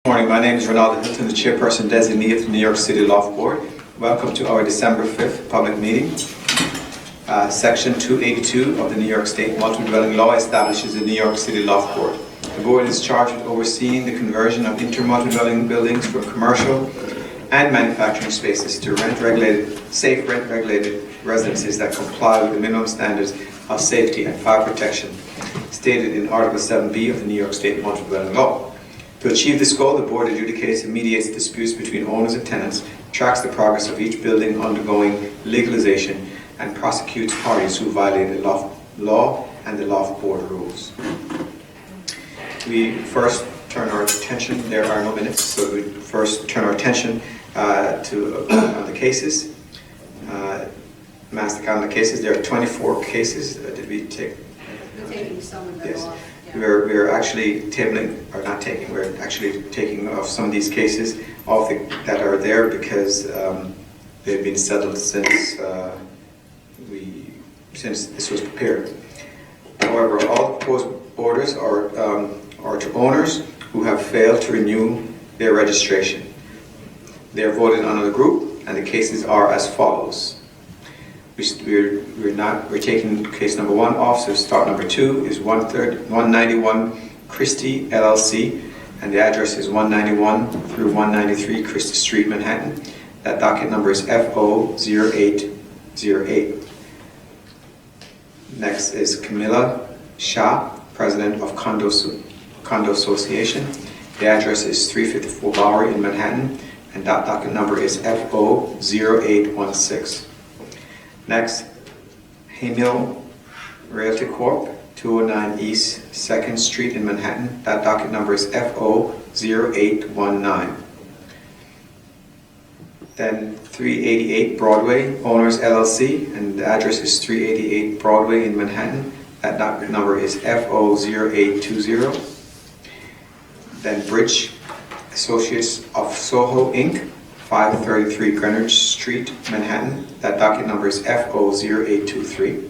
Good morning, my name is Ronaldo Hilton, the Chairperson Designee of the New York City Loft Board. Welcome to our December 5th public meeting. Section 282 of the New York State Multi-Dwelling Law establishes the New York City Loft Board. The board is charged with overseeing the conversion of inter-multi-dwelling buildings from commercial and manufacturing spaces to safe rent-regulated residences that comply with the minimum standards of safety and fire protection stated in Article 7B of the New York State Multi-Dwelling Law. To achieve this goal, the board adjudicates and mediates disputes between owners and tenants, tracks the progress of each building undergoing legalization, and prosecutes parties who violate the loft law and the loft board rules. We first turn our attention, there are no minutes, so we first turn our attention to the cases. Master count of the cases, there are 24 cases. Did we take? We're taking some of them Yes. off. Yeah. We're actually tabling, or not taking, we're actually taking off some of these cases off that are there because they've been settled since this was prepared. However, all proposed orders are to owners who have failed to renew their registration. They are voted on as a group, and the cases are as follows. We're taking case number 1 off, so start number 2 is 191 Christie LLC, and the address is 191 through 193 Christie Street, Manhattan. That docket number is FO0808. Next is Camilla Shah, President of Condo Association. The address is 354 Bowery in Manhattan, and that docket number is FO0816. Next, Hamil Realty Corp., 209 East 2nd Street in Manhattan. That docket number is FO0819. Then 388 Broadway Owners LLC, and the address is 388 Broadway in Manhattan. That docket number is FO0820. Then Bridge Associates of Soho Inc., 533 Greenwich Street, Manhattan. That docket number is FO0823.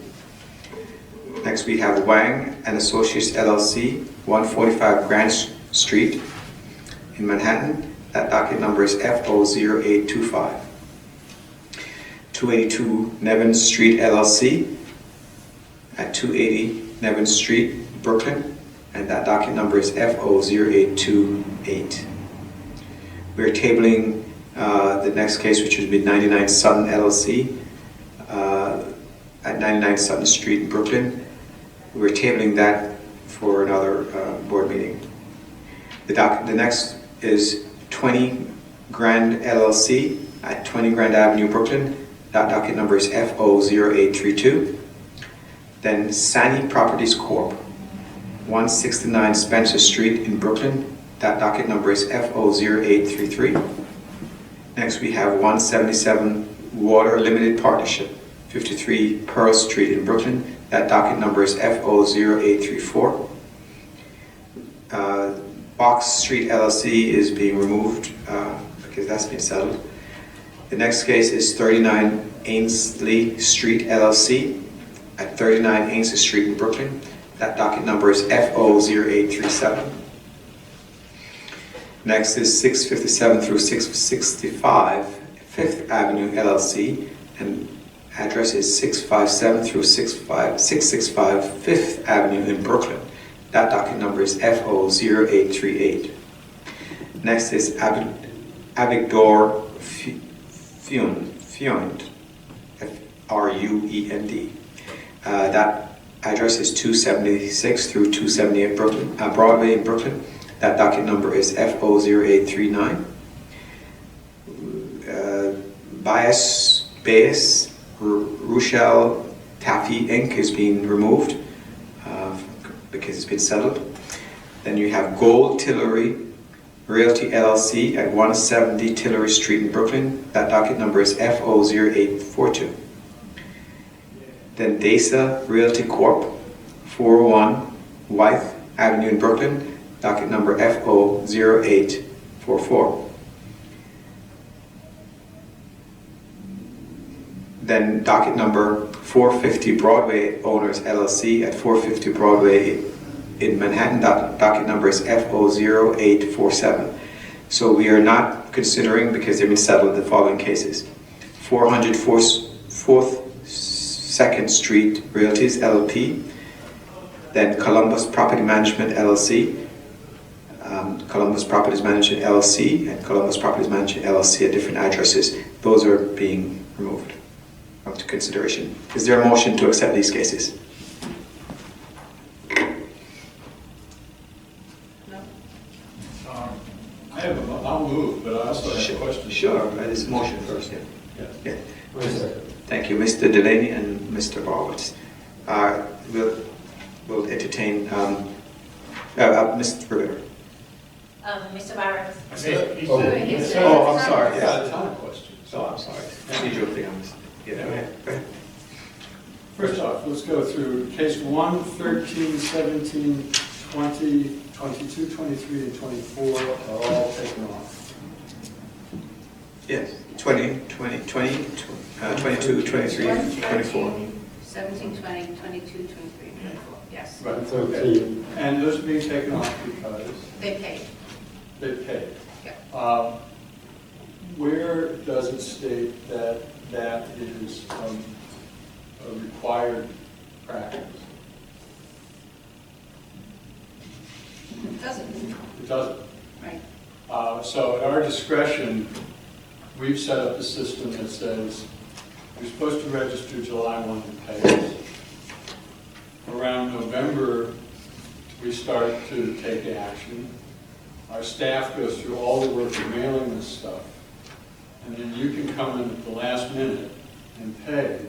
Next we have Wang and Associates LLC, 145 Grant Street in Manhattan. That docket number is FO0825. 282 Nevins Street LLC at 280 Nevins Street, Brooklyn, and that docket number is FO0828. We're tabling the next case, which would be 99 Sutton LLC at 99 Sutton Street in Brooklyn. We're tabling that for another board meeting. The next is 20 Grand LLC at 20 Grand Avenue, Brooklyn. That docket number is FO0832. Then Sani Properties Corp., 169 Spencer Street in Brooklyn. That docket number is FO0833. Next we have 177 Water Limited Partnership, 53 Pearl Street in Brooklyn. That docket number is FO0834. Box Street LLC is being removed because that's been settled. The next case is 39 Ainsley Street LLC at 39 Ainsley Street in Brooklyn. That docket number is FO0837. Next is 657 through 665 Fifth Avenue LLC, and address is 657 through 665 Fifth Avenue in Brooklyn. That docket number is FO0838. Next is Avigdor Fund, F-R-U-E-N-D. That address is 276 through 278 Broadway in Brooklyn. That docket number is FO0839. Bias Rochelle Taffy Inc. is being removed because it's been settled. Then you have Gold Tillery Realty LLC at 170 Tillery Street in Brooklyn. That docket number is FO0842. Then Desa Realty Corp., 401 Wythe Avenue in Brooklyn. Docket number FO0844. Then docket number 450 Broadway Owners LLC at 450 Broadway in Manhattan. Docket number is FO0847. So we are not considering, because they've been settled, the following cases. 400 4th 2nd Street Realties LLP, then Columbus Property Management LLC, Columbus Properties Management LLC, and Columbus Properties Management LLC at different addresses. Those are being removed up to consideration. Is there a motion to accept these cases? I'll move, but I also have a question. Sure, this motion first, yeah. Yeah. Thank you, Mr. Delaney and Mr. Horowitz. We'll entertain Mr. Rivera. Mr. Barrett. Oh, I'm sorry. Yeah, a ton of questions. Oh, I'm sorry. Procedural on this. Yeah, go ahead. First off, let's go through case 1, 13, 17, 20, 22, 23, and 24 are all taken off. Yes, 20, 22, 23, 24. 17, 20, 22, 23, 24, yes. Right, okay. And those are being taken off because They paid. they paid. Yeah. Where does it state that that is a required practice? It doesn't, It doesn't. right. So at our discretion, we've set up a system that says you're supposed to register July 1 to pay. Around November, we start to take action. Our staff goes through all the work of mailing this stuff. And then you can come in at the last minute and pay.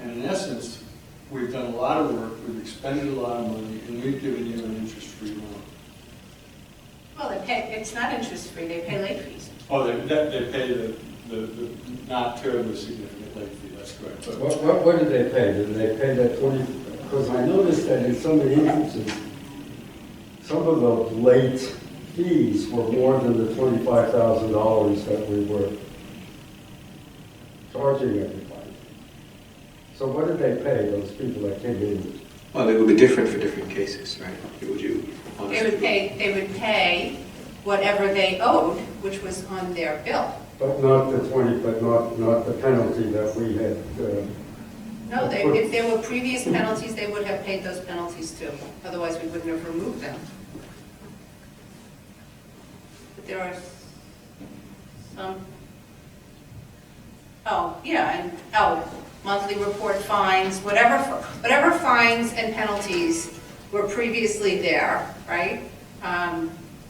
And in essence, we've done a lot of work, we've expended a lot of money, and we've given you an interest-free loan. Well, they pay, it's not interest-free, they pay late fees. Oh, they pay the not terribly significant late fee, that's correct. But What did they pay? Did they pay that 20? Because I noticed that in some instances, some of the late fees were more than the $25,000 that we were charging everybody. So what did they pay, those people that came in? Well, it would be different for different cases, right? Would you They would pay whatever they owed, which was on their bill. But not the 20, but not the penalty that we had. No, if there were previous penalties, they would have paid those penalties too. Otherwise, we wouldn't have removed them. But there are some, monthly report fines, whatever fines and penalties were previously there, right?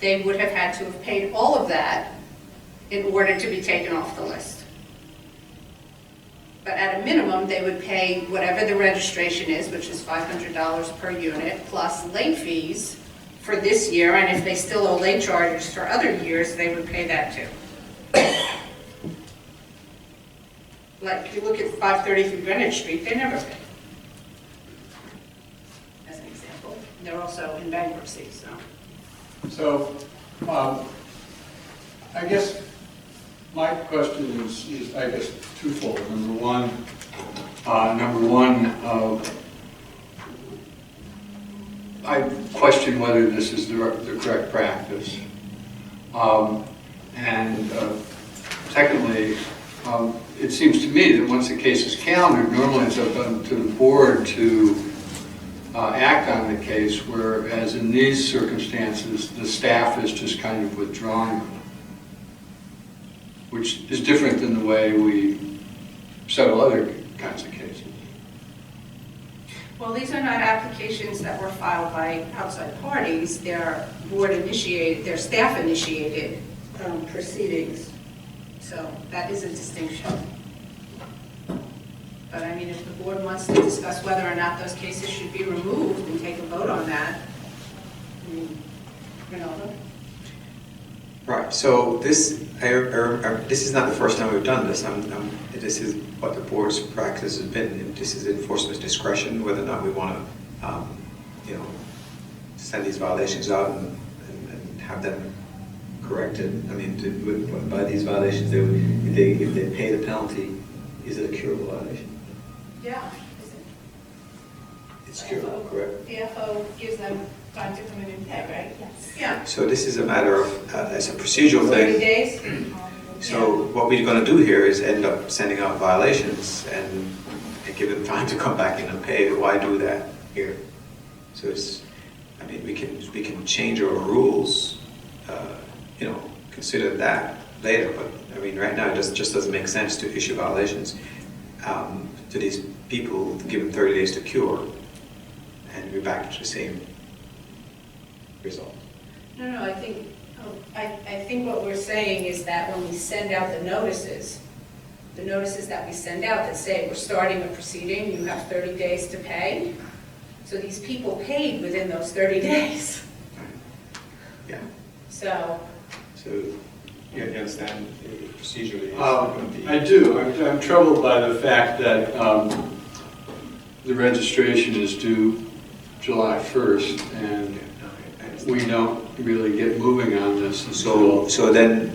They would have had to have paid all of that in order to be taken off the list. But at a minimum, they would pay whatever the registration is, which is $500 per unit, plus late fees for this year, and if they still owe late charges for other years, they would pay that too. Like, if you look at 533 Greenwich Street, they never pay. As an example. They're also in bankruptcy, so. So, I guess my question is I guess, twofold. Number one, I question whether this is the correct practice. Secondly, it seems to me that once the case is calendared, normally it's up to the board to act on the case, whereas in these circumstances, the staff is just kind of withdrawn, which is different than the way we settle other kinds of cases. Well, these are not applications that were filed by outside parties. They're board initiated, they're staff initiated proceedings. So that is a distinction. But I mean, if the board wants to discuss whether or not those cases should be removed and take a vote on that, I mean, Right, so this is not the first time we've done this. This is what the board's practice has been. And this is enforcement discretion, whether or not we want to, send these violations out and have them corrected. I mean, by these violations, if they pay the penalty, is it a curable violation? yeah. It's curable, correct? The FO gives them time to come in and pay, right? Yes. Yeah. So this is a matter of, it's a procedural 30 thing. days? So what we're going to do here is end up sending out violations and give them time to come back in and pay. Why do that here? So it's, I mean, we can change our rules, you know, consider that later. But I mean, right now it just doesn't make sense to issue violations to these people, give them 30 days to cure, and we're back to the same result. No, I think what we're saying is that when we send out the notices that we send out that say we're starting a proceeding, you have 30 days to pay. So these people paid within those 30 days. Yeah. So, you understand procedurally? I do. I'm troubled by the fact that the registration is due July 1st, and we don't really get moving on this until... So then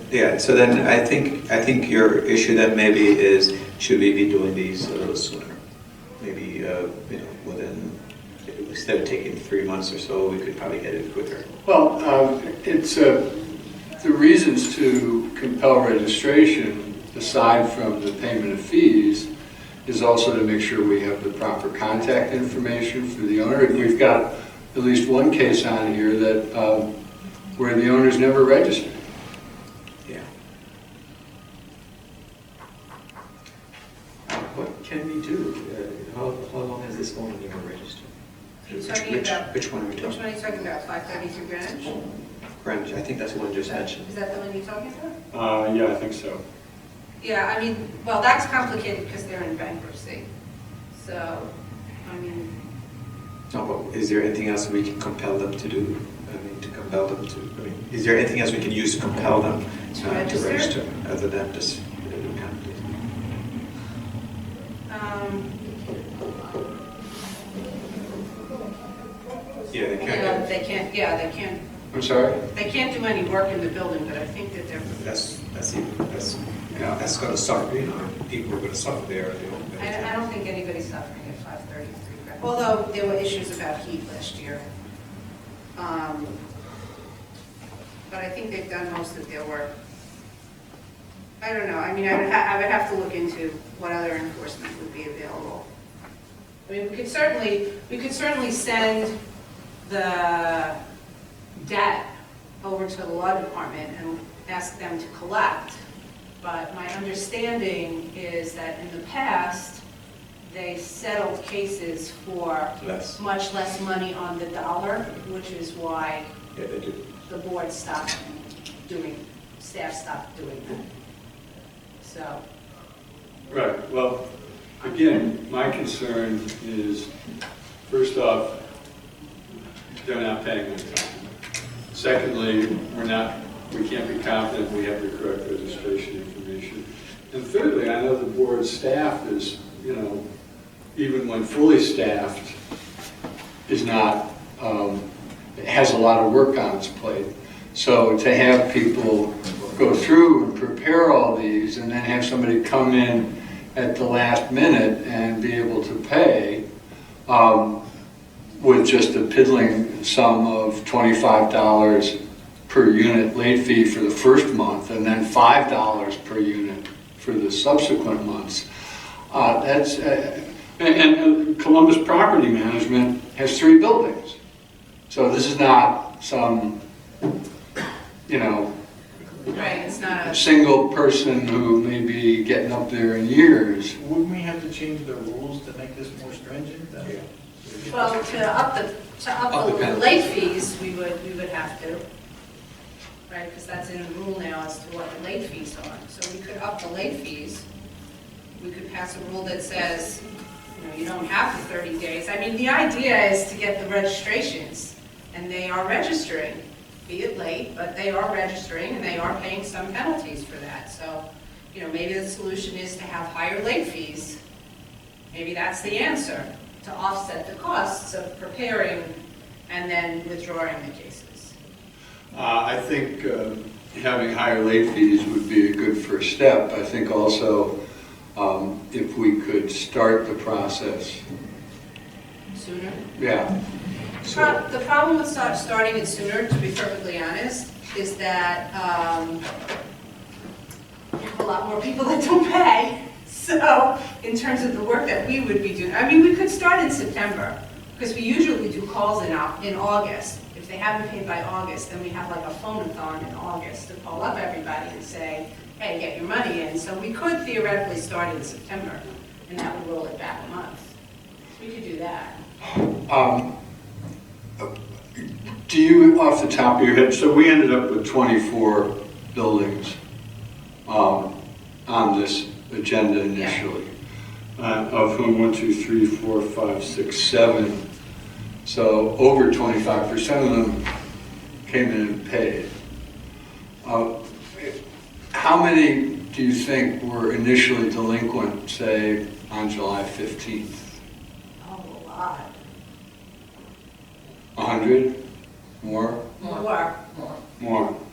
I think your issue then maybe is, should we be doing these a little sooner? Maybe, you know, instead of taking 3 months or so, we could probably get it quicker. Well, it's the reasons to compel registration, aside from the payment of fees, is also to make sure we have the proper contact information for the owner. We've got at least one case on here that where the owner's never registered. Yeah. What can we do? How long has this owner never registered? Which one are we which talking one are you talking about, 533 Greenwich? about? Greenwich, I think that's the one just mentioned. Is that the one you're talking about? Yeah, I think so. Yeah, I mean, well, that's complicated because they're in bankruptcy. So, I mean, No, but is there anything else we can compel them to do? I mean, to compel them to, I mean, is there anything else we can use to compel them To register? other than just penalties? Yeah, they can't. they can't, I'm sorry? they can't do any work in the building, but I think that they're, That's going to suffer, you know, people are going to suffer there. I don't think anybody's suffering at 533 Greenwich. Although there were issues about heat last year. But I think they've done most of their work. I don't know, I mean, I would have to look into what other enforcement would be available. I mean, we could certainly send the debt over to the law department and ask them to collect. But my understanding is that in the past, they settled cases for much less money on the dollar, which is why the board staff stopped doing that. So. Right, well, again, my concern is, first off, they're not paying on time. Secondly, we can't be confident we have the correct registration information. And thirdly, I know the board staff is, you know, even when fully staffed, is not, has a lot of work on its plate. So to have people go through and prepare all these and then have somebody come in at the last minute and be able to pay with just a piddling sum of $25 per unit late fee for the first month and then $5 per unit for the subsequent months. And Columbus Property Management has 3 buildings. So this is not some, you know, Right, it's not a, single person who may be getting up there in years. Wouldn't we have to change the rules to make this more stringent? well, to up the late fees, we would have to, right? Because that's in the rule now as to what the late fees are. So we could up the late fees. We could pass a rule that says, you know, you don't have the 30 days. I mean, the idea is to get the registrations, and they are registering, be it late, but they are registering and they are paying some penalties for that. So, you know, maybe the solution is to have higher late fees. Maybe that's the answer, to offset the costs of preparing and then withdrawing the cases. I think having higher late fees would be a good first step. I think also if we could start the process. Sooner? Yeah. The problem with starting it sooner, to be perfectly honest, is that you have a lot more people that don't pay. So in terms of the work that we would be doing, I mean, we could start in September, because we usually do calls in August. If they haven't paid by August, then we have like a phone-a-thon in August to call up everybody and say, hey, get your money in. So we could theoretically start in September, and that would roll it back a month. We could do that. Do you, off the top of your head, so we ended up with 24 buildings on this agenda initially, of whom 1, 2, 3, 4, 5, 6, 7. So over 25% of them came in and paid. How many do you think were initially delinquent, say, on July 15th? Oh, a lot. 100? More? More.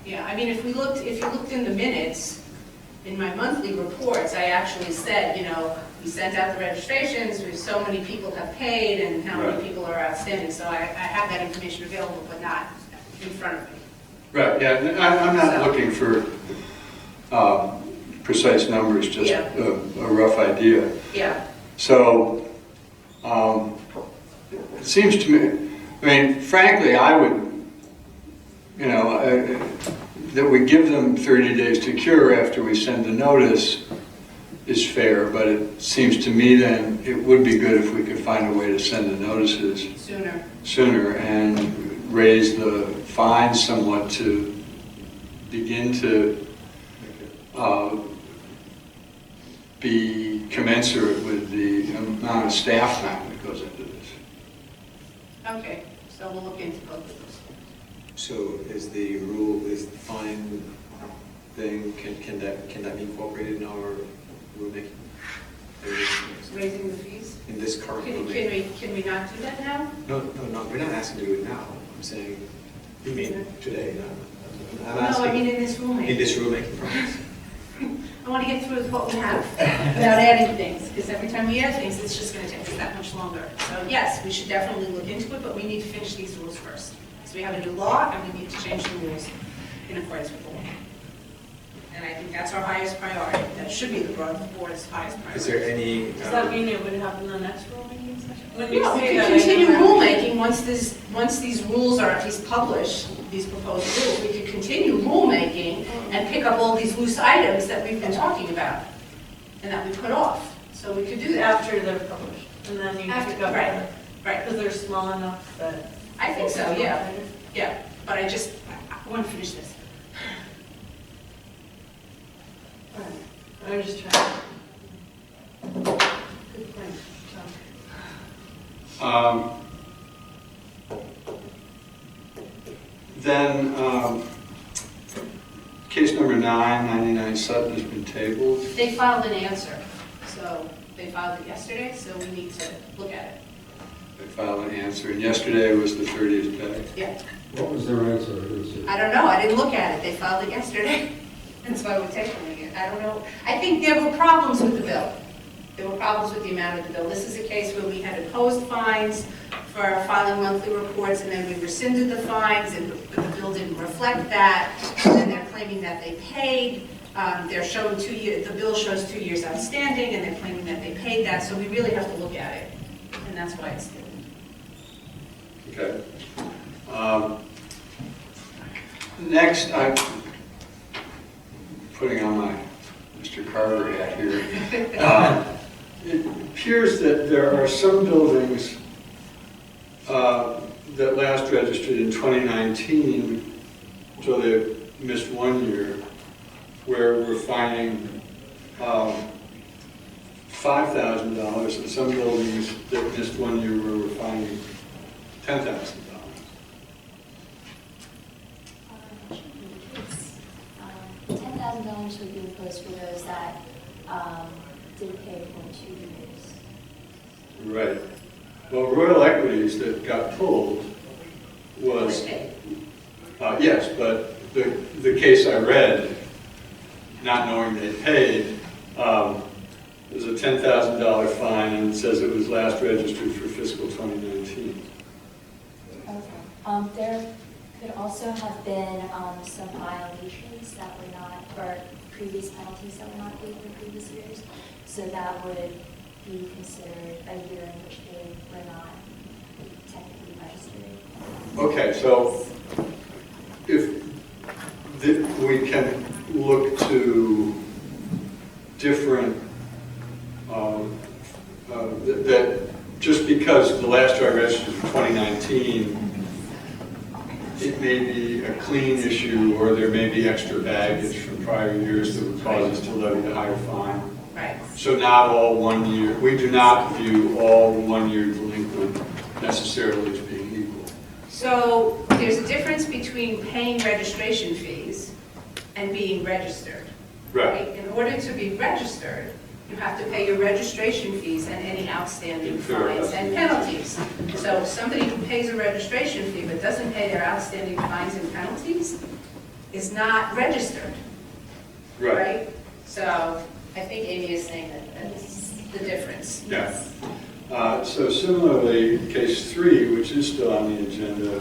Yeah, I mean, if you looked in the minutes, in my monthly reports, I actually said, we sent out the registrations, so many people have paid, and how many people are outstanding. So I have that information available, but not in front of me. Right, yeah, I'm not looking for precise numbers, just a rough idea. Yeah. So, it seems to me, I mean, frankly, I would, that we give them 30 days to cure after we send the notice is fair, but it seems to me then it would be good if we could find a way to send the notices sooner and raise the fines somewhat to begin to be commensurate with the amount of staff time that goes into this. Okay, so we'll look into both of those. So is the fine thing, can that be incorporated in our rulemaking? Raising the fees? In this current rulemaking? Can we not do that now? No, we're not asking to do it now. I'm saying, you mean today, I'm asking. No, I mean in this rulemaking. In this rulemaking process. I want to get through with what we have without adding things, because every time we add things, it's just going to take us that much longer. So yes, we should definitely look into it, but we need to finish these rules first. So we have a new law, and we need to change the rules in accordance with the law. And I think that's our highest priority. That should be the board's highest priority. Is there any? Does that mean it would happen the next rulemaking session? When you No, we say can that, continue I know rulemaking once these rules are at least published, these proposed rules. We could continue rulemaking and pick up all these loose items that we've been talking about and that we put off. So we could do that. after they're published, and then you After- pick up right, on it. right. Because they're small enough that. I think so, yeah. Yeah, but I want to finish this. I was just trying. Good point. Then, case number 9, 99 Sutton has been tabled. They filed an answer, so they filed it yesterday, so we need to look at it. They filed an answer, and yesterday was the 30th day. Yeah, What was their answer? I don't know, I didn't look at it, they filed it yesterday. That's why we're tabling it, I don't know. I think there were problems with the bill. There were problems with the amount of the bill. This is a case where we had imposed fines for filing monthly reports, and then we rescinded the fines, but the bill didn't reflect that. And then they're claiming that they paid. They're showing 2 years, the bill shows 2 years outstanding, and they're claiming that they paid that, so we really have to look at it. And that's why it's tabled. Okay. Next, I'm putting on my Mr. Carver hat here. It appears that there are some buildings that last registered in 2019, so they missed 1 year, where we're finding $5,000, and some buildings that missed 1 year where we're finding $10,000. $10,000 would be imposed for those that didn't pay for 2 years. Right. Well, Royal Equities that got pulled was, yes, but the case I read, not knowing they paid, was a $10,000 fine, and it says it was last registered for fiscal 2019. There could also have been some violations that were not, or previous penalties that were not paid in previous years. So that would be considered a year in which they were not technically registered. Okay, so if we can look to different, that just because the last year I registered in 2019, it may be a clean issue, or there may be extra baggage from prior years that would cause us to levy a higher fine. Right. So not all 1 year, we do not view all 1 year delinquent necessarily as being equal. So there's a difference between paying registration fees and being registered. Right. In order to be registered, you have to pay your registration fees and any outstanding fines and penalties. So somebody who pays a registration fee but doesn't pay their outstanding fines and penalties is not registered, right? So I think Amy is saying that that's the difference. Yeah. So similarly, case 3, which is still on the agenda,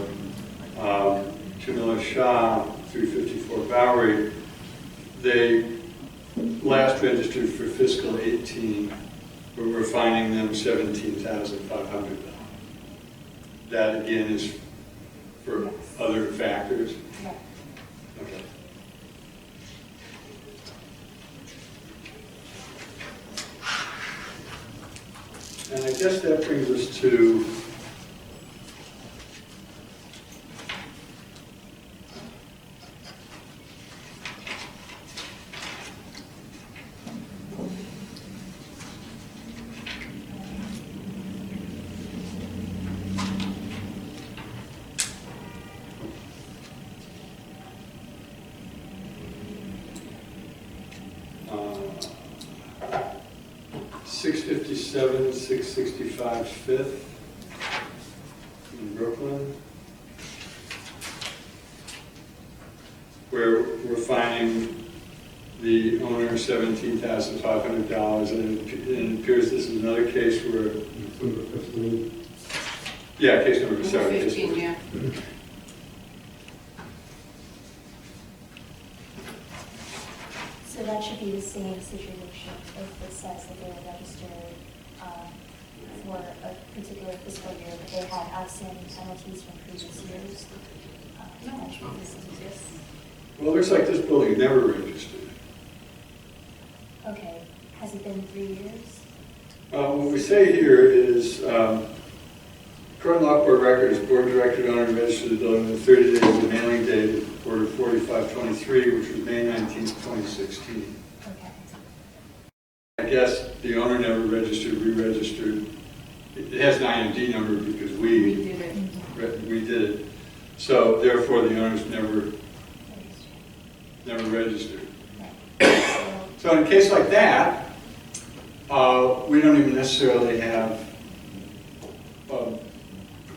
Jamila Shah, 354 Bowery, they last registered for fiscal 18, but we're fining them $17,500. That again is for other factors. Right. Okay. And I guess that brings us to uh, 657, 665 Fifth in Brooklyn, where we're fining the owner $17,500, and it appears this is another case where, Number 15. yeah, case number 7. 15, yeah. So that should be the same situation if it says that they were registered for a particular fiscal year, but they had outstanding penalties from previous years. No. That should be the same. Well, it looks like this building never registered. Okay, has it been 3 years? What we say here is, current Lockport record is board director owner registered the building within 30 days of the mailing date of order 4523, which was May 19th, 2016. Okay. I guess the owner never registered, re-registered. It has an IMD number because We we did it. we did it. So therefore, the owner's never registered. So in a case like that, we don't even necessarily have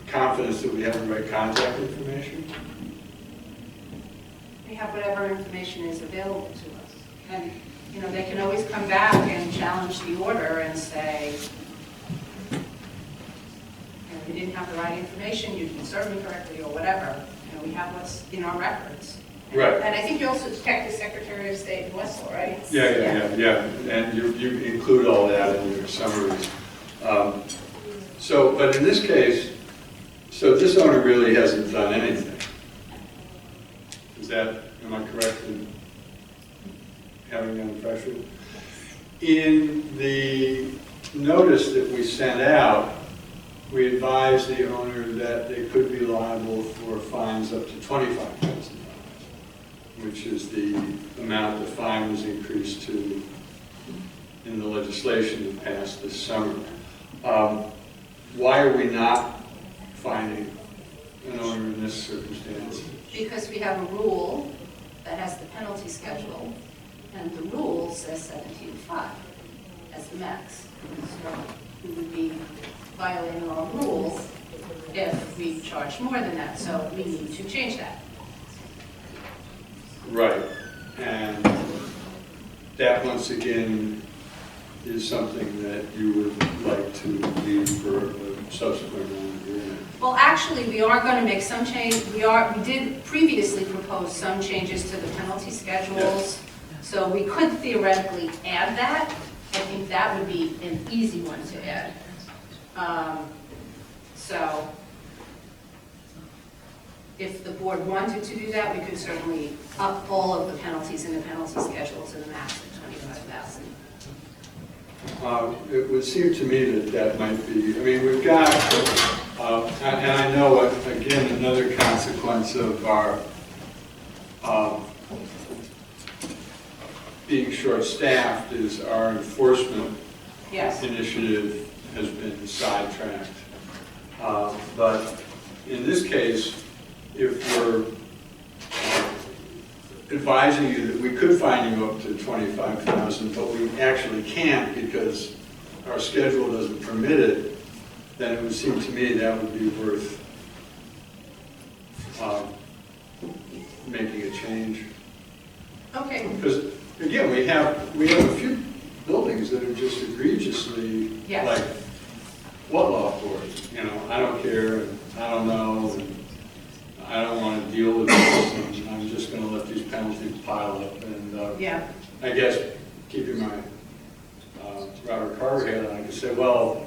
confidence that we have the right contact information. We have whatever information is available to us. And, you know, they can always come back and challenge the order and say, you didn't have the right information, you didn't serve me correctly, or whatever. You know, we have what's in our records. Right. And I think you also check the Secretary of State in Westlaw, right? Yeah. And you include all that in your summaries. But in this case, so this owner really hasn't done anything. Am I correct in having that impression? In the notice that we sent out, we advised the owner that they could be liable for fines up to $25,000, which is the amount the fine was increased to in the legislation that passed this summer. Why are we not fining an owner in this circumstance? Because we have a rule that has the penalty schedule, and the rule says 17.5 as the max. So we would be violating our rules if we charge more than that, so we need to change that. Right, and that once again is something that you would like to leave for a subsequent agreement. Well, Well, actually, we are going to make some change, we did previously propose some changes to the penalty schedules, so we could theoretically add that. I think that would be an easy one to add. So, if the board wanted to do that, we could certainly up all of the penalties in the penalty schedule to the max of 25,000. It would seem to me that that might be, I mean, we've got, and I know, again, another consequence of our being short-staffed is our enforcement Yes. initiative has been sidetracked. But in this case, if we're advising you that we could fine you up to 25,000, but we actually can't because our schedule doesn't permit it, then it would seem to me that would be worth making a change. Okay. Because, again, we have a few buildings that are just egregiously, Yes. like, what law for it? You know, I don't care, and I don't know, and I don't want to deal with this, and I'm just going to let these penalties pile up. And Yeah. I guess keeping my Robert Carter hat on, I could say, well,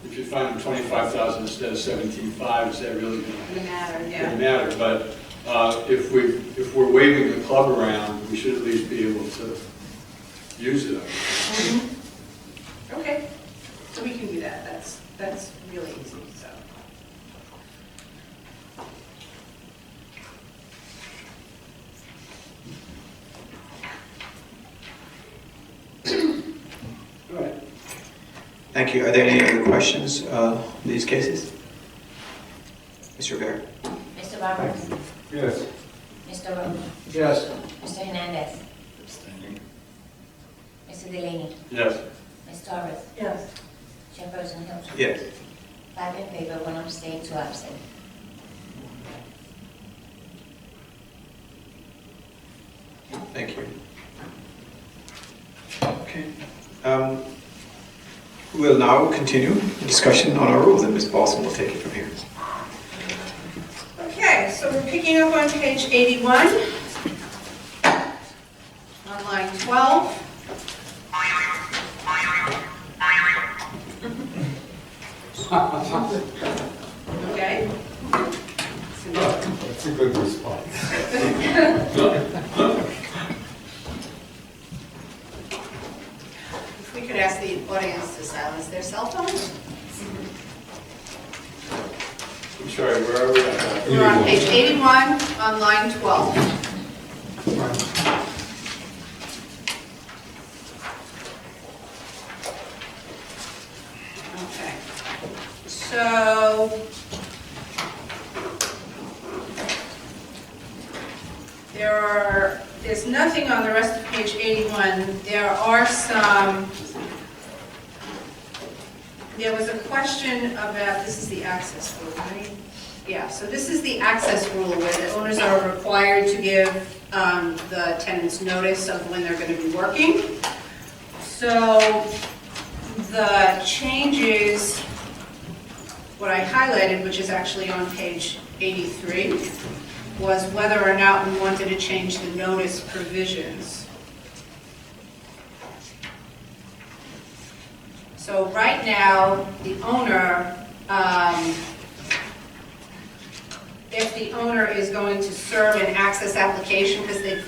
if you find them 25,000 instead of 17,500, is that really going Doesn't matter, to yeah. matter? But if we're waving the club around, we should at least be able to use it. Okay, so we can do that. That's really easy, so. All right. Thank you. Are there any other questions on these cases? Mr. Rivera? Mr. Roberts, Yes. Mr. Rowe, Yes. Mr. Hernandez, Mr. Delaney, Yes. Ms. Torres, Yes. Chairperson Hilton. Yes. 5 in favor, 1 abstain, 2 absent. Thank you. Okay. We will now continue the discussion on our rules, and Ms. Boston will take it from here. Okay, so we're picking up on page 81, on line 12. Okay. That's a good response. If we could ask the audience to silence their cell phones. I'm sorry, where are we at? We're on page 81, on line 12. Okay. So, there's nothing on the rest of page 81. There was a question about, this is the access rule, right? Yeah, so this is the access rule where the owners are required to give the tenants notice of when they're going to be working. So the changes, what I highlighted, which is actually on page 83, was whether or not we wanted to change the notice provisions. So right now, the owner, if the owner is going to serve an access application because the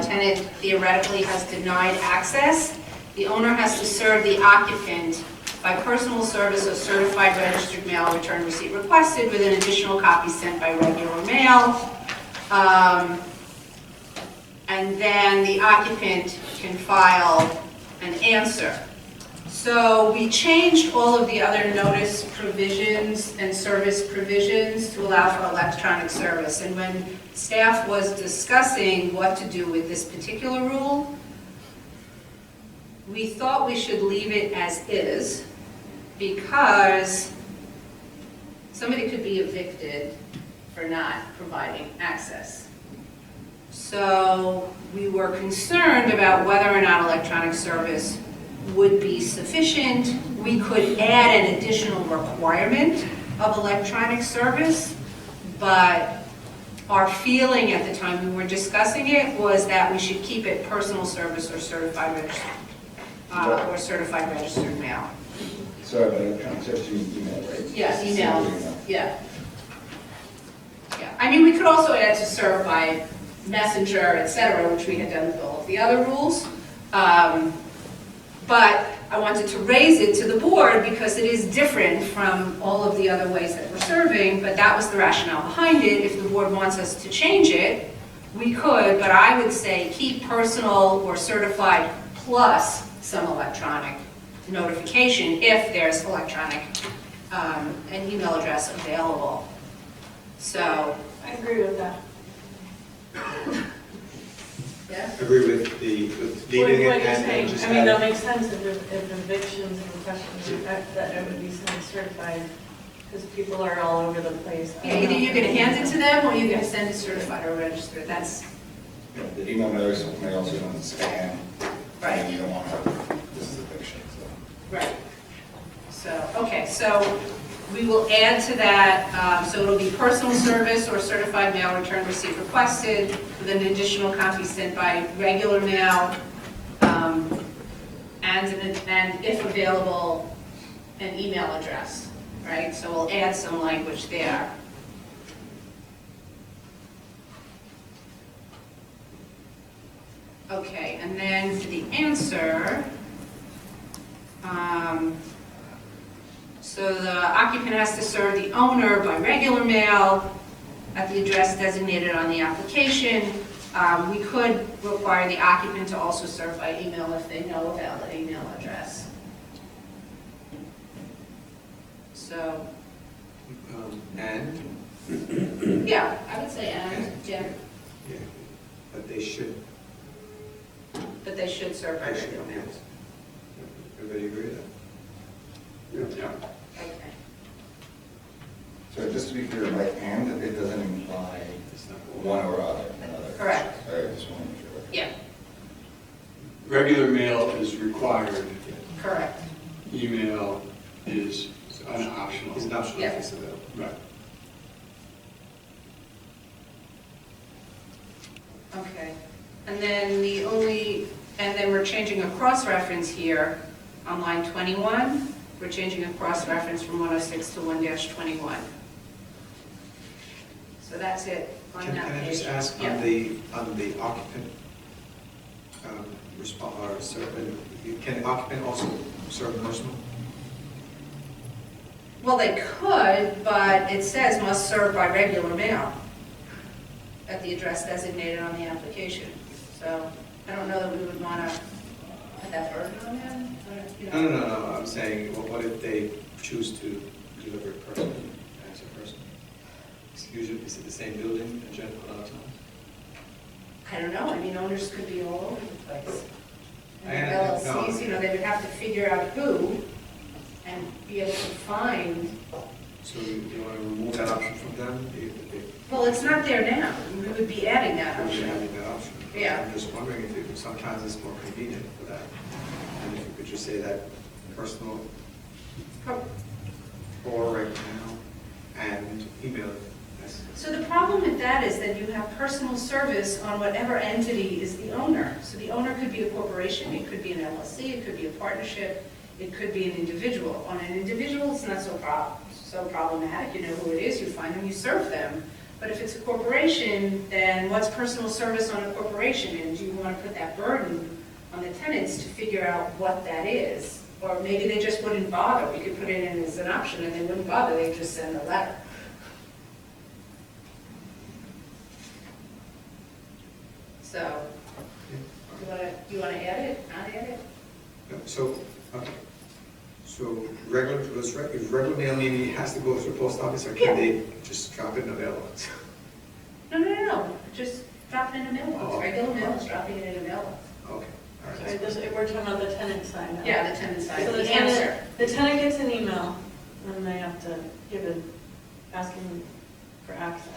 tenant theoretically has denied access, the owner has to serve the occupant by personal service or certified registered mail return receipt requested with an additional copy sent by regular mail. And then the occupant can file an answer. So we changed all of the other notice provisions and service provisions to allow for electronic service. And when staff was discussing what to do with this particular rule, we thought we should leave it as is because somebody could be evicted for not providing access. So we were concerned about whether or not electronic service would be sufficient. We could add an additional requirement of electronic service, but our feeling at the time we were discussing it was that we should keep it personal service or certified registered mail. Sorry, but electronic service, you mean email, right? Yeah, Simple email, yeah. Yeah, I mean, we could also add to serve by messenger, et cetera, which we had done with all of the other rules. But I wanted to raise it to the board because it is different from all of the other ways that we're serving, but that was the rationale behind it. If the board wants us to change it, we could, but I would say keep personal or certified plus some electronic notification if there's electronic, an email address available. So, I agree with that. yeah. Agree with leaving it What you're and saying, just I mean, that add- makes sense if evictions and questions, that it would be certified, because people are all over the place. Yeah, either you're gonna hand it to them or you're gonna send it certified or registered, that's, Yeah, the email may also go in spam. Right. And you don't want to, this is a fiction, so. right. So, okay, so we will add to that, so it'll be personal service or certified mail return receipt requested with an additional copy sent by regular mail, and if available, an email address, right? So we'll add some language there. Okay, and then for the answer, so the occupant has to serve the owner by regular mail at the address designated on the application. We could require the occupant to also serve by email if they know a valid email address. So, And, yeah, I would say and, yeah, yeah, but they should, but they should serve by I should, regular mail. yes. Everybody agree with that? Yeah. Okay. So just to be clear, by and, it doesn't imply It's not one or other, another. Correct. All right, just want to make sure. Yeah, Regular mail is required, correct. email is an optional. It's an optional Yeah. if it's available. Right. Okay, and then we're changing a cross-reference here on line 21. We're changing a cross-reference from 106 to 1-21. So that's it on Can that page. I just ask Yeah. on the occupant, respond, or serve, can the occupant also serve personal? Well, they could, but it says must serve by regular mail at the address designated on the application. So I don't know that we would want to put that burden on them. or, you know. No, I'm saying, what if they choose to deliver it personally, as a person? Usually, is it the same building in general a lot of times? I don't know, I mean, owners could be all over the place. And I- no. LLCs, you know, they would have to figure out who and be able to find, So you want to remove that option from them? well, it's not there now, we would be adding that Probably option. having that option. Yeah. I'm just wondering if sometimes it's more convenient for that. And if you could just say that personal or right now and email. That's- So the problem with that is that you have personal service on whatever entity is the owner. So the owner could be a corporation, it could be an LLC, it could be a partnership, it could be an individual. On an individual, it's not so problematic, you know who it is, you find them, you serve them. But if it's a corporation, then what's personal service on a corporation? And do you want to put that burden on the tenants to figure out what that is? Or maybe they just wouldn't bother, we could put it in as an option and they wouldn't bother, they'd just send a letter. So, you want to add it, not add it? So, okay. So is regular mail meaning it has to go to the post office, or Yeah. can they just drop it in the mailbox? No, just drop it in a mailbox, Oh. regular mail is dropping it in a mailbox. Okay, all right. Sorry, we're talking about the tenant side now. Yeah, the tenant side, So the answer. the tenant gets an email, and they have to give it, asking for access.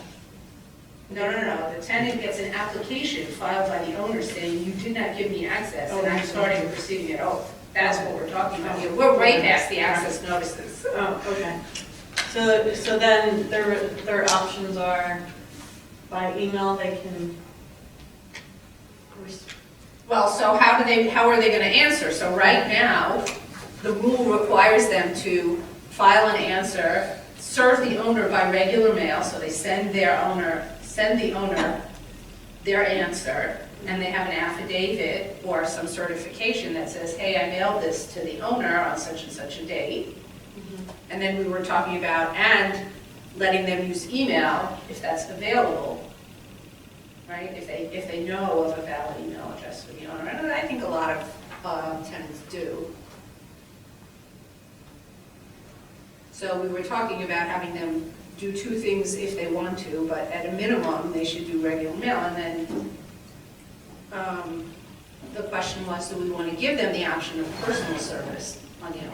No, the tenant gets an application filed by the owner saying, you did not give me access, and I'm starting a proceeding at oath. That's what we're talking about here, we're right past the access notices. Oh, okay. So then their options are by email, they can, Well, so how are they gonna answer? So right now, the rule requires them to file an answer, serve the owner by regular mail, so they send the owner their answer, and they have an affidavit or some certification that says, hey, I mailed this to the owner on such and such a date. And then we were talking about, and letting them use email if that's available, right? If they know of a valid email address for the owner, and I think a lot of tenants do. So we were talking about having them do two things if they want to, but at a minimum, they should do regular mail. And then the question was, do we want to give them the option of personal service on the owner?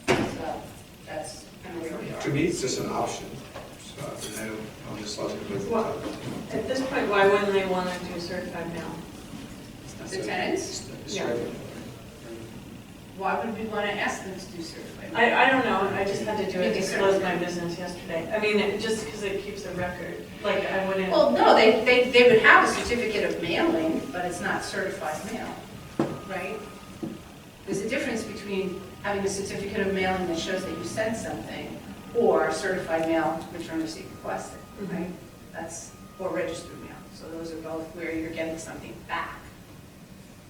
So that's kind of where we To are. me, it's just an option, so I'm just looking with. Well, at this point, why wouldn't they want to do certified mail? The tenants, Yeah. why would we want to ask them to do certified? I don't know, I just had to do it Maybe to close my business yesterday. I mean, just because it keeps a record, like I wouldn't. Well, no, they would have a certificate of mailing, but it's not certified mail, right? There's a difference between having a certificate of mailing that shows that you sent something, or certified mail, return receipt requested, right? Or registered mail. So those are both where you're getting something back.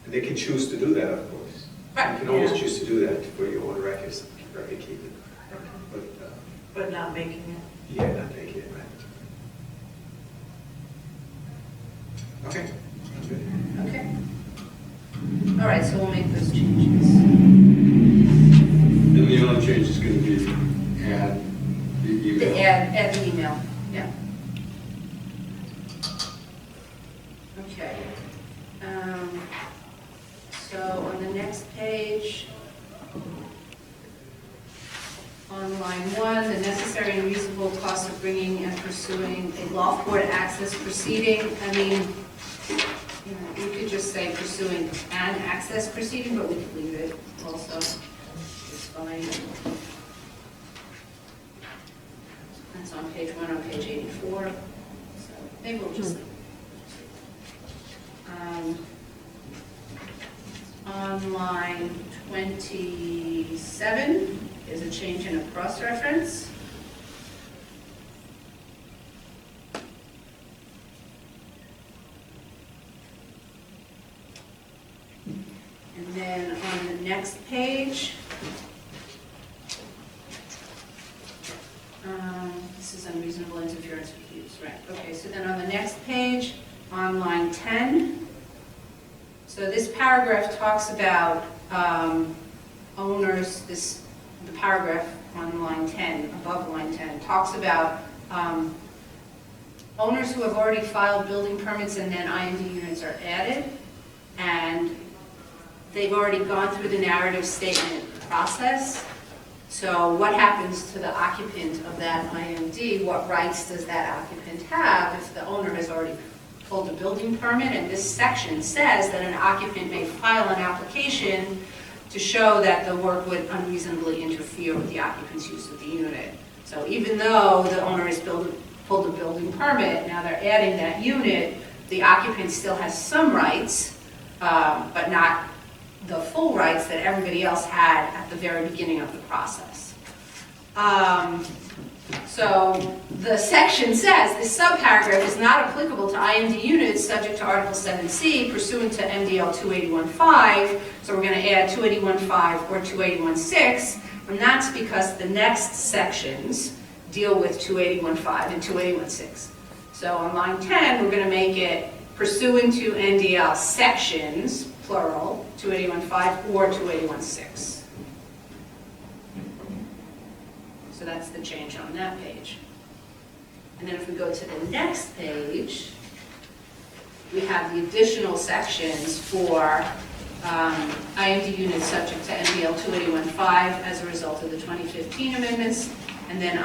They can choose to do that, of course. Right. You can always Yeah. choose to do that for your own record keeping. Okay. But, But not making it. yeah, not making it mandatory. Okay. Good. Okay. All right, so we'll make those changes. And the only change is going to be add the email. Add the email, yeah. Okay. So on the next page, on line 1, the necessary and reasonable cost of bringing and pursuing a loft board access proceeding. I mean, you could just say pursuing an access proceeding, but we could leave it also. It's fine. That's on page 1 on page 84. So maybe we'll just leave it. On line 27 is a change in a cross-reference. And then on the next page, this is unreasonable interference with use, right? Okay, so then on the next page, on line 10, so this paragraph talks about owners, the paragraph on line 10, above line 10, talks about owners who have already filed building permits and then IMD units are added, and they've already gone through the narrative statement process. So what happens to the occupant of that IMD? What rights does that occupant have if the owner has already pulled a building permit? And this section says that an occupant may file an application to show that the work would unreasonably interfere with the occupant's use of the unit. So even though the owner has pulled a building permit, now they're adding that unit, the occupant still has some rights, but not the full rights that everybody else had at the very beginning of the process. So the section says this subparagraph is not applicable to IMD units subject to Article 7C pursuant to MDL 281.5. So we're going to add 281.5 or 281.6, and that's because the next sections deal with 281.5 and 281.6. So on line 10, we're going to make it pursuant to NDL sections, plural, 281.5 or 281.6. So that's the change on that page. And then if we go to the next page, we have the additional sections for IMD units subject to MDL 281.5 as a result of the 2015 amendments. And then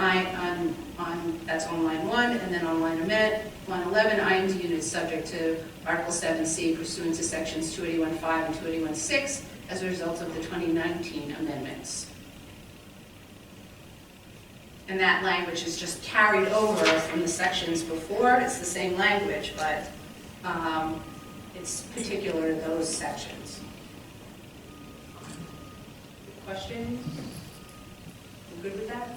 that's on line 1, and then on line 11, IMD units subject to Article 7C pursuant to sections 281.5 and 281.6 as a result of the 2019 amendments. And that language is just carried over from the sections before. It's the same language, but it's particular to those sections. Questions? You good with that?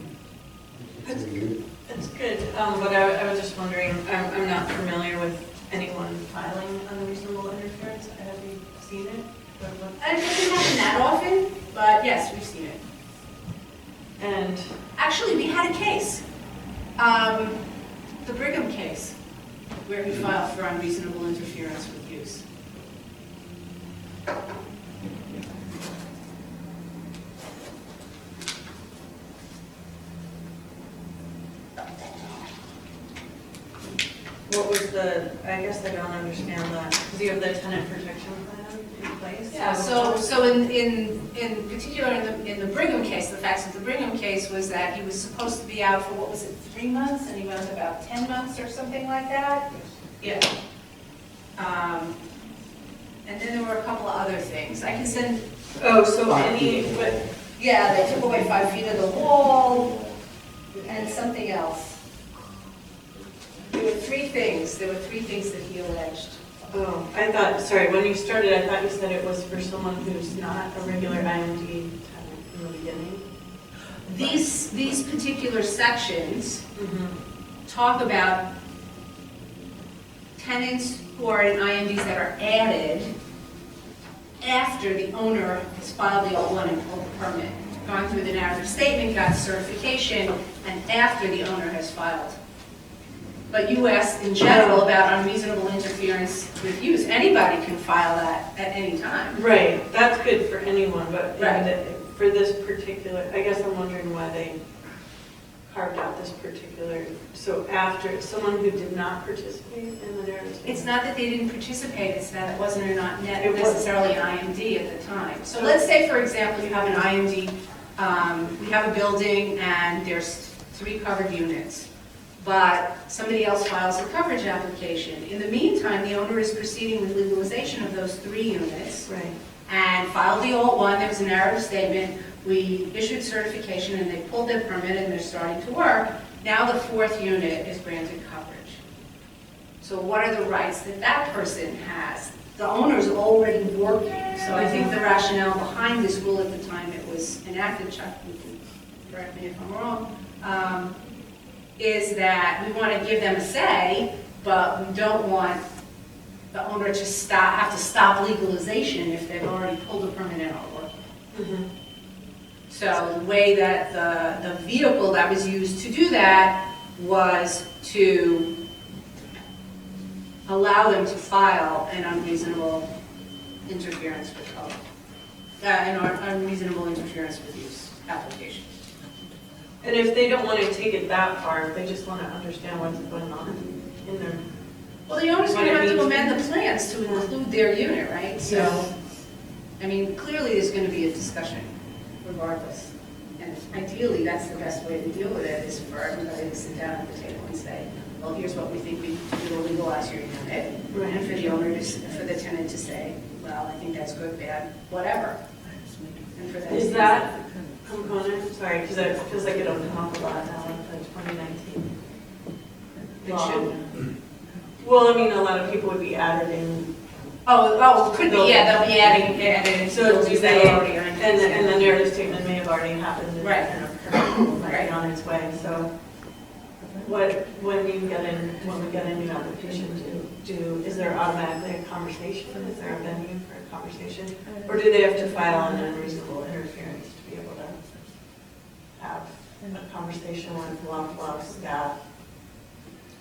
It's good, but I was just wondering, I'm not familiar with anyone filing unreasonable interference. Have you seen it? It doesn't happen that often, but yes, we've seen it. And Actually, we had a case, the Brigham case, where he filed for unreasonable interference with use. what was I guess I don't understand that, because you have the tenant protection plan in place? Yeah, so in particular, in the Brigham case, the facts of the Brigham case was that he was supposed to be out for, what was it, 3 months, and he went about 10 months or something like that? Yeah. And then there were a couple of other things. I can send, Oh, so but yeah, they took away 5 feet of the wall, and something else. There were 3 things. There were 3 things that he alleged. Oh, I thought, sorry, when you started, I thought you said it was for someone who's not a regular IMD tenant in the beginning. These particular sections Mm-hmm. talk about tenants who are in IMDs that are added after the owner has filed the O1 and pulled the permit, gone through the narrative statement, got certification, and after the owner has filed. But you asked in general about unreasonable interference with use. Anybody can file that at any time. Right, that's good for anyone, but Right. for this particular, I guess I'm wondering why they carved out this particular, so after, someone who did not participate in the narrative statement? It's not that they didn't participate, it's that it wasn't or not It wasn't. necessarily an IMD at the time. So let's say, for example, you have an IMD, we have a building and there's 3 covered units, but somebody else files a coverage application. In the meantime, the owner is proceeding with legalization of those 3 units Right. and filed the alt one. There was a narrative statement. We issued certification and they pulled their permit and they're starting to work. Now the 4th unit is granted coverage. So what are the rights that that person has? The owner's already working. So I think the rationale behind this rule at the time it was enacted, Chuck, you can correct me if I'm wrong, is that we want to give them a say, but we don't want the owner to have to stop legalization if they've already pulled a permit and are working. Mm-hmm. So the way that the vehicle that was used to do that was to allow them to file an unreasonable interference with code, an unreasonable interference with use application. And if they don't want to take it that far, if they just want to understand what's going on in their, Well, the owner's going to have to amend the plans to include their unit, right? So, Yes. I mean, clearly there's going to be a discussion regardless. And ideally, that's the best way to deal with it, is for everybody to sit down at the table and say, well, here's what we think we need to legalize your unit. Right. And for the owner, for the tenant to say, well, I think that's good, bad, whatever. And for them is to- that component, sorry, because it feels like it don't come up a lot now, like the 2019 It law. should. Well, I mean, a lot of people would be added in. Could be, yeah, they'll be adding So buildings do that they, are already on. and the narrative statement may have already happened. And Right. might Right. be on its way, so when we get a new application is there automatically a conversation? Is there a venue for a conversation? Or do they have to file an unreasonable interference to be able to have a conversation with Loft staff?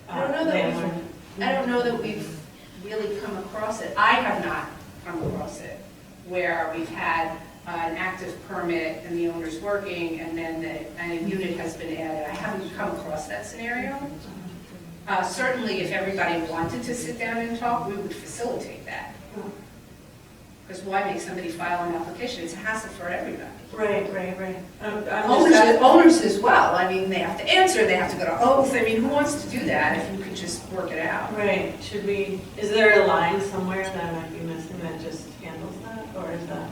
I don't know that we've really come across it. I have not come across it, where we've had an active permit and the owner's working and then a unit has been added. I haven't come across that scenario. Certainly, if everybody wanted to sit down and talk, we would facilitate that. Because why make somebody file an application? It's a hassle for everybody. Right. I'm just Owners as well. I mean, they have to answer, they have to go to oath. I mean, who wants to do that if you could just work it out? Right, is there a line somewhere that I might be missing that just handles that, or is that?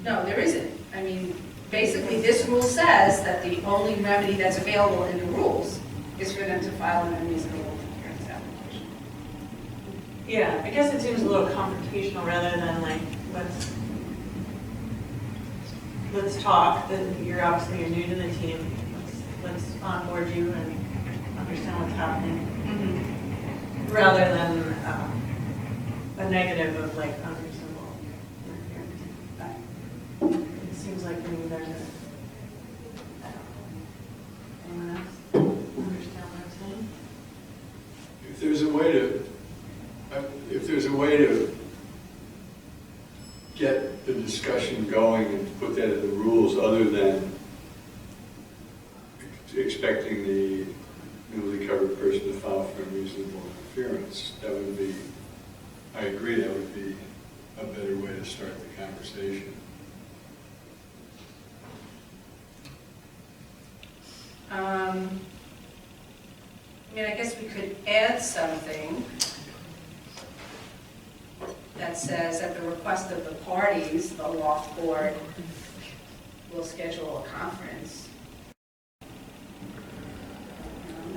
No, there isn't. I mean, basically, this rule says that the only remedy that's available in the rules is for them to file an unreasonable interference application. Yeah, I guess it seems a little confrontational rather than like, let's talk, that you're obviously you're new to the team, let's onboard you and understand what's happening. Rather than a negative of like unreasonable interference. It seems like we need there to, I don't know. Anyone else understand what I'm saying? If there's a way to get the discussion going and put that in the rules other than expecting the newly covered person to file for unreasonable interference, that would be, I agree, that would be a better way to start the conversation. I mean, I guess we could add something that says at the request of the parties, the loft board will schedule a conference. I'm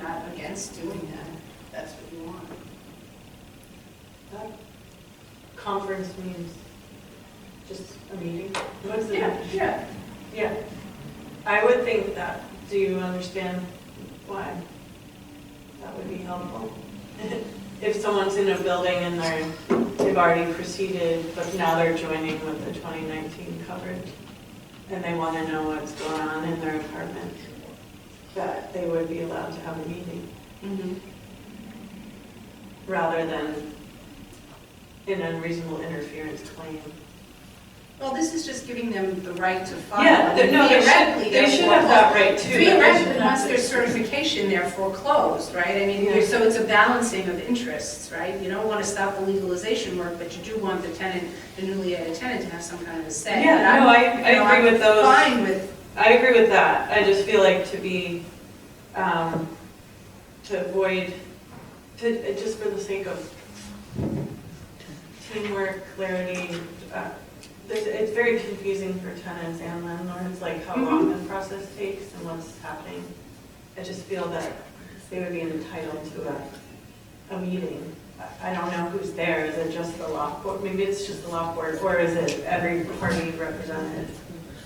not against doing that, if that's what you want. That conference means just a meeting? What's the Yeah. Yeah. I would think that. Do you understand why? That would be helpful. If someone's in a building and they've already proceeded, but now they're joining with the 2019 coverage, and they want to know what's going on in their apartment, that they would be allowed to have a meeting. Rather than an unreasonable interference claim. Well, this is just giving them the right to file. Yeah, no, Theoretically, they should have that right too. Theoretically, once there's certification, they're foreclosed, right? I mean, Yeah. so it's a balancing of interests, right? You don't want to stop the legalization work, but you do want the tenant, the newly added tenant, to have some kind of a say. Yeah, And I'm- no, I you know, agree I'm with those. Fine with, I agree with that. I just feel like to be, to avoid, just for the sake of teamwork, clarity, it's very confusing for tenants and landlords, like how long the process takes and what's happening. I just feel that they would be entitled to a meeting. I don't know who's there. Is it just the loft board? Maybe it's just the loft board, or is it every party represented?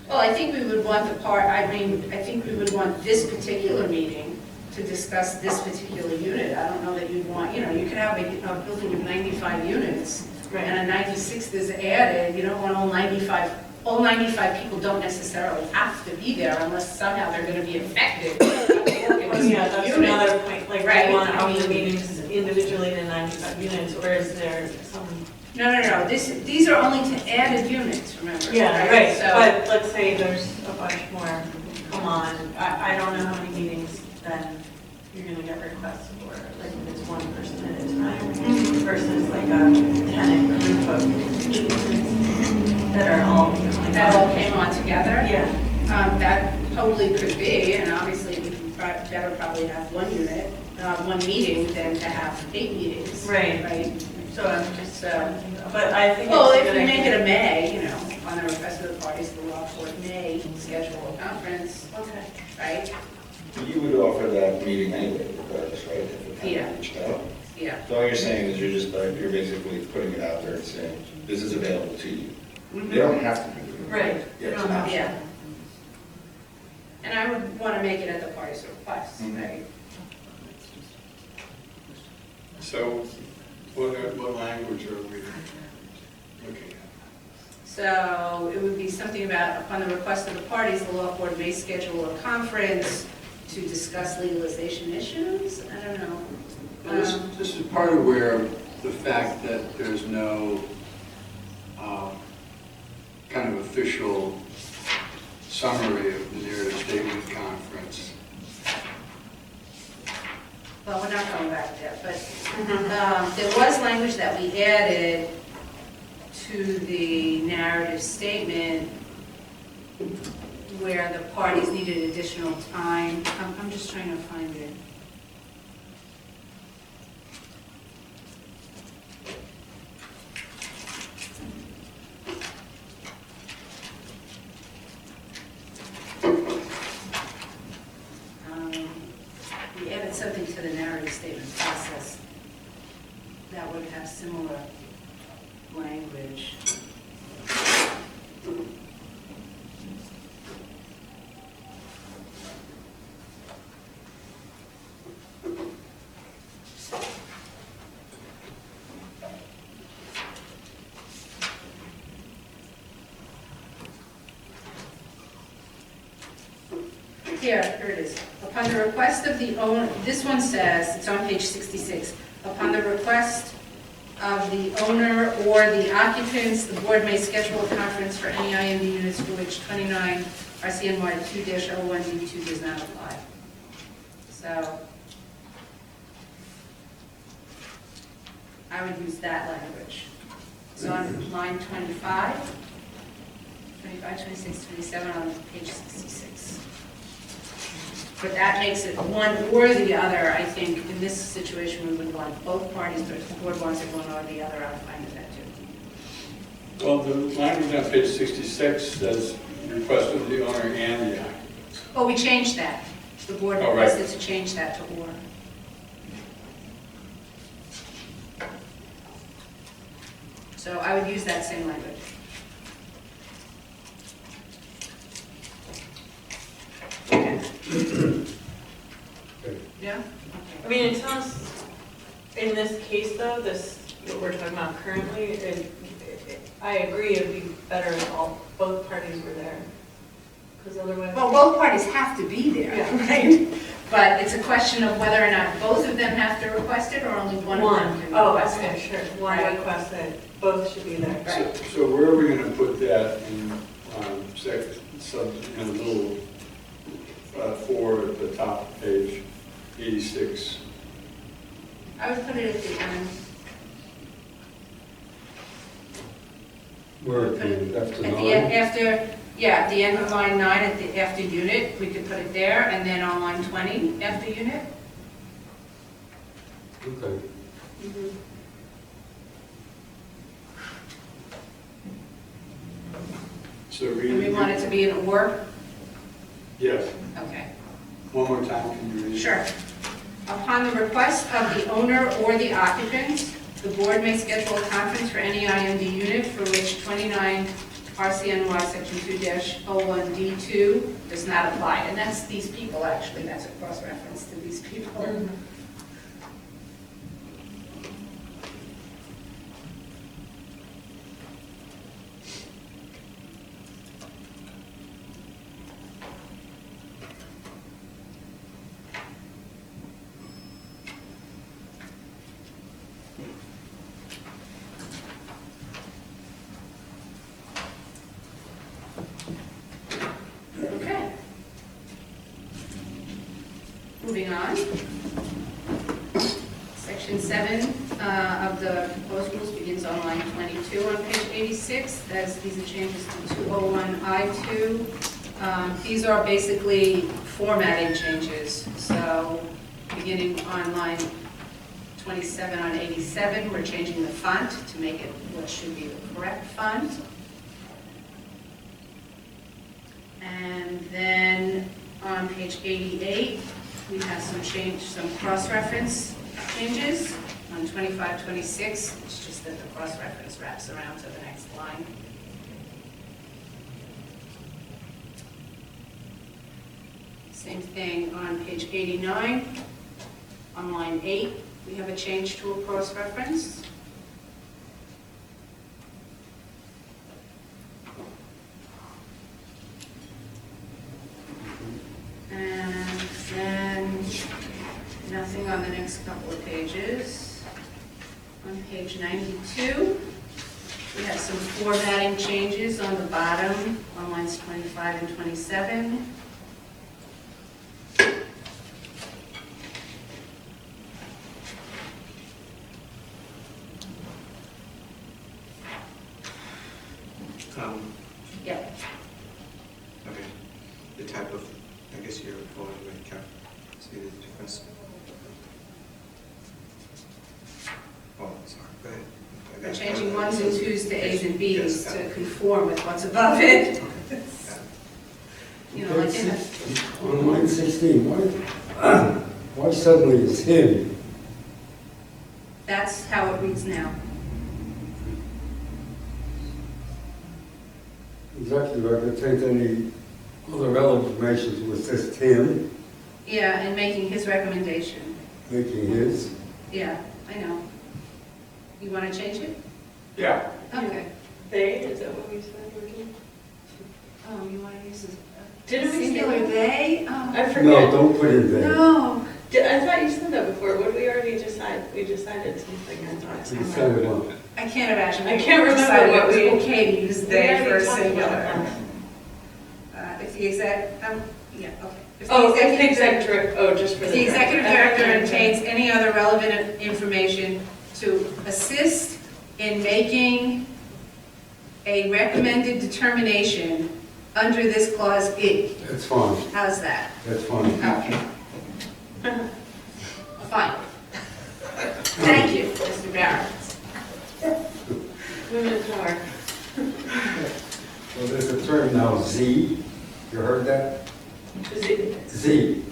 well, I think we would want I think we would want this particular meeting to discuss this particular unit. I don't know that you'd want, you could have a building of 95 units, Right. and a 96th is added. You don't want all 95 people don't necessarily have to be there unless somehow they're going to be affected. Yeah, that's Unit. another point, like, Right. do you want to open the meetings individually to 95 units, or is there some? No. These are only to added units, remember? Yeah, right, So, but let's say there's a bunch more, come on, I don't know how many meetings then you're gonna get requests for, like, if it's one person at a time, versus like a tenant group of 8 that are all. that all came on together. Yeah, That totally could be, and obviously we can better probably have one unit, one meeting than to have 8 meetings. Right. Right? so I'm just, but I think Well, it's a if good we make idea. it a May, on the request of the parties, the loft board may schedule a conference, Okay. right? You would offer that meeting anyway, regardless, right? If Yeah. it reached out. Yeah. So all you're saying is you're basically putting it out there and saying, this is available to you. They don't have to do it. Right. Yeah, it's an option. Yeah. And I would want to make it at the party's request, right? So what language are we looking at? So it would be something about, upon the request of the parties, the law board may schedule a conference to discuss legalization issues? I don't know. Well, this is part of where the fact that there's no kind of official summary of the narrative statement conference. Well, we're not going back there, but there was language that we added to the narrative statement where the parties needed additional time. I'm just trying to find it. add something to the narrative statement process that would have similar language. Here it is. Upon the request of the owner, this one says, it's on page 66, upon the request of the owner or the occupants, the board may schedule a conference for any IMD units for which 29 RCNY 2-01D2 does not apply. So I would use that language. So on line 25, 26, 27 on page 66. But that makes it one or the other. I think in this situation, we would want both parties, but if the board wants it one or the other, I'm fine with that too. Well, the language on page 66 says request of the owner and the occupant. Oh, we changed that. The board Oh, right. requested to change that to or. So I would use that same language. Yeah? I mean, it sounds, in this case though, this, what we're talking about currently, I agree it'd be better if both parties were there. Because otherwise. Well, both parties have to be there, Yeah. right? But it's a question of whether or not both of them have to request it or only one of them can Oh, request okay, it. sure. One Right. request that both should be there. Right. So where are we going to put that in in a little 4 at the top of page 86? I would put it at the end. Where Put it after at the nine? end, at the end of line 9, after unit, we could put it there, and then on line 20, after unit. Okay. So And we want it to be an or? Yes. Okay. One more time, can you read it? Sure. Upon the request of the owner or the occupant, the board may schedule a conference for any IMD unit for which 29 RCNY Section 2-01D2 does not apply. And that's these people, actually. That's a cross-reference to these people. Okay. Moving on. Section 7 of the proposed rules begins on line 22 on page 86. These are changes to 201I2. These are basically formatting changes. So beginning on line 27 on 87, we're changing the font to make it what should be the correct font. And then on page 88, we have some cross-reference changes. On 25, 26, it's just that the cross-reference wraps around to the next line. Same thing on page 89. On line 8, we have a change to a cross-reference. And then nothing on the next couple of pages. On page 92, we have some formatting changes on the bottom on lines 25 and 27. Yeah. Okay. The type of, I guess you're going with Karen. See the difference? Oh, sorry, go ahead. We're changing 1s and 2s to A's and B's to conform with what's above it. You know, like in a, On line 16, Why suddenly is him? That's how it reads now. Executive director takes any other relevant information to assist him Yeah, and making his recommendation. making his. Yeah, I know. You want to change it? Yeah. Okay. They, is that what we said, Ricky? Oh, you want to use this Didn't we say singular that? they? I Oh, forget. No, don't put in there. no. I thought you said that before. What did we already decide? We decided something, I thought. You said it wrong. I can't imagine. I can't remember decided what it was we- okay to use We they already for a talked about singular. that. If the exec, yeah, okay. If the Oh, if the executive- executive, oh, just for If the. the executive director. director obtains any other relevant information to assist in making a recommended determination under this clause E. That's fine, How's that? that's fine. Okay. Fine. Thank you, Mr. Barrett. Women power. So there's a term now, Z. You heard that? Is it- Z.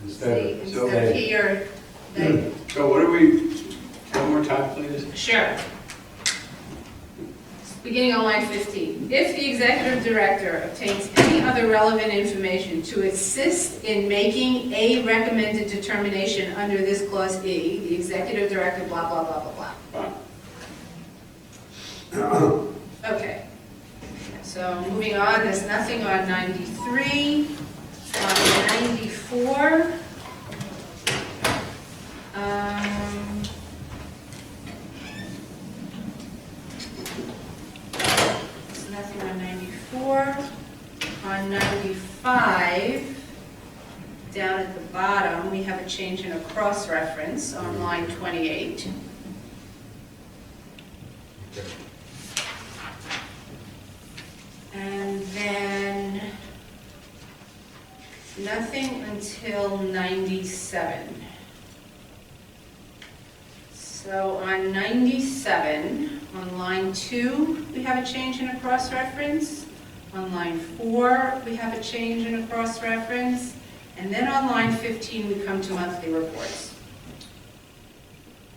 Instead See, of instead of they. he or they. So what do we, one more time, please? Sure. Beginning on line 15. If the executive director obtains any other relevant information to assist in making a recommended determination under this clause E, the executive director, blah, blah, blah, blah, blah. Fine. Okay. So moving on, there's nothing on 93. On 94. There's nothing on 94. On 95, down at the bottom, we have a change in a cross-reference on line 28. And then nothing until 97. So on 97, on line 2, we have a change in a cross-reference. On line 4, we have a change in a cross-reference. And then on line 15, we come to monthly reports.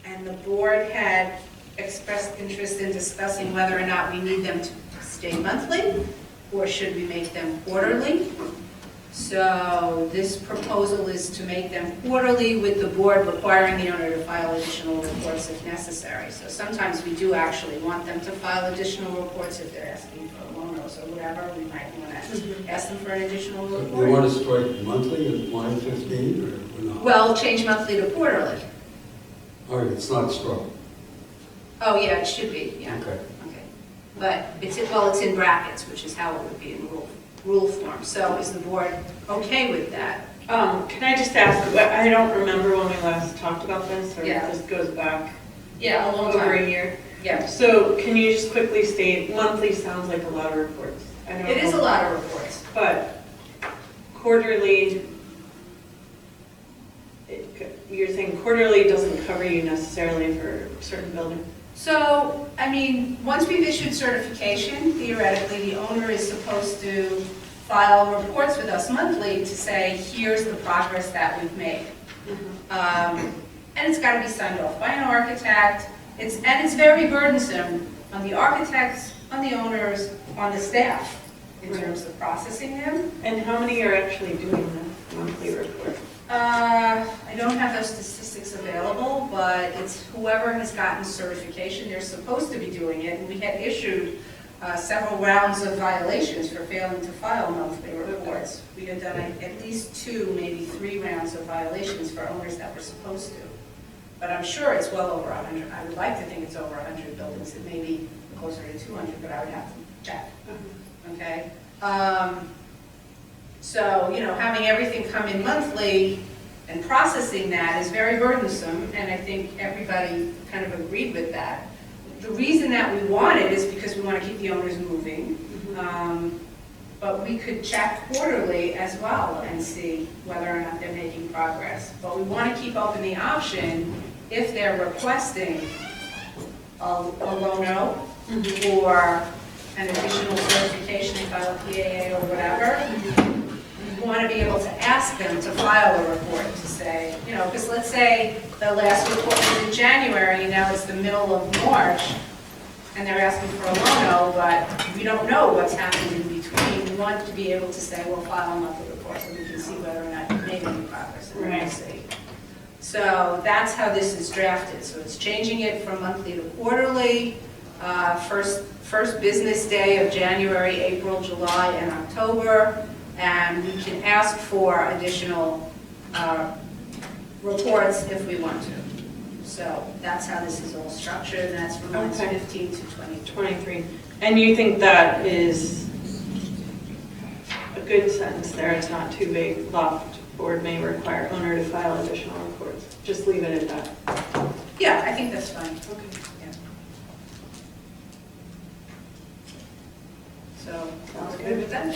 And the board had expressed interest in discussing whether or not we need them to stay monthly, or should we make them quarterly? So this proposal is to make them quarterly, with the board requiring the owner to file additional reports if necessary. So sometimes we do actually want them to file additional reports if they're asking for loans or whatever. We might want to ask them for an additional You report. want to strike monthly in line 15 or not? Well, change monthly to quarterly. All right, it's not struck. Oh, yeah, it should be, yeah. Okay. Okay. But it's in brackets, which is how it would be in rule form. So is the board okay with that? Can I just ask, I don't remember when we last talked about this, or Yeah. if this goes back Yeah, a long over a time. year. Yeah. So can you just quickly state, monthly sounds like a lot of reports. I don't It is a know. lot of reports. But quarterly, you're saying quarterly doesn't cover you necessarily for a certain building? So, I mean, once we've issued certification, theoretically, the owner is supposed to file reports with us monthly to say, here's the progress that we've made. And it's got to be signed off by an architect. It's very burdensome on the architects, on the owners, on the staff in terms of processing them. And how many are actually doing the monthly report? I don't have those statistics available, but it's whoever has gotten certification, they're supposed to be doing it. And we had issued several rounds of violations for failing to file monthly reports. We had done at least 2, maybe 3 rounds of violations for owners that were supposed to. But I'm sure it's well over 100. I would like to think it's over 100 buildings. It may be closer to 200, but I would have to check. Okay? So, having everything come in monthly and processing that is very burdensome, and I think everybody kind of agreed with that. The reason that we want it is because we want to keep the owners moving, but we could check quarterly as well and see whether or not they're making progress. But we want to keep open the option, if they're requesting a loan note or an additional certification, file a PAA or whatever, want to be able to ask them to file a report to say, you know, because let's say the last report was in January, and now it's the middle of March, and they're asking for a loan, but we don't know what's happened in between. We want to be able to say, well, file a monthly report so we can see whether or not you've made any progress, and we'll see. So that's how this is drafted. So it's changing it from monthly to quarterly. First business day of January, April, July, and October. And we can ask for additional reports if we want to. So that's how this is all structured, and that's from months Okay. 15 to 23. 23. And you think that is a good sentence there? It's not too vague. Loft board may require owner to file additional reports. Just leave it at that. Yeah, I think that's fine. Okay. Yeah. So, Sounds good good. with that?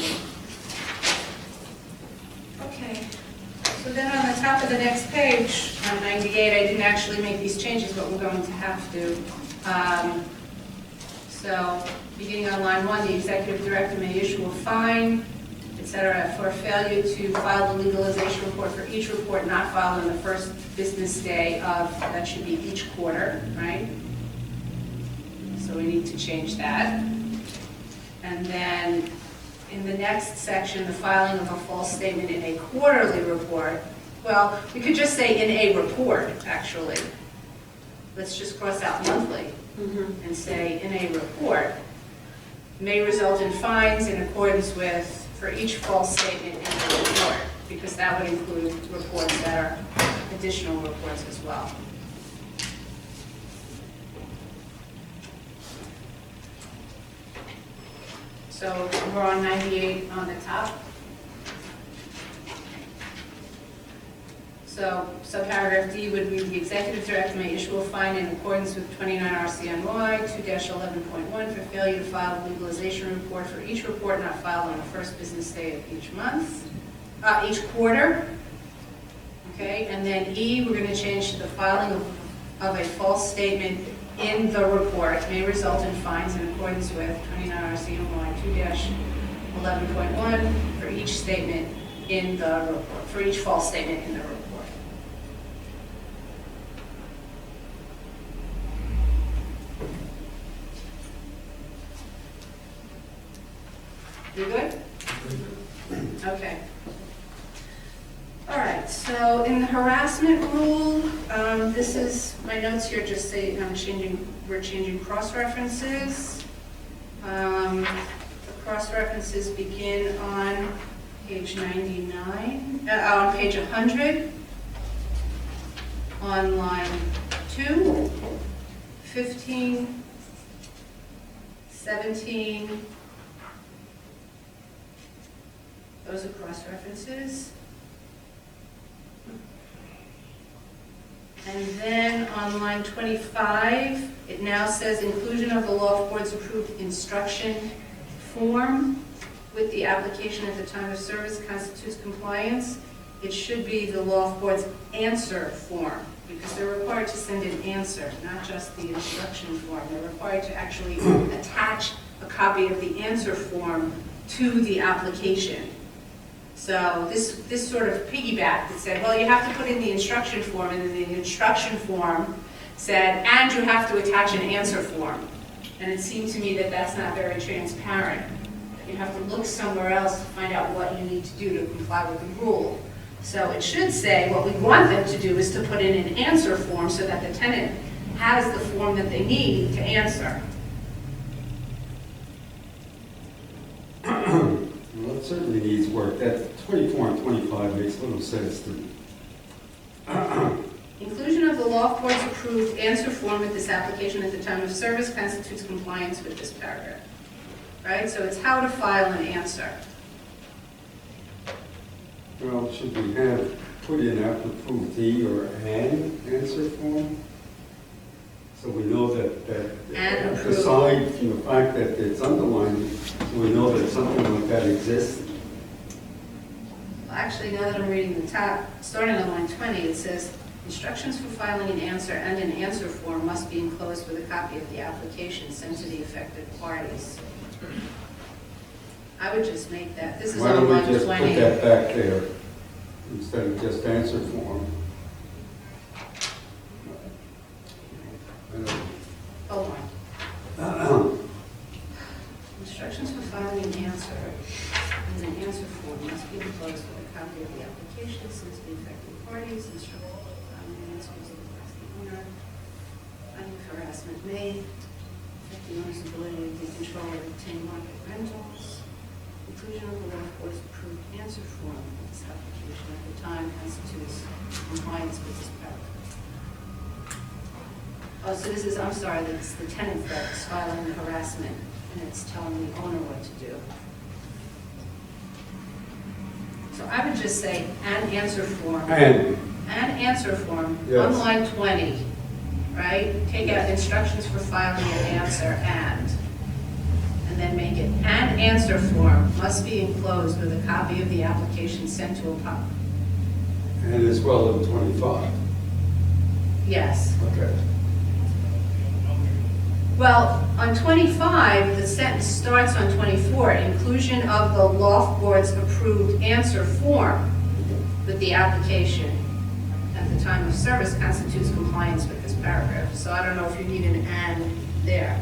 Okay. So then on the top of the next page, on 98, I didn't actually make these changes, but we're going to have to. So, beginning on line 1, the executive director may issue a fine, etc., for failure to file the legalization report for each report not filed on the first business day of, that should be each quarter, right? So we need to change that. And then in the next section, the filing of a false statement in a quarterly report. Well, we could just say in a report, actually. Let's just cross out monthly and say in a report may result in fines in accordance with, for each false statement in the report, because that would include reports that are additional reports as well. So we're on 98 on the top. So subparagraph D would read, the executive director may issue a fine in accordance with 29 RCNY 2-11.1 for failure to file a legalization report for each report not filed on the first business day of each month, each quarter. Okay, and then E, we're going to change to the filing of a false statement in the report may result in fines in accordance with 29 RCNY 2-11.1 for each statement in the report, for each false statement in the report. You good? Okay. All right, so in the harassment rule, this is, my notes here just say we're changing cross-references. The cross-references begin on page 99, on page 100, on line 2, 15, 17, those are cross-references. And then on line 25, it now says inclusion of the Loft Board's approved instruction form with the application at the time of service constitutes compliance. It should be the Loft Board's answer form, because they're required to send an answer, not just the instruction form. They're required to actually attach a copy of the answer form to the application. So this sort of piggybacked. It said, well, you have to put in the instruction form, and then the instruction form said, and you have to attach an answer form. And it seemed to me that that's not very transparent. You have to look somewhere else to find out what you need to do to comply with the rule. So it should say what we want them to do is to put in an answer form so that the tenant has the form that they need to answer. Well, it certainly needs work. That 24 and 25 makes little sense to me. Inclusion of the Loft Board's approved answer form with this application at the time of service constitutes compliance with this paragraph. Right? So it's how to file an answer. Well, should we have put in approved D or an answer form? So we know that aside from the fact that it's underlined, so we know that something like that exists. Well, actually, now that I'm reading the top, starting on line 20, it says, instructions for filing an answer and an answer form must be enclosed with a copy of the application sent to the affected parties. I would just make that, this is Why don't on we line just put 20. that back there instead of just answer form? Hold on. Instructions for filing an answer in an answer form must be enclosed with a copy of the application since the affected parties instructed to file an answer is the owner. Undue harassment may affect the owner's ability to control or obtain market rentals. Inclusion of the law board's approved answer form of this application at the time constitutes compliance with this paragraph. Oh, so this is, I'm sorry, that's the tenant that's filing the harassment, and it's telling the owner what to do. So I would just say, an answer form. And, An answer form, Yes. on line 20, right? Take out instructions for filing an answer, and then make it, an answer form must be enclosed with a copy of the application sent to a pub. and as well as 25. Yes. Okay. Well, on 25, the sentence starts on 24, inclusion of the loft board's approved answer form with the application at the time of service constitutes compliance with this paragraph. So I don't know if you need an and there.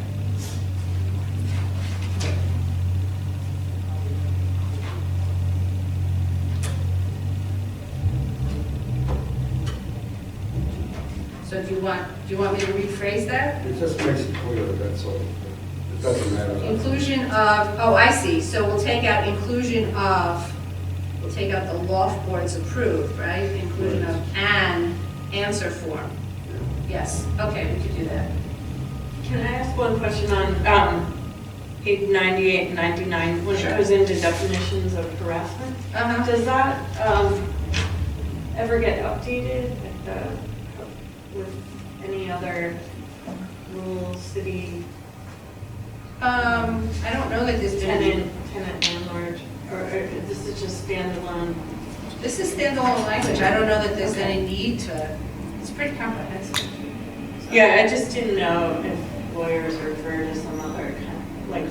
So do you want me to rephrase that? It just makes it clear, that's all. It doesn't matter. Inclusion of, oh, I see, so we'll take out inclusion of, we'll take out the loft board's approved, right? Inclusion of an answer form. Yes, okay, we could do that. Can I ask one question on page 98 and 99, when Sure. it goes into definitions of harassment? Uh-huh. Does that ever get updated with any other rules, city I don't know that there's been any, tenant landlord, or this is just standalone? this is standalone language, I don't know that there's any need to, it's pretty comprehensive. Yeah, I just didn't know if lawyers refer to some other kind of, like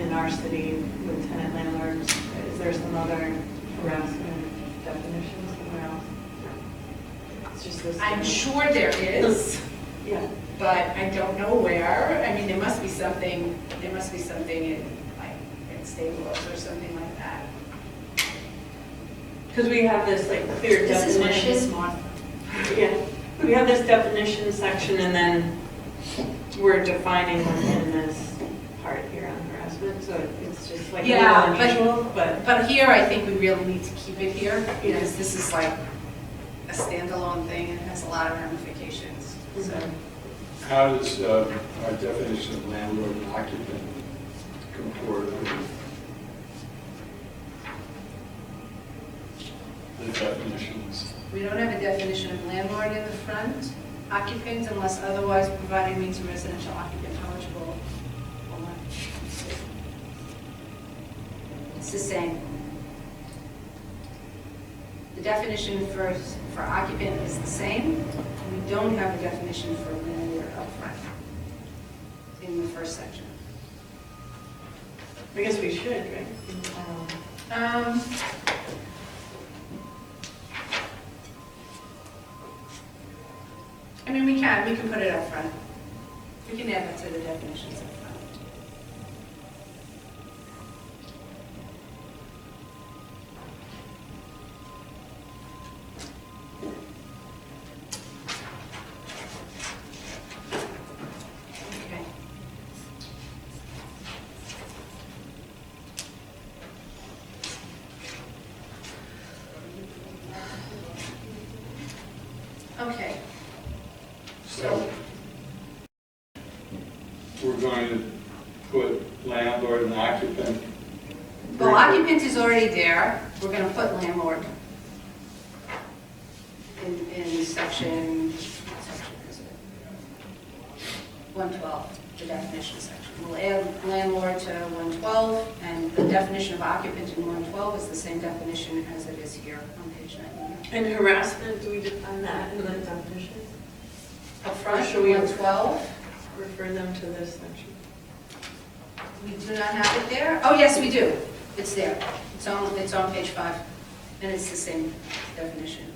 in our city with tenant landlords, is there some other harassment definition somewhere else? It's just this. I'm sure there is, Yeah. but I don't know where. I mean, there must be something in, like, in state laws or something like that. Because we have this like clear This is one of the definition. smart. Yeah, we have this definition section and then we're defining within this part here on harassment, so it's just like a Yeah, little unusual, but. But here, I think we really need to keep it here, because this is like a standalone thing, and it has a lot of ramifications, so. How does our definition of landlord and occupant comport with the definitions? We don't have a definition of landlord in the front. Occupant, unless otherwise provided, means a residential occupant eligible. Hold on. It's the same. The definition for occupant is the same. We don't have a definition for landlord up front in the first section. I guess we should, right? I mean, we can put it up front. We can add that to the definitions up front. Okay. Okay. So we're going to put landlord and occupant. Well, occupant is already there. We're going to put landlord in section, what section is it? 112, the definition section. We'll add landlord to 112, and the definition of occupant in 112 is the same definition as it is here on page 99. And harassment, do we define that in the definition? Up front, Should we- 112, Refer them to this section? we do not have it there. Oh, yes, we do. It's there. It's on page 5, and it's the same definition.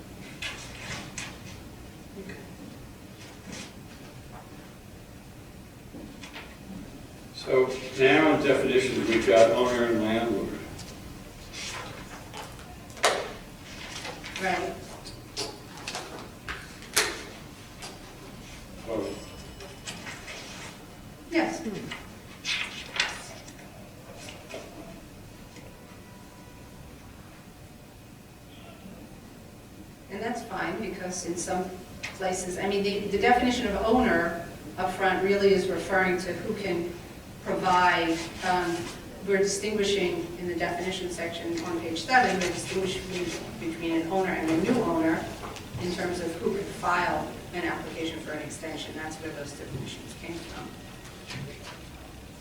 So now in definitions, we've got owner and landlord. Right. Oh, Yes. And that's fine, because in some places, I mean, the definition of owner up front really is referring to who can provide, we're distinguishing in the definition section on page 7, we're distinguishing between an owner and a new owner in terms of who could file an application for an extension. That's where those definitions came from.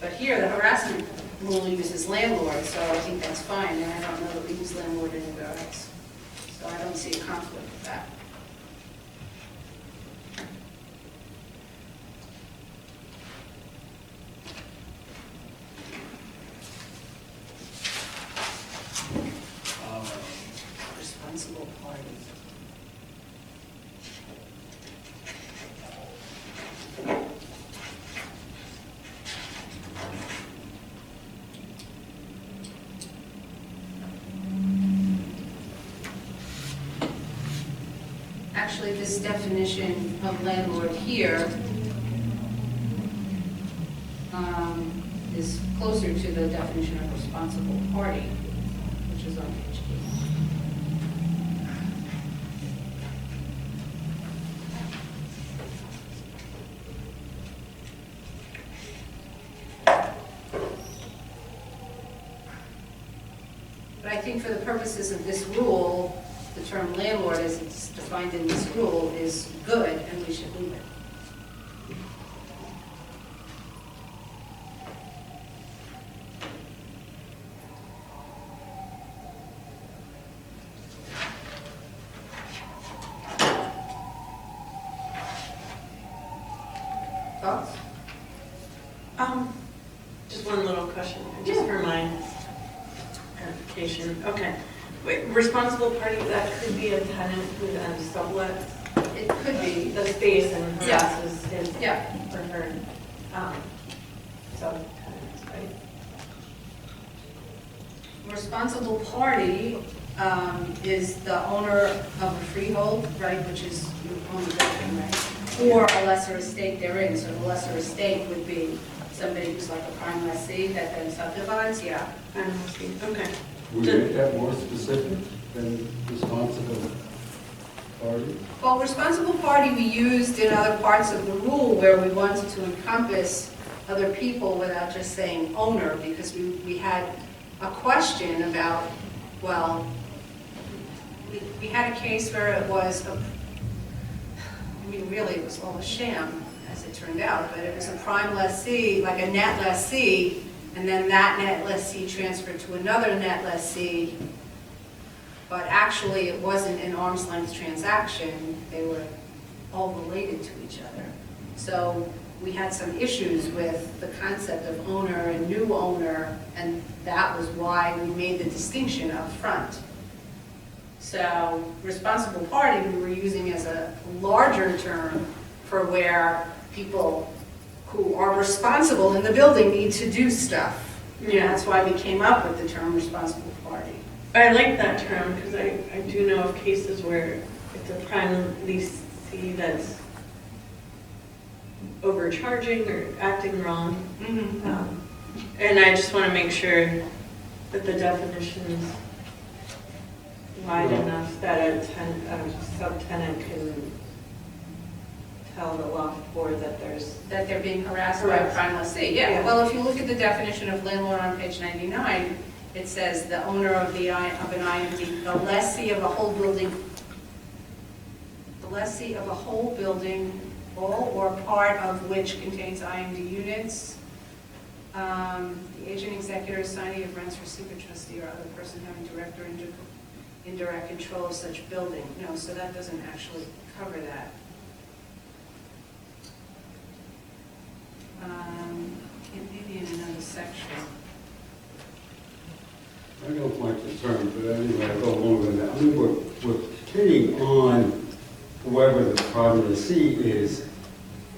But here, the harassment rule uses landlord, so I think that's fine, and I don't know that we use landlord anywhere else. So I don't see a conflict with that. Responsible party. Actually, this definition of landlord here is closer to the definition of responsible party, which is on page 8. But I think for the purposes of this rule, the term landlord as it's defined in this rule is good, and we should leave it. Thoughts? Just one little question, just for my clarification. Okay. Wait, responsible party, that could be a tenant who then sublets It could be. the space and harasses his Yeah. or her subtenants, right? Responsible party is the owner of a freehold, right, which is you own the building, right? Or a lesser estate therein. So the lesser estate would be somebody who's like a prime lessee that then subdivides, yeah. Okay. Would you make that more specific than responsible party? Well, responsible party we used in other parts of the rule where we wanted to encompass other people without just saying owner, because we had a question about, well, we had a case where it was, really it was all a sham, as it turned out, but it was a prime lessee, like a net lessee, and then that net lessee transferred to another net lessee, but actually it wasn't an arm's length transaction. They were all related to each other. So we had some issues with the concept of owner and new owner, and that was why we made the distinction up front. So responsible party we were using as a larger term for where people who are responsible in the building need to do stuff. Yeah. That's why we came up with the term responsible party. I like that term because I do know of cases where it's a prime lessee that's overcharging or acting wrong. And I just want to make sure that the definition is wide enough that a subtenant can tell the loft board that That they're being harassed by a prime lessee. Yeah, well, if you look at the definition of landlord on page 99, it says the owner of an IMD, the lessee of a whole building, all or part of which contains IMD units, the agent, executor, assignee of rents, receiver, trustee, or other person having direct or indirect control of such building. No, so that doesn't actually cover that. It may be in another section. I don't like the term, but anyway, I go along with that. I mean, we're pinning on whoever the primacy is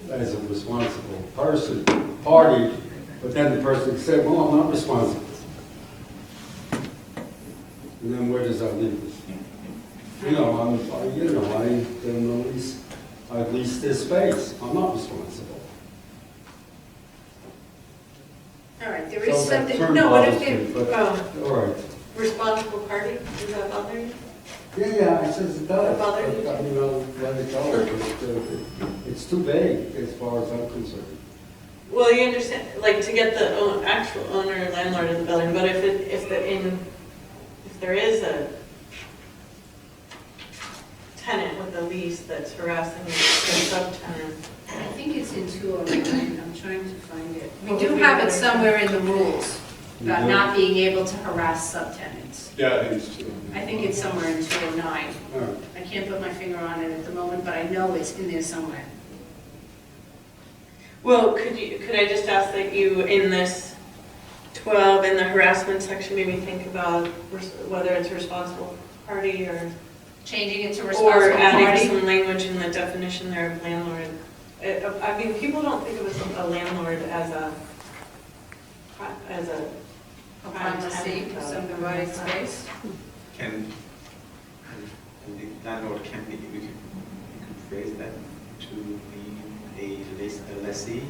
as a responsible person, party, but then the person said, well, I'm not responsible. And then where does that leave us? I lease this space. I'm not responsible. All right, there is So that something, term no, but if bothers me, they, but- All right. Responsible party, does that bother you? Yeah, it says it does. Bother you? But, I mean, I'll let it go. It's too vague as far as I'm concerned. Well, you understand, like, to get the actual owner, landlord of the building, but if there is a tenant with a lease that's harassing the subtenant. I think it's in 209, I'm trying to find it. We do have it somewhere in the rules about not being able to harass subtenants. Yeah, I think it's true. I think it's somewhere in 209. All right. I can't put my finger on it at the moment, but I know it's in there somewhere. Well, could I just ask that you, in this 12, in the harassment section, maybe think about whether it's a responsible party or Changing it to or responsible adding party. some language in the definition there of landlord. I mean, people don't think of a landlord as a Primacy tenant, of though. some divided space. Can, and the landlord can be, we could phrase that to be a lessee.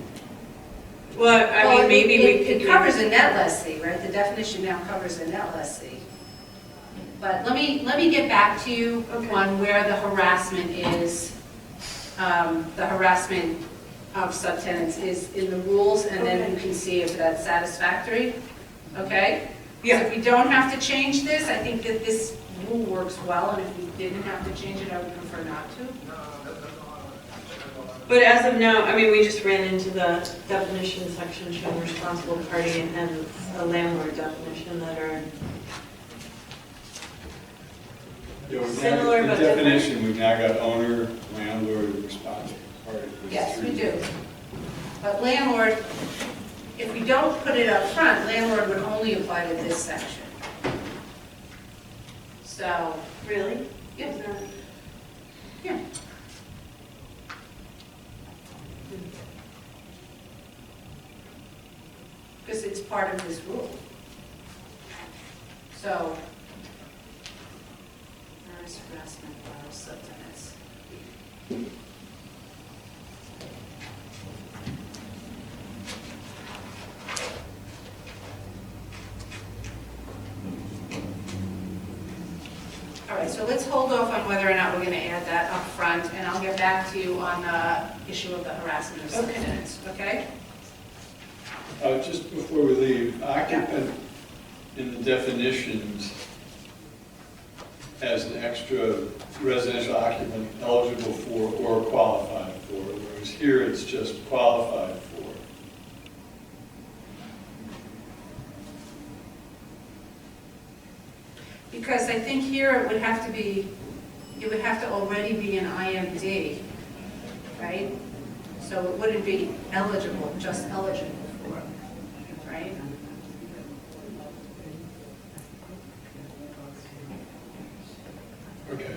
Well, I mean, maybe we could. It covers a net lessee, right? The definition now covers a net lessee. But let me get back to you Okay. on where the harassment is. The harassment of subtenants is in the rules, and then you Okay. can see if that's satisfactory, okay? Yeah. So if we don't have to change this, I think that this rule works well, and if we didn't have to change it, I would prefer not to. But as of now, I mean, we just ran into the definition section showing responsible party and a landlord definition that are, Yeah, we've now- Similar in but different. definition, we've now got owner, landlord, responsible party. Yes, we do. But landlord, if we don't put it up front, landlord would only apply to this section. So, really? yeah, Is there- yeah. Because it's part of this rule. So, there is harassment of subtenants. All right, so let's hold off on whether or not we're going to add that up front, and I'll get back to you on the issue of the harassment of Okay. subtenants, okay? Just before we leave, occupant in the definitions as an extra residential occupant eligible for or qualified for, whereas here it's just qualified for. Because I think here it would have to be, it would have to already be an IMD, right? So it wouldn't be eligible, just eligible for, right? Okay.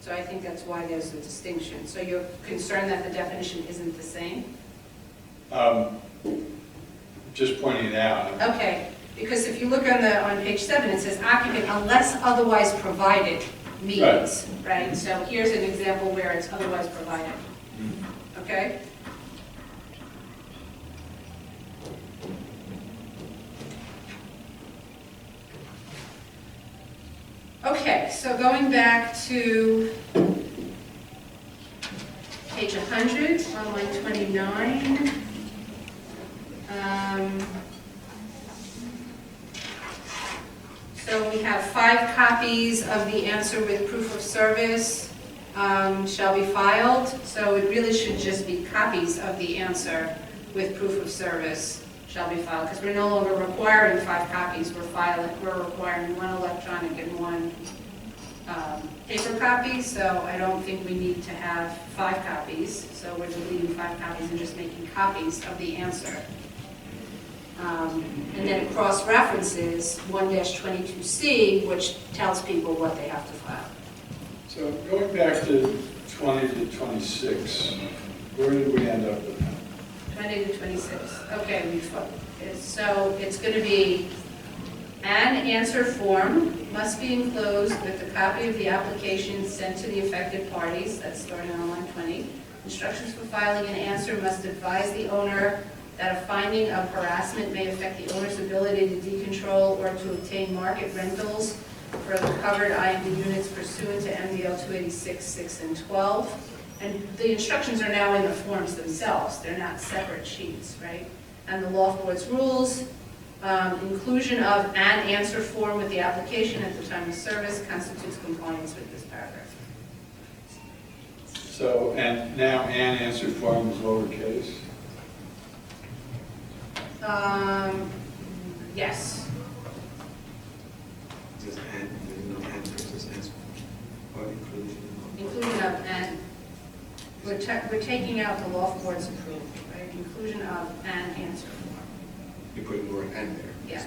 So I think that's why there's a distinction. So you're concerned that the definition isn't the same? Just pointing it out. Okay, because if you look on page 7, it says occupant unless otherwise provided means, right? So here's an example where it's otherwise provided, okay? Okay, so going back to page 100, on line 29. So we have 5 copies of the answer with proof of service shall be filed. So it really should just be copies of the answer with proof of service shall be filed, because we're no longer requiring 5 copies. We're requiring 1 electronic and 1 paper copy. So I don't think we need to have 5 copies. So we're deleting 5 copies and just making copies of the answer. And then it cross-references 1-22C, which tells people what they have to file. So going back to 20 to 26, where did we end up with that? 20 to 26, okay, so it's going to be, an answer form must be enclosed with a copy of the application sent to the affected parties, that's starting on line 20. Instructions for filing an answer must advise the owner that a finding of harassment may affect the owner's ability to decontrol or to obtain market rentals for the covered IMD units pursuant to MDL 286, 6, and 12. And the instructions are now in the forms themselves, they're not separate sheets, right? And the Loft Board's rules, inclusion of an answer form with the application at the time of service constitutes compliance with this paragraph. So, and now an answer form is lowercase? Yes. Just and, there's no and versus answer. Or inclusion. Inclusion of an, we're taking out the Loft Board's approval, right? Inclusion of an answer form. You're putting the word and there. Yeah.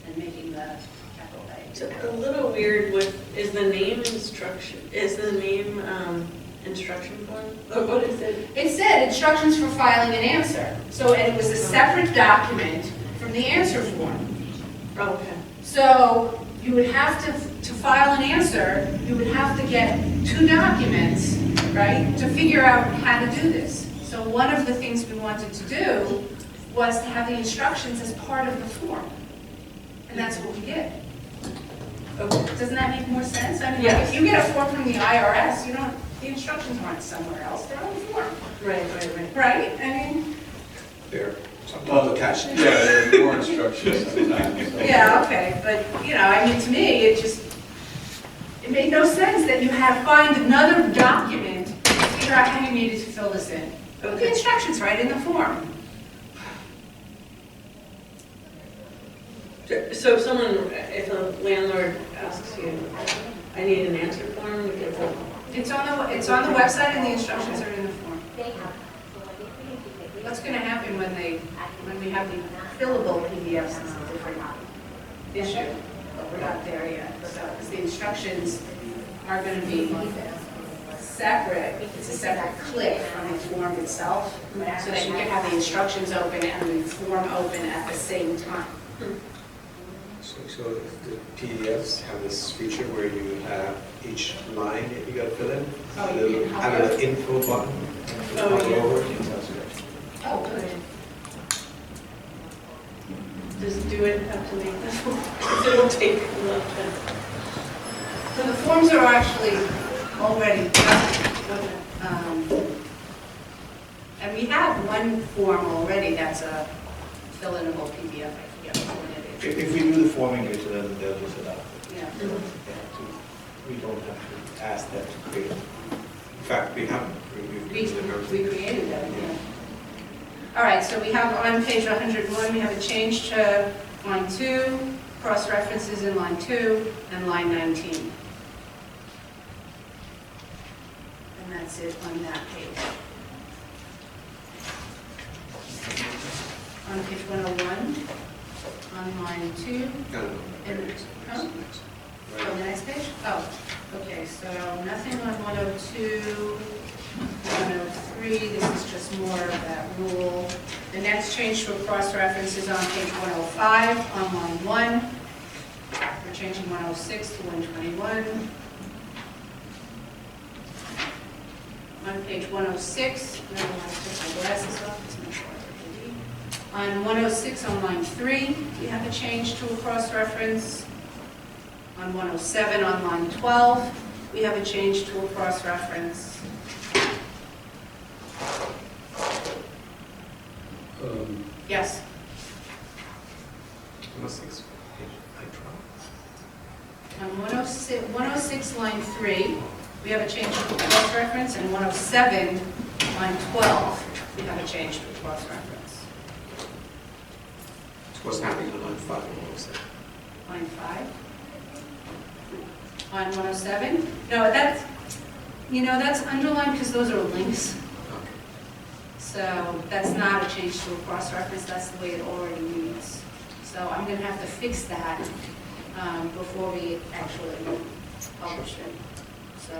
And making the capital A. So a little weird with, is the name instruction form? What is it? It said instructions for filing an answer. So, and it was a separate document from the answer form. Oh, okay. So you would have to file an answer, you would have to get 2 documents, right, to figure out how to do this. So one of the things we wanted to do was to have the instructions as part of the form. And that's what we did. Okay. Doesn't that make more sense? I mean, like, Yes. if you get a form from the IRS, you don't, the instructions aren't somewhere else, they're on the form, Right. right? I mean, There. Something attached. Yeah, there are more instructions sometimes. So. yeah, okay, but, you know, I mean, to me, it made no sense that you had to find another document to figure out how you needed to fill this in. Put the instructions right in the form. So if a landlord asks you, I need an answer form, we get the. It's on the website and the instructions are in the form. What's gonna happen when we have the fillable PDFs is a different issue, but we're not there yet. So, because the instructions are gonna be separate, it's a separate click from the form itself, so that you can have the instructions open and the form open at the same time. So the PDFs have this feature where you have each line that you got to fill in. Oh, A little- you can have a little info button. Oh, yeah. Over. Oh, good. Does do it have to make this one? Because it'll take a lot of time. So the forms are actually already done. Okay. And we have one form already that's a fill-inable PDF, I forget what one it If we do the forming here, so then they'll just adopt it. is. Yeah. We don't have to ask them to create it. In fact, we haven't. We created that, yeah. All right, so we have on page 101, we have a change to line 2, cross-references in line 2, and line 19. And that's it on that page. On page 101, on line 2, No. and, oh, on the next page? Oh, okay, so nothing on 102, 103, this is just more of that rule. The next change to a cross-reference is on page 105, on line 1. We're changing 106 to 121. On page 106, no, I have to take my glasses off, it's much harder to read. On 106 on line 3, we have a change to a cross-reference. On 107 on line 12, we have a change to a cross-reference. Yes? 106, On 106 line 3, we have a change to a cross-reference, and 107 line 12, we have a change to a cross-reference. So what's happening on line 5 and 107? Line 5. On 107? No, that's underlined because those are links. Okay. So So that's not a change to a cross-reference, that's the way it already reads. So I'm going to have to fix that before we actually publish it. So.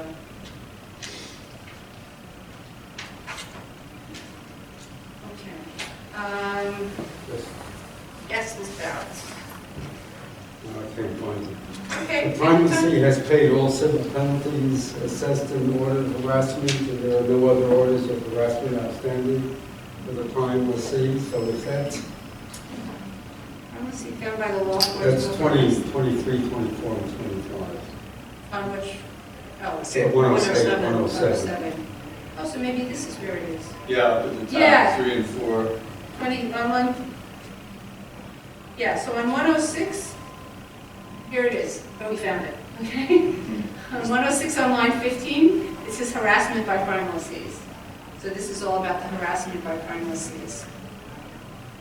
Okay. Yes, Ms. Barrett. No, I can't find it. Okay. The primacy has paid all civil penalties assessed in order of harassment, and there are no other orders of harassment outstanding for the primacy, so is that, I'm going to see down by the law. that's 20, 23, 24, and 25. On which, oh, Say it. 107, 107. 107. Oh, so maybe this is where it is. Yeah, up at the Yeah. top, 3 and 4. 20, on one, yeah, so on 106, here it is. Oh, we found it, okay? On 106 on line 15, it says harassment by prime lessees. So this is all about the harassment by prime lessees.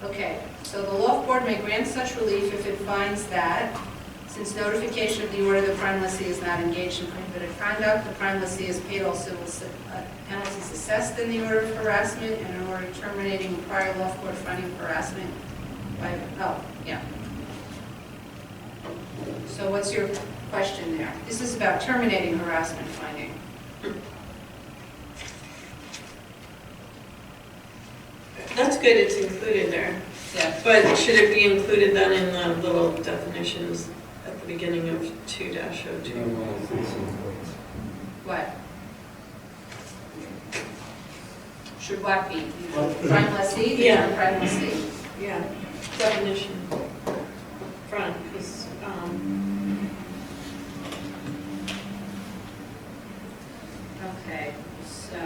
Okay, so the Loft Board may grant such relief if it finds that, since notification of the order, the prime lessee is not engaged in prohibited conduct, the prime lessee has paid all civil penalties assessed in the order of harassment, and in order terminating a prior Loft Board finding of harassment by, oh, yeah. So what's your question there? This is about terminating harassment finding. That's good, it's included there. Yeah. But should it be included then in the little definitions at the beginning of 2-02? I think so, What? Should what be? Well, Prime lessee, the Yeah. term prime lessee. Yeah, definition, front, because, Okay, so.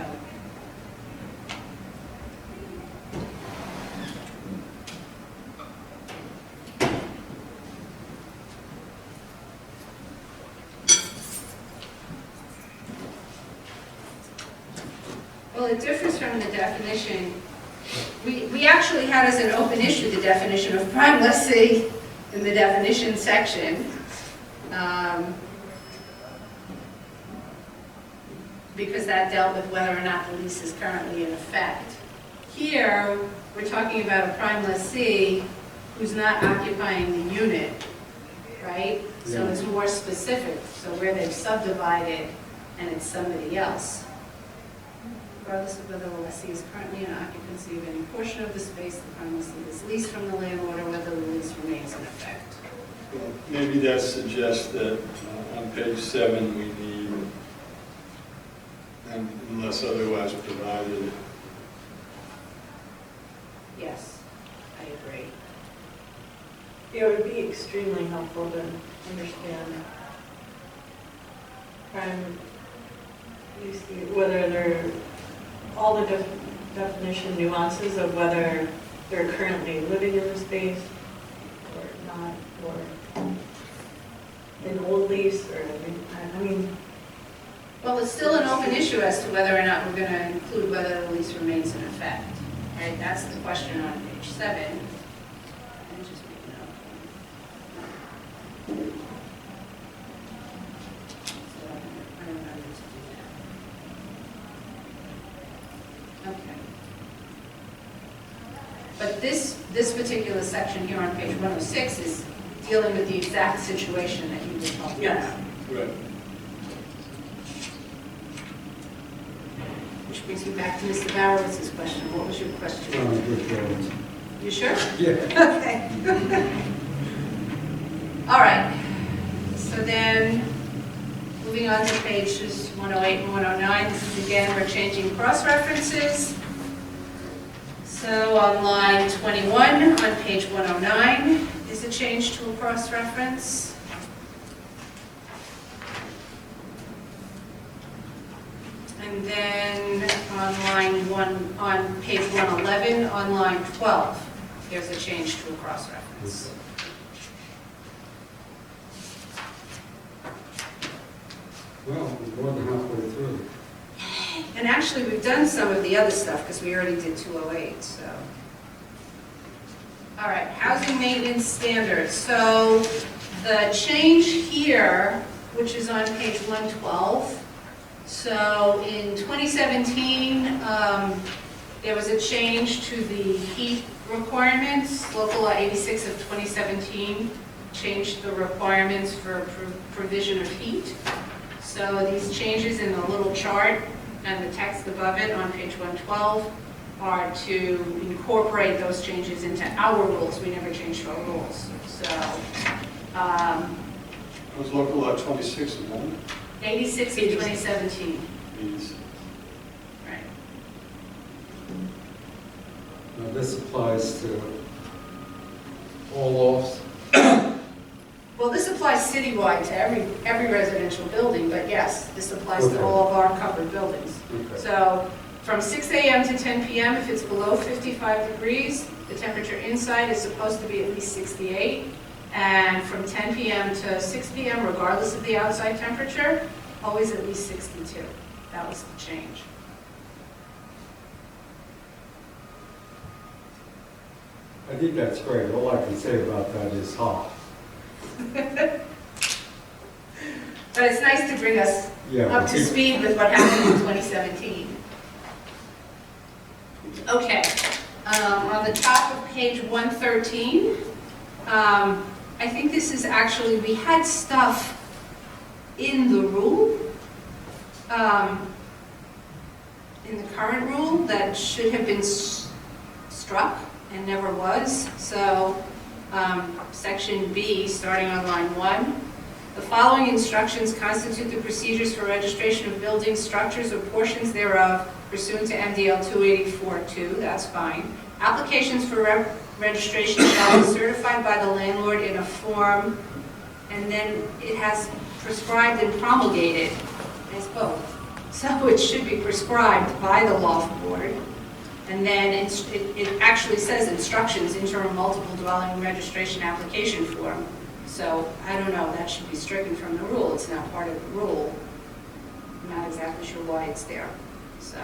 Well, it differs from the definition. We actually had as an open issue the definition of prime lessee in the definition section. Because that dealt with whether or not the lease is currently in effect. Here, we're talking about a prime lessee who's not occupying the unit, right? So Yeah. it's more specific, so where they've subdivided and it's somebody else. Regardless of whether the lessee is currently in occupancy of any portion of the space, the prime lessee is leased from the landlord, or whether the lease remains in effect. Well, maybe that suggests that on page 7, we need, unless otherwise provided. Yes, I agree. it would be extremely helpful to understand prime, whether they're, all the definition nuances of whether they're currently living in the space or not, or an old lease, or, I mean, Well, it's still an open issue as to whether or not we're going to include whether the lease remains in effect. Right, that's the question on page 7. Let me just make a note. So I remember to do that. Okay. But this particular section here on page 106 is dealing with the exact situation that you were talking Yes. about. Right. Which brings me back to Mr. Borowitz's question. What was your question? Good. You sure? Yeah. Okay. All right. So then, moving on to pages 108 and 109, this is again, we're changing cross-references. So on line 21, on page 109, is a change to a cross-reference. And then on on page 111, on line 12, there's a change to a cross-reference. Well, we're more than halfway through. And actually, we've done some of the other stuff because we already did 208, so. All right, housing maintenance standards. So the change here, which is on page 112, so in 2017, There was a change to the heat requirements. Local Law 86 of 2017 changed the requirements for provision of heat. So these changes in the little chart and the text above it on page 112 are to incorporate those changes into our rules. We never changed our rules. So, It was local law 26, isn't it? 86 in 2017. 86. Right. Now, this applies to all lofts. Well, this applies citywide to every residential building, but yes, this applies to Okay. all of our covered buildings. Okay. So from 6 a.m. to 10 p.m., if it's below 55 degrees, the temperature inside is supposed to be at least 68. And from 10 p.m. to 6 p.m., regardless of the outside temperature, always at least 62. That was the change. I think that's great. All I can say about that is hot. But it's nice to bring us Yeah, up to speed with what happened in 2017. Okay, on the top of page 113, I think this is actually, we had stuff in the rule, in the current rule that should have been struck and never was. So section B, starting on line 1, the following instructions constitute the procedures for registration of buildings, structures, or portions thereof pursuant to MDL 284-2, that's fine. Applications for registration shall be certified by the landlord in a form, and then it has prescribed and promulgated as both. So it should be prescribed by the loft board, and then it actually says instructions, interim multiple dwelling registration application form. So I don't know, that should be stricken from the rule. It's not part of the rule. I'm not exactly sure why it's there. So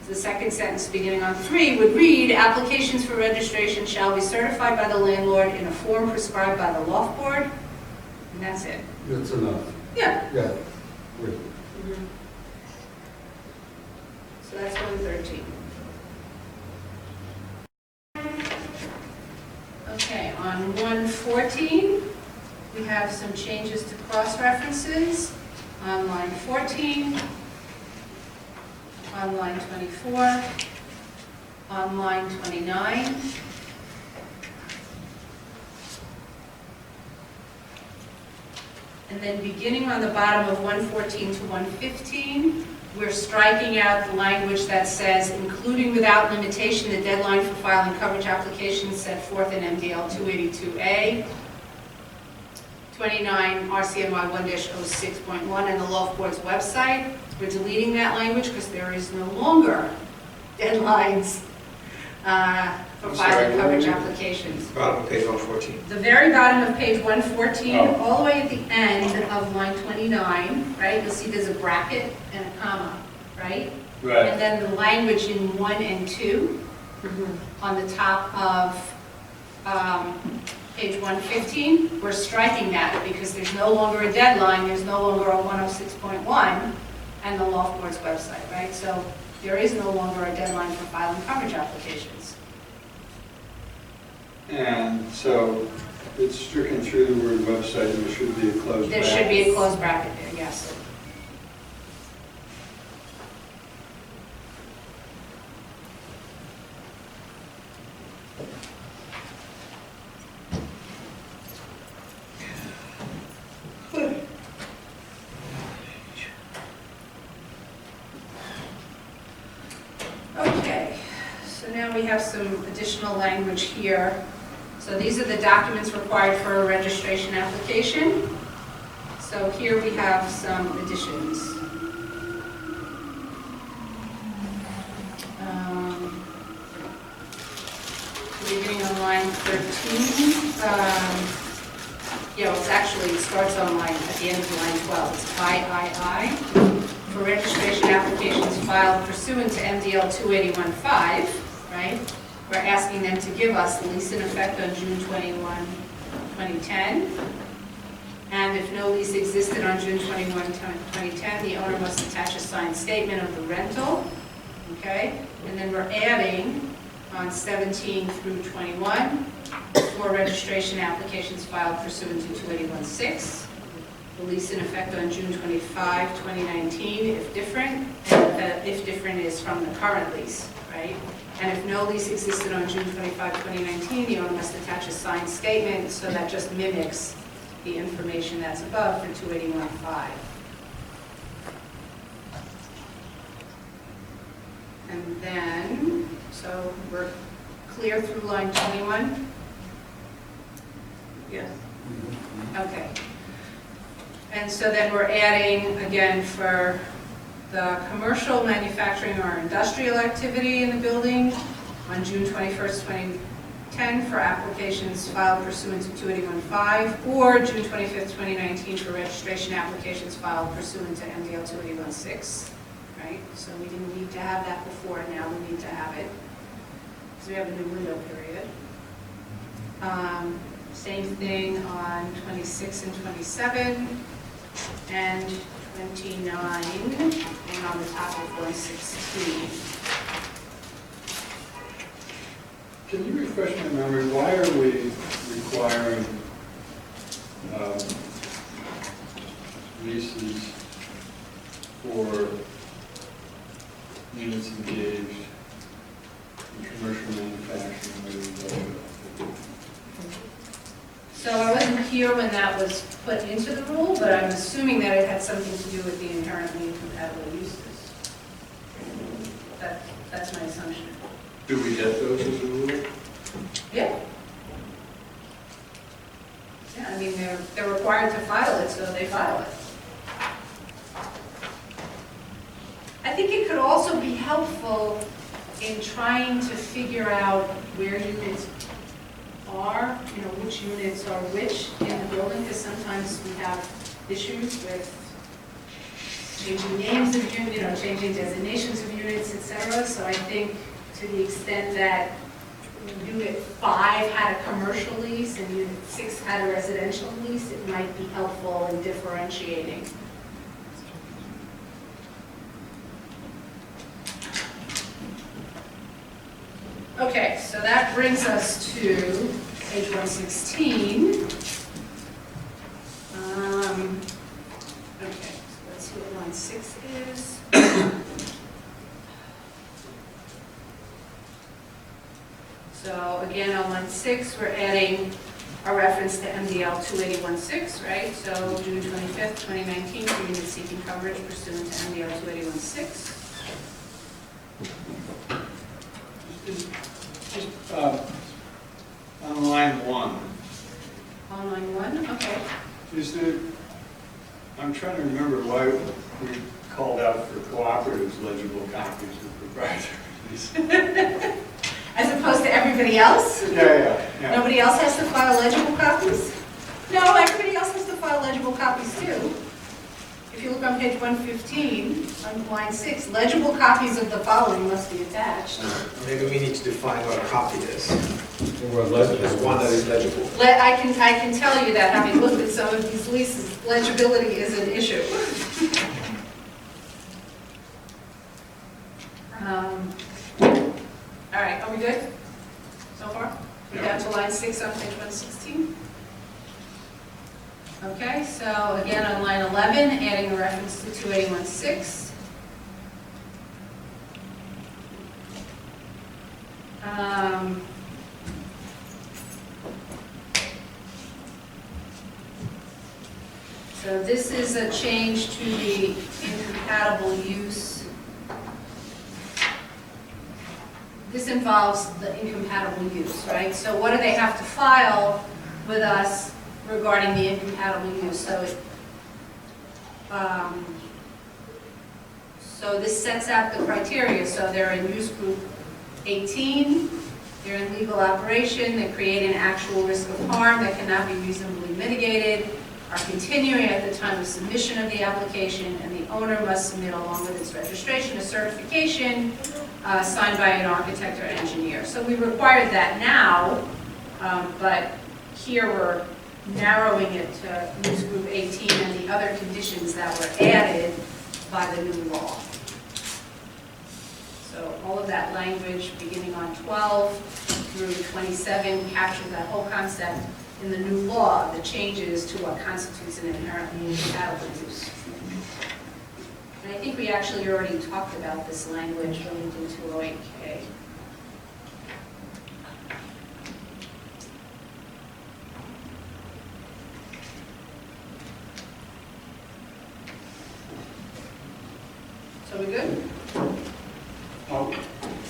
the second sentence beginning on 3 would read, applications for registration shall be certified by the landlord in a form prescribed by the loft board, and that's it. That's enough. Yeah. Yeah. Great. So that's 113. Okay, on 114, we have some changes to cross-references. On line 14, on line 24, on line 29, and then beginning on the bottom of 114 to 115, we're striking out the language that says, including without limitation the deadline for filing coverage applications set forth in MDL 282A, 29 RCMI 1-06.1, and the Loft Board's website. We're deleting that language because there is no longer deadlines for filing coverage applications. Bottom of page 114. The very bottom of page 114, all the way at the end of line 29, right? You'll see there's a bracket and a comma, right? Right. And then the language in 1 and 2 on the top of page 115, we're striking that because there's no longer a deadline, there's no longer a 106.1 and the Loft Board's website, right? So there is no longer a deadline for filing coverage applications. And so it's stricken through the word website, and there should be a closed There bracket. should be a closed bracket there, yes. Okay, so now we have some additional language here. So these are the documents required for a registration application. So here we have some additions. Beginning on line 13. It's actually, it starts on line, at the end of line 12. It's III. For registration applications filed pursuant to MDL 281.5, right? We're asking them to give us the lease in effect on June 21, 2010. And if no lease existed on June 21, 2010, the owner must attach a signed statement of the rental. Okay? And then we're adding on 17 through 21, 4 registration applications filed pursuant to 281-6. The lease in effect on June 25, 2019, if different, and if different is from the current lease, right? And if no lease existed on June 25, 2019, the owner must attach a signed statement, so that just mimics the information that's above for 281-5. And then, so we're clear through line 21? Yes. Okay. And so then we're adding, again, for the commercial, manufacturing, or industrial activity in the building on June 21st, 2010 for applications filed pursuant to 281-5, or June 25th, 2019 for registration applications filed pursuant to MDL 281-6, right? So we didn't need to have that before, now we need to have it, because we have a new window period. Same thing on 26 and 27, and 29, and on the top of 116. Can you refresh my memory, why are we requiring leases for units engaged in commercial manufacturing or industrial? So I wasn't here when that was put into the rule, but I'm assuming that it had something to do with the inherently incompatible uses. That's my assumption. Do we get those as a rule? Yeah. Yeah, I mean, they're required to file it, so they file it. I think it could also be helpful in trying to figure out where units are, which units are which in the building, because sometimes we have issues with changing names of units, changing designations of units, etc. So I think to the extent that Unit 5 had a commercial lease and Unit 6 had a residential lease, it might be helpful in differentiating. Okay, so that brings us to page 116. Okay, so let's see what line 6 is. So again, on line 6, we're adding a reference to MDL 281-6, right? So June 25th, 2019, for units seeking coverage pursuant to MDL 281-6. Just on line 1. On line 1, okay. Is there, I'm trying to remember why we called out for cooperatives legible copies of proprietary leases. As opposed to everybody else? Yeah. Nobody else has to file legible copies? No, everybody else has to file legible copies too. If you look on page 115, on line 6, legible copies of the following must be attached. Maybe we need to define what a copy is. Or There's one that is legible. I can tell you that, having looked at some of these leases, legibility is an issue. All right, are we good so far? We're down to line 6 on page 116. Okay, so again on line 11, adding a reference to 281-6. So this is a change to the incompatible use. This involves the incompatible use, right? So what do they have to file with us regarding the incompatible use? So this sets out the criteria. So they're in use group 18, they're in legal operation, they create an actual risk of harm that cannot be reasonably mitigated, are continuing at the time of submission of the application, and the owner must submit along with its registration a certification signed by an architect or engineer. So we required that now, but here we're narrowing it to use group 18 and the other conditions that were added by the new law. So all of that language, beginning on 12 through 27, captures that whole concept in the new law, the changes to what constitutes an inherently incompatible use. And I think we actually already talked about this language when we did 208K. So we good?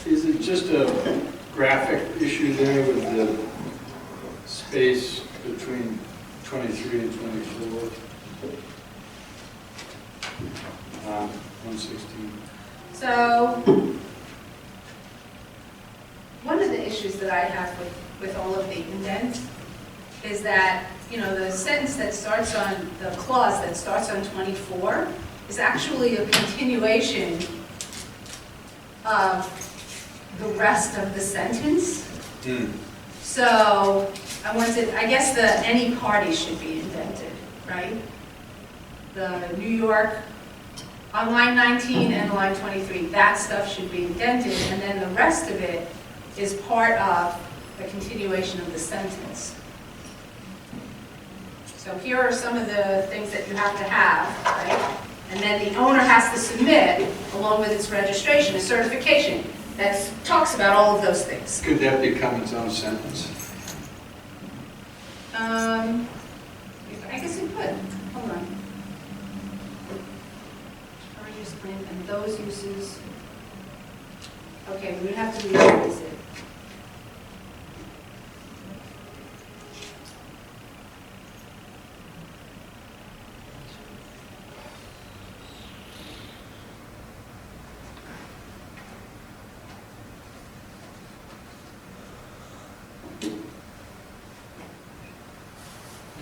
Is it just a graphic issue there with the space between 23 and 24? 116. So, one of the issues that I have with all of the indents is that, you know, the sentence that starts on, the clause that starts on 24 is actually a continuation of the rest of the sentence. So, I guess any party should be indented, right? The New York, on line 19 and line 23, that stuff should be indented, and then the rest of it is part of the continuation of the sentence. So here are some of the things that you have to have, right? And then the owner has to submit, along with its registration, a certification that talks about all of those things. Could that become its own sentence? I guess it could. Hold on. Current use claim and those uses. Okay, we would have to revise it.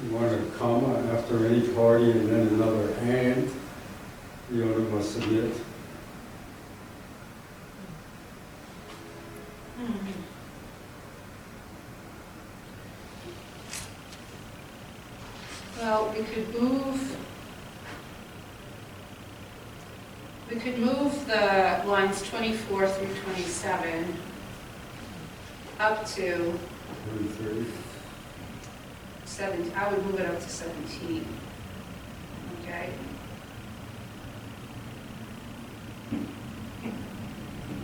You want a comma after any party and then another and, the owner must submit. Well, we could move the lines 24 through 27 up to 23. 7, I would move it up to 17. Okay?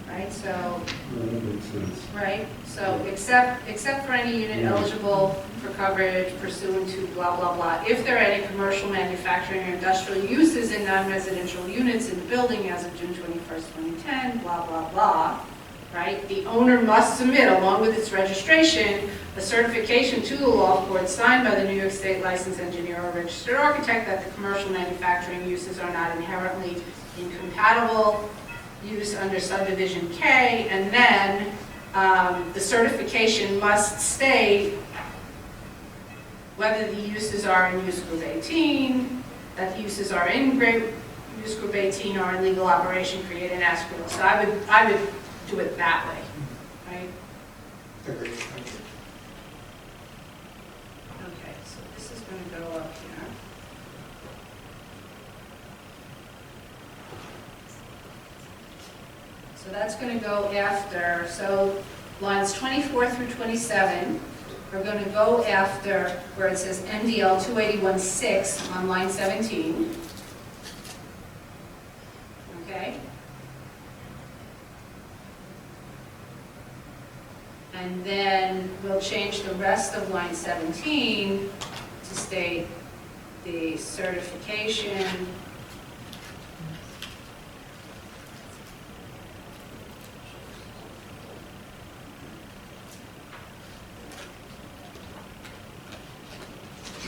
Right, so, That makes sense. right, so except for any unit eligible for coverage pursuant to blah, blah, blah, if there are any commercial, manufacturing, or industrial uses in non-residential units in the building as of June 21st, 2010, blah, blah, blah, right? The owner must submit, along with its registration, a certification to the loft board signed by the New York State licensed engineer or registered architect that the commercial manufacturing uses are not inherently incompatible use under subdivision K, and then the certification must state whether the uses are in use group 18, that the uses are in use group 18 or in legal operation, create an escrow. So I would do it that way, right? Agreed. Okay, so this is going to go up here. So that's going to go after, so lines 24 through 27 are going to go after where it says MDL 281-6 on line 17. Okay? And then we'll change the rest of line 17 to state the certification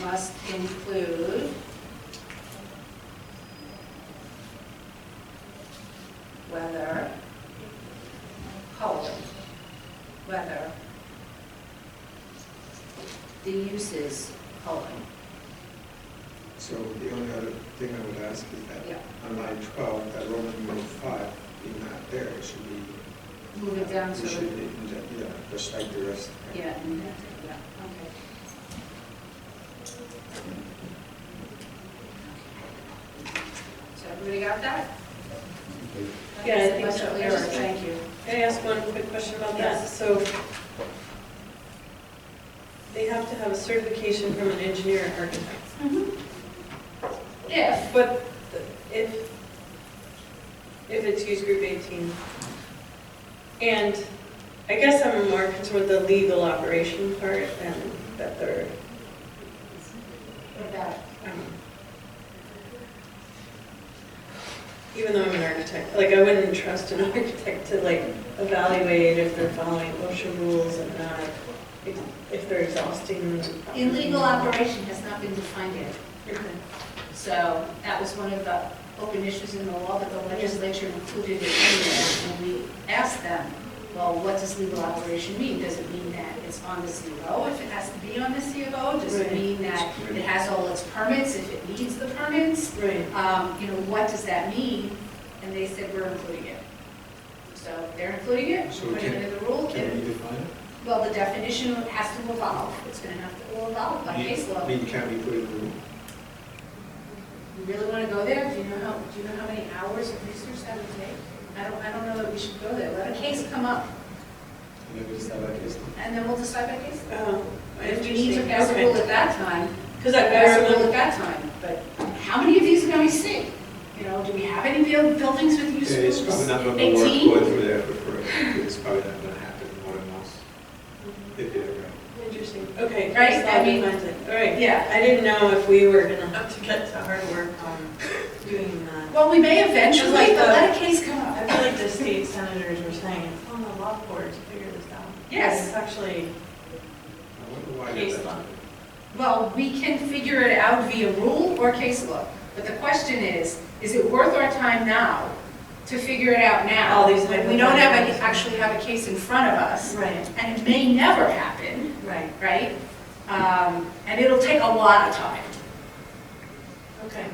must include whether, whether the uses, So the only other thing I would ask is that Yeah. on line 12, that Roman numeral 5 being not there, it should be. move it down It to, should be, yeah, just like the rest. yeah, indented, yeah, okay. So everybody got that? Yeah, I think That's so. clearer, thank you. Can I ask one quick question about that? So they have to have a certification from an engineer or architect. If, But if it's use group 18, and I guess I'm more concerned with the legal operation part and that they're, what about it? Even though I'm an architect, like I wouldn't trust an architect to like evaluate if they're following OSHA rules and not, if they're exhausting. Illegal operation has not been defined yet. So that was one of the open issues in the law, but the legislature included it in there. And we asked them, well, what does legal operation mean? Does it mean that it's on the CO if it has to be on the CO? Does it mean that it has all its permits if it needs the permits? Right. What does that mean? And they said, we're including it. So they're including it, So we're putting it in the rule. Can we define it? Well, the definition has to evolve. It's going to have to all evolve by case law. I mean, can we put it in the rule? You really want to go there? Do you know how many hours of research that would take? I don't know that we should go there. Let a case come up, And then we decide by case. and then we'll decide by case. Oh, If we need to pass a rule at that time, Because pass a rule remember, at that time. But how many of these are going to be see? Do we have any buildings with use Yeah, it's groups? probably not going to work 18? going through there for it's probably not going to happen more than once. If it ever. interesting, okay. Right, I mean- All right, Yeah. I didn't know if we were gonna have to get to hard work on doing that. Well, we may eventually, Like but the- let a case come up. I feel like the state senators were saying, it's on the law board to figure this out. Yes. It's actually I wonder why case that's- law. Well, we can figure it out via rule or case law. But the question is it worth our time now to figure it out now? All these When we don't hypotheticals. actually have a case in front of us, Right, and it may never happen, right, right? And it'll take a lot of time. okay,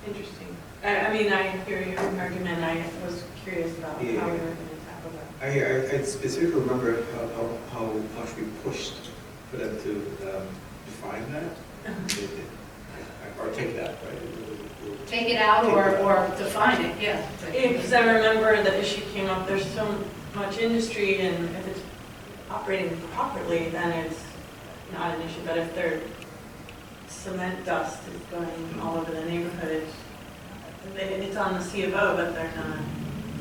interesting. I mean, I hear your argument, I was curious about how we were gonna tackle that. I specifically remember how much we pushed for them to define that. Or take that, right? Take it out or define it, yeah. Because I remember the issue came up, there's so much industry, and if it's operating properly, then it's not an issue, but if their cement dust is going all over the neighborhood, it's on the C of O, but they're not.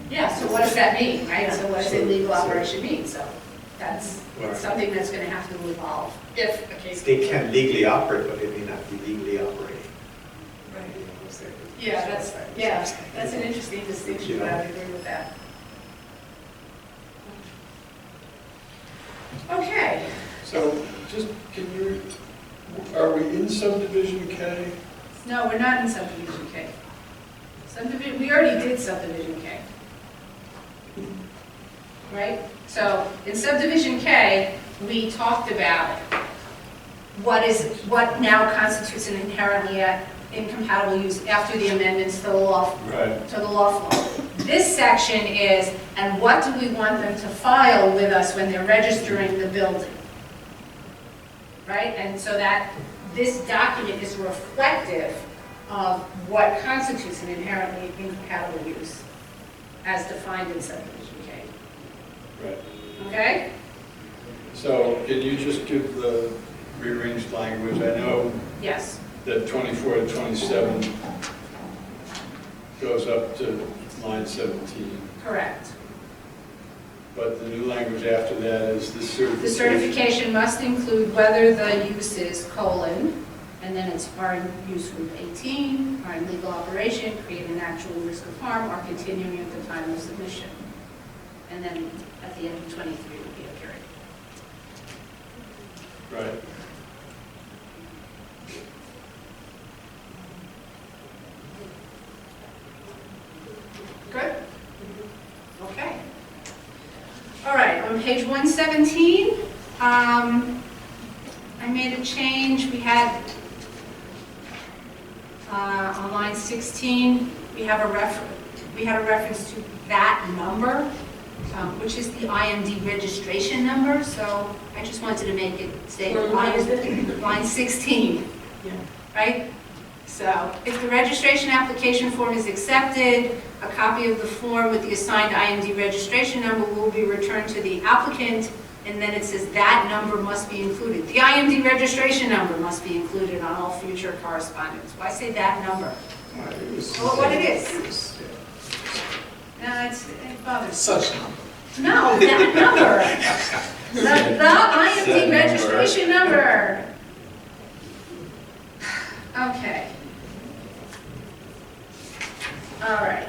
Yeah, so what does that mean, right? So what does illegal operation mean? So that's something that's going to have to evolve if a case. They can legally operate, but they may not be legally operating. Right. You know what I'm saying? Yeah, that's an interesting distinction, but I would agree with that. Okay, So just, are we in subdivision K? no, we're not in subdivision K. We already did subdivision K. Right? So in subdivision K, we talked about what now constitutes an inherently incompatible use after the amendments to the loft law. This section is, and what do we want them to file with us when they're registering the building? Right? And so that this document is reflective of what constitutes an inherently incompatible use as defined in subdivision K. Right. Okay? So can you just give the rearranged language? I know Yes. that 24 to 27 goes up to line 17, Correct. but the new language after that is the certification. The certification must include whether the use is colon, and then it's are in use group 18, are in legal operation, create an actual risk of harm, or continuing at the time of submission. And then at the end of 23 would be a period. Right. Good? Okay. All right, on page 117, I made a change. We had, on line 16, we had a reference to that number, which is the IMD registration number. So I just wanted to make it say Where is it? line 16, Yeah. right? So if the registration application form is accepted, a copy of the form with the assigned IMD registration number will be returned to the applicant, and then it says that number must be included. The IMD registration number must be included on all future correspondence. Why say that number? Well, what it is. No, it bothers. Such number. No, that number. The IMD registration number. Okay. All right.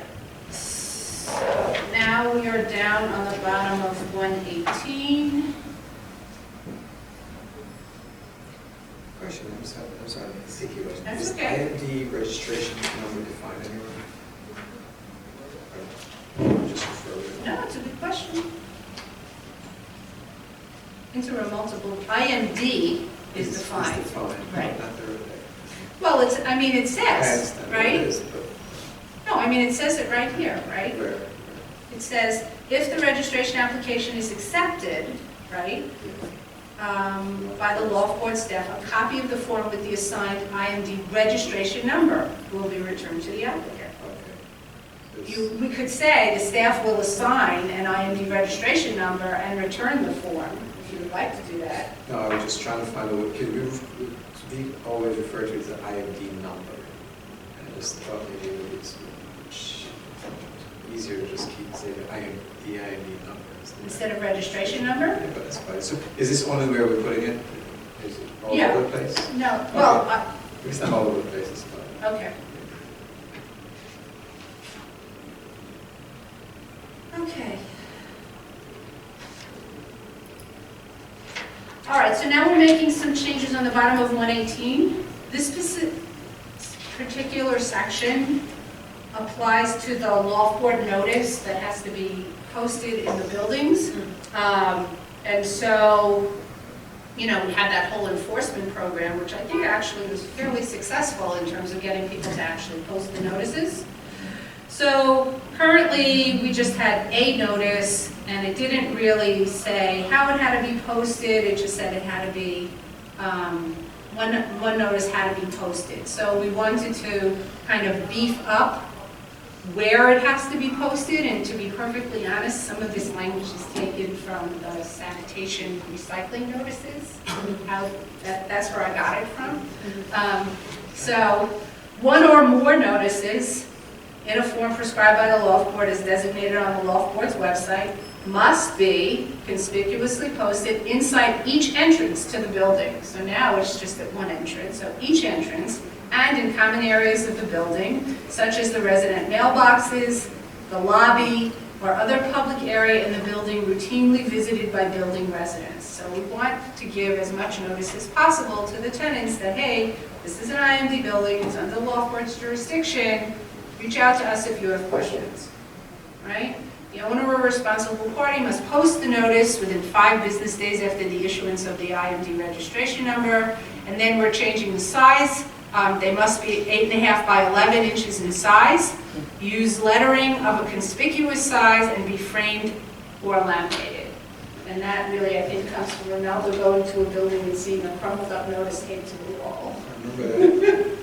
So now we are down on the bottom of 118. Question, I'm sorry, sticky question. That's Is okay. IMD registration number defined anywhere? Or just refer to it? No, it's a good question. Interim multiple, IMD is It's defined. defined, Right. not the. Well, it's, I mean, it I says, understand what it right? is, but No, I mean, it says it right here, right? where? It says, if the registration application is accepted, right, by the law board staff, a copy of the form with the assigned IMD registration number will be returned to the applicant. Okay. We could say the staff will assign an IMD registration number and return the form, if you would like to do that. No, I was just trying to find out, because we always refer to it as the IMD number. And I just thought maybe it's easier to just keep saying the IMD number. Instead of registration number? Yeah, but that's fine. So is this only where we're putting it? Is it all Yeah. over the place? No, well, It's not all over the place, it's fine. okay. Okay. All right, so now we're making some changes on the bottom of 118. This particular section applies to the loft board notice that has to be posted in the buildings. And so, you know, we had that whole enforcement program, which I think actually was fairly successful in terms of getting people to actually post the notices. So currently, we just had a notice, and it didn't really say how it had to be posted, it just said it had to be, one notice had to be posted. So we wanted to kind of beef up where it has to be posted, and to be perfectly honest, some of this language is taken from the sanitation recycling notices. That's where I got it from. So one or more notices in a form prescribed by the loft board as designated on the loft board's website must be conspicuously posted inside each entrance to the building. So now it's just at one entrance, so each entrance, and in common areas of the building, such as the resident mailboxes, the lobby, or other public area in the building routinely visited by building residents. So we want to give as much notice as possible to the tenants that, hey, this is an IMD building, it's under the loft board's jurisdiction, reach out to us if you have questions, right? The owner or responsible party must post the notice within 5 business days after the issuance of the IMD registration number, and then we're changing the size. They must be 8.5 by 11 inches in size, use lettering of a conspicuous size, and be framed or laminated. And that really, I think, comes from Ronaldo going to a building and seeing a crumpled up notice taped to the wall. I remember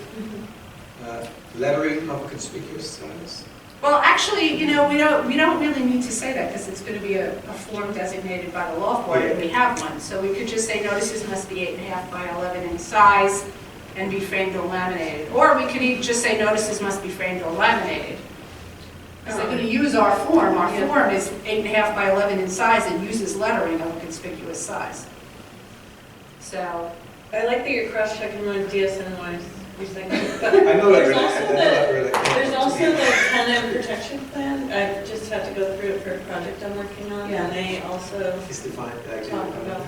that. Lettering of a conspicuous size. Well, actually, you know, we don't really need to say that because it's going to be a form designated by the loft board, and we have one. So we could just say notices must be 8.5 by 11 in size and be framed or laminated. Or we could even just say notices must be framed or laminated. Because they're going to use our form. Our form is 8.5 by 11 in size and uses lettering of a conspicuous size. So, I like that you're cross-checking on DSNY's recycling, but I know that there's really. also I know that really. there's also the tenant protection plan. I just had to go through it for a project I'm working on, and they also It's defined, like, talk about,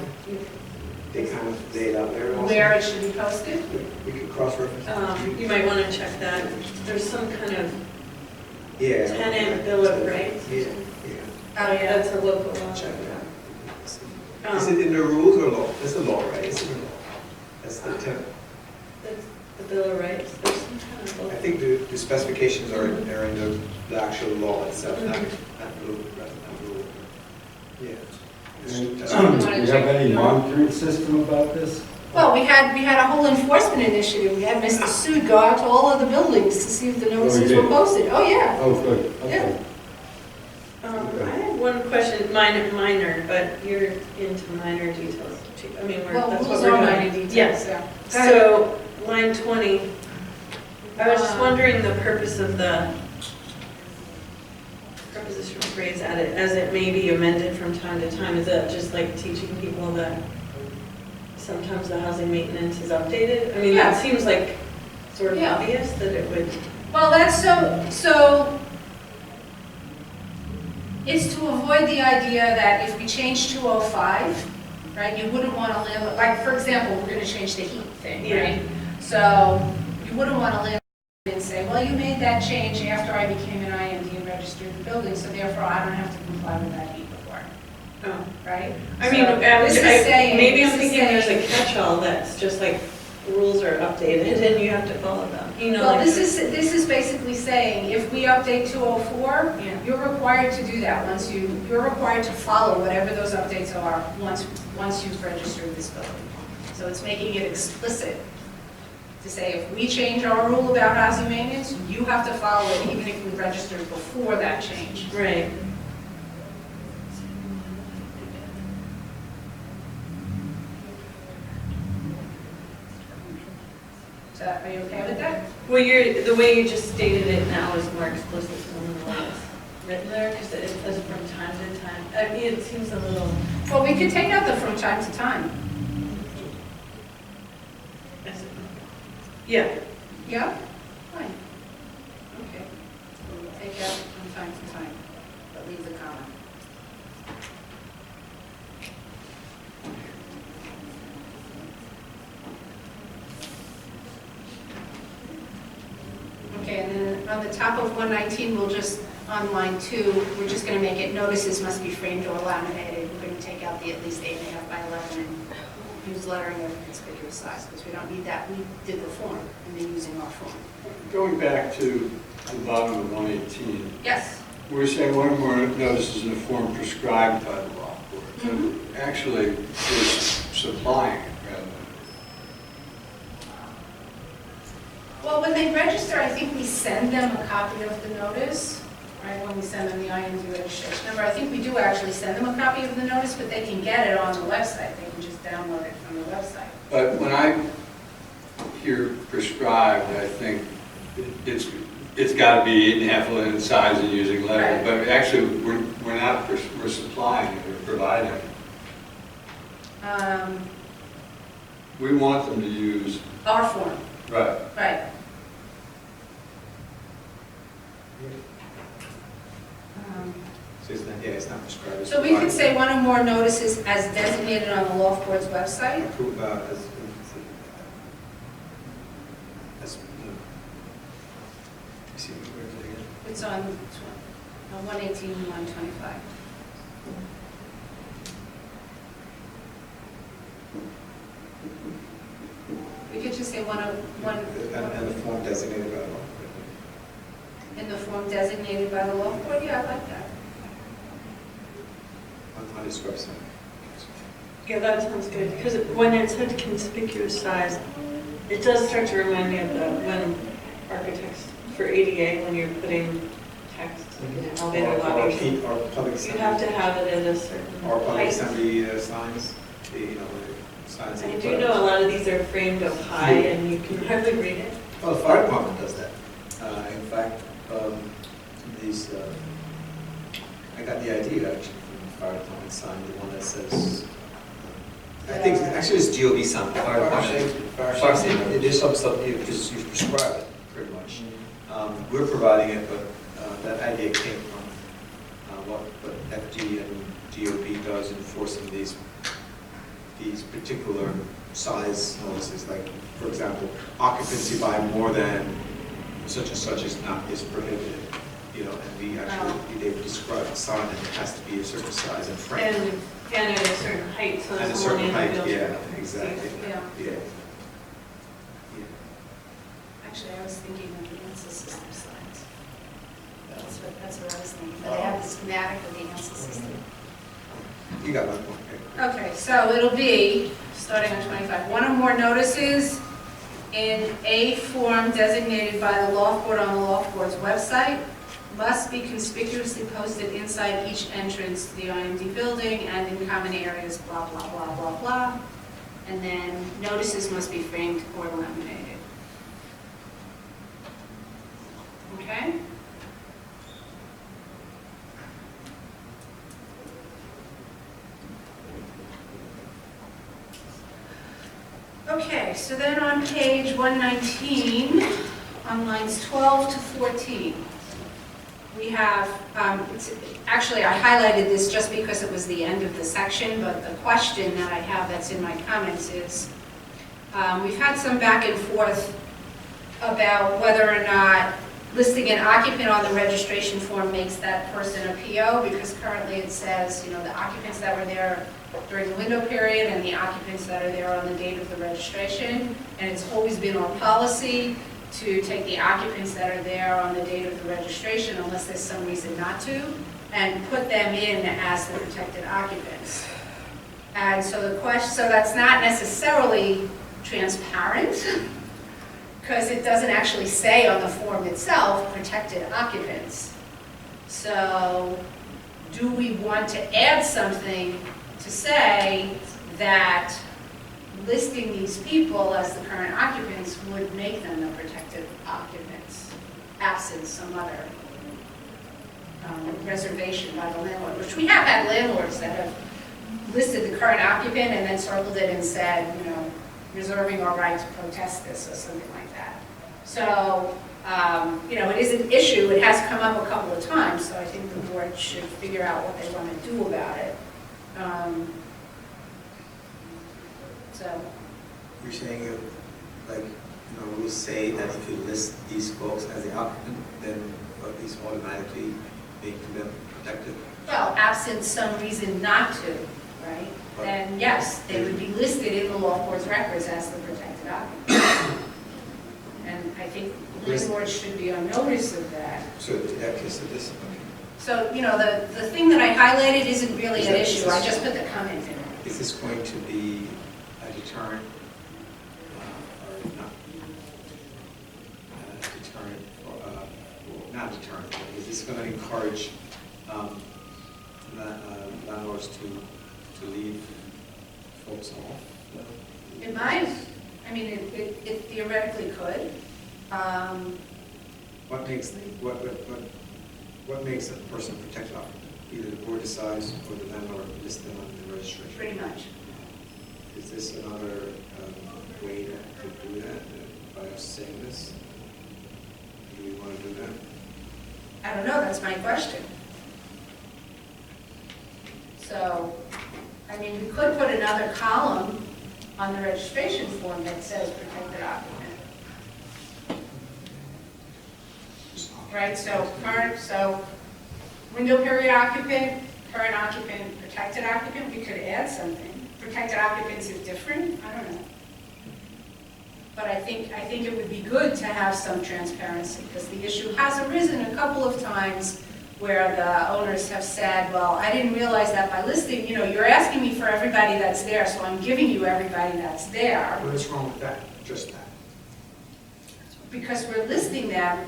they kind of lay it out there also. where it should be posted? We could cross-reference. you might want to check that. There's some kind of Yeah. tenant bill of rights. Yeah, Oh, yeah. That's a local law. check it out. Is it in the rules or law? It's the law, right? It's in the law. That's the tenant. That's the bill of rights. There's some kind of I local. think the specifications are in the actual law itself, not rule. Yeah. Do you have any monitoring system about this? Well, we had a whole enforcement initiative. We had Mr. Sood go out to all of the buildings to see if the notices were did? posted. Oh, yeah. Oh, good, okay. I have one question, minor, but you're into minor details too. I mean, Well, that's what rules we're are doing. minor details, Yes. yeah. So, line 20, I was just wondering the purpose of the prepositional phrase added, as it may be amended from time to time. Is that just like teaching people that sometimes the housing maintenance is updated? I mean, Yeah. that seems like sort of Yeah. obvious that it would. Well, that's so it's to avoid the idea that if we change 205, right, you wouldn't want to live, like, for example, we're going to change the heat thing, right? So you wouldn't want to live and say, well, you made that change after I became an IMD and registered the building, so therefore I don't have to comply with that heat report, Oh. right? I mean, So this is saying- maybe I'm this is thinking there's saying- a catch-all that's just like rules are updated and you have to follow them. You know, Well, like this is basically saying, if we update 204, Yeah. you're required to do that you're required to follow whatever those updates are once you've registered this building. So it's making it explicit to say, if we change our rule about housing maintenance, you have to follow it even if we registered before that change. right. So are you okay with that? Well, the way you just stated it now is more explicit than the way it's written there, because it says from time to time. I mean, it seems a little. Well, we could take out the from time to time. Yeah. Yeah? Fine. Okay. We'll take out from time to time, but leave the comma. Okay, and then on the top of 119, we'll just, on line 2, we're just going to make it notices must be framed or laminated. We're going to take out the at least 8.5 by 11 and use lettering of conspicuous size, because we don't need that. We did the form, and they're using our form. Going back to the bottom of 118, Yes. we're saying one or more notices in the form prescribed by the law board. So Mhm. actually, it's supplying it rather than. Well, when they register, I think we send them a copy of the notice, right, when we send them the IMD registration number. I think we do actually send them a copy of the notice, but they can get it on the website. They can just download it from the website. But when I hear prescribed, I think it's got to be 8.5 in size and using lettering. Right. But actually, we're not, we're supplying it, we're providing it. We want them to use, Our form, right. right. So it's not, yeah, it's not prescribed. So we could say one or more notices as designated on the Loft Board's website. See, where is it again? It's on 118 and 125. We could just say one, And the form designated by law. in the form designated by the Loft Board. Yeah, I like that. On this website. Yeah, that sounds good, because when it said conspicuous size, it does start to remind me of when architects for ADA, when you're putting text in elevator lobbies, Or public you assembly. have to have it at a certain Or public height. assembly signs, the signs. that I you do put know up. a lot of these are framed up high and you can hardly read it. Well, the fire department does that. In fact, I got the idea actually from the fire department sign, the one that says, I think, actually it's GOB sign, fire department. Fire safety, it is some stuff, because you prescribe it, pretty much. We're providing it, but that idea came from what FD and GOB does enforcing these particular size notices, like, for example, occupancy by more than such and such is prohibited, and we actually, they describe a sign that it has to be a certain size and frame. And at a certain height, so And a that's certain one height, in the yeah, exactly. Yeah. Yeah. Actually, I was thinking of the ANSYS system signs. That's what I was thinking. But I have the schematic of the ANSYS system. You got my point. Okay, so it'll be, starting on 25. One or more notices in a form designated by the Loft Board on the Loft Board's website must be conspicuously posted inside each entrance to the IMD building and in common areas, blah, blah, blah, blah, blah. And then notices must be framed or laminated. Okay? Okay, so then on page 119, on lines 12 to 14, we have, actually I highlighted this just because it was the end of the section, but the question that I have that's in my comments is, we've had some back and forth about whether or not listing an occupant on the registration form makes that person a PO, because currently it says, you know, the occupants that were there during the window period and the occupants that are there on the date of the registration. And it's always been our policy to take the occupants that are there on the date of the registration, unless there's some reason not to, and put them in as the protected occupants. And so the question, so that's not necessarily transparent, because it doesn't actually say on the form itself, protected occupants. So do we want to add something to say that listing these people as the current occupants would make them the protected occupants, absent some other reservation by the landlord, which we have had landlords that have listed the current occupant and then circled it and said, you know, reserving our right to protest this or something like that. So, you know, it is an issue. It has come up a couple of times, so I think the board should figure out what they want to do about it. So. You're saying, like, you know, we'll say that if you list these folks as the occupant, then these automatically make them protected? Well, absent some reason not to, right? Then yes, they would be listed in the Loft Board's records as the protected occupant. And I think landlords should be on notice of that. So in that case, it is, okay. So, you know, the thing that I highlighted isn't really an issue. I just put the comment in. Is this going to be a deterrent or not? Deterrent, or not deterrent, but is this going to encourage landlords to leave folks off? It might. I mean, it theoretically could. What makes a person protected occupant? Either the board decides or the landlord lists them on the registration? Pretty much. Is this another way to do that by us saying this? Do we want to do that? I don't know, that's my question. So, I mean, we could put another column on the registration form that says protected occupant. Right, so window period occupant, current occupant, protected occupant, we could add something. Protected occupants is different, I don't know. But I think it would be good to have some transparency, because the issue has arisen a couple of times where the owners have said, well, I didn't realize that by listing, you know, you're asking me for everybody that's there, so I'm giving you everybody that's there. What is wrong with that? Just that? Because we're listing them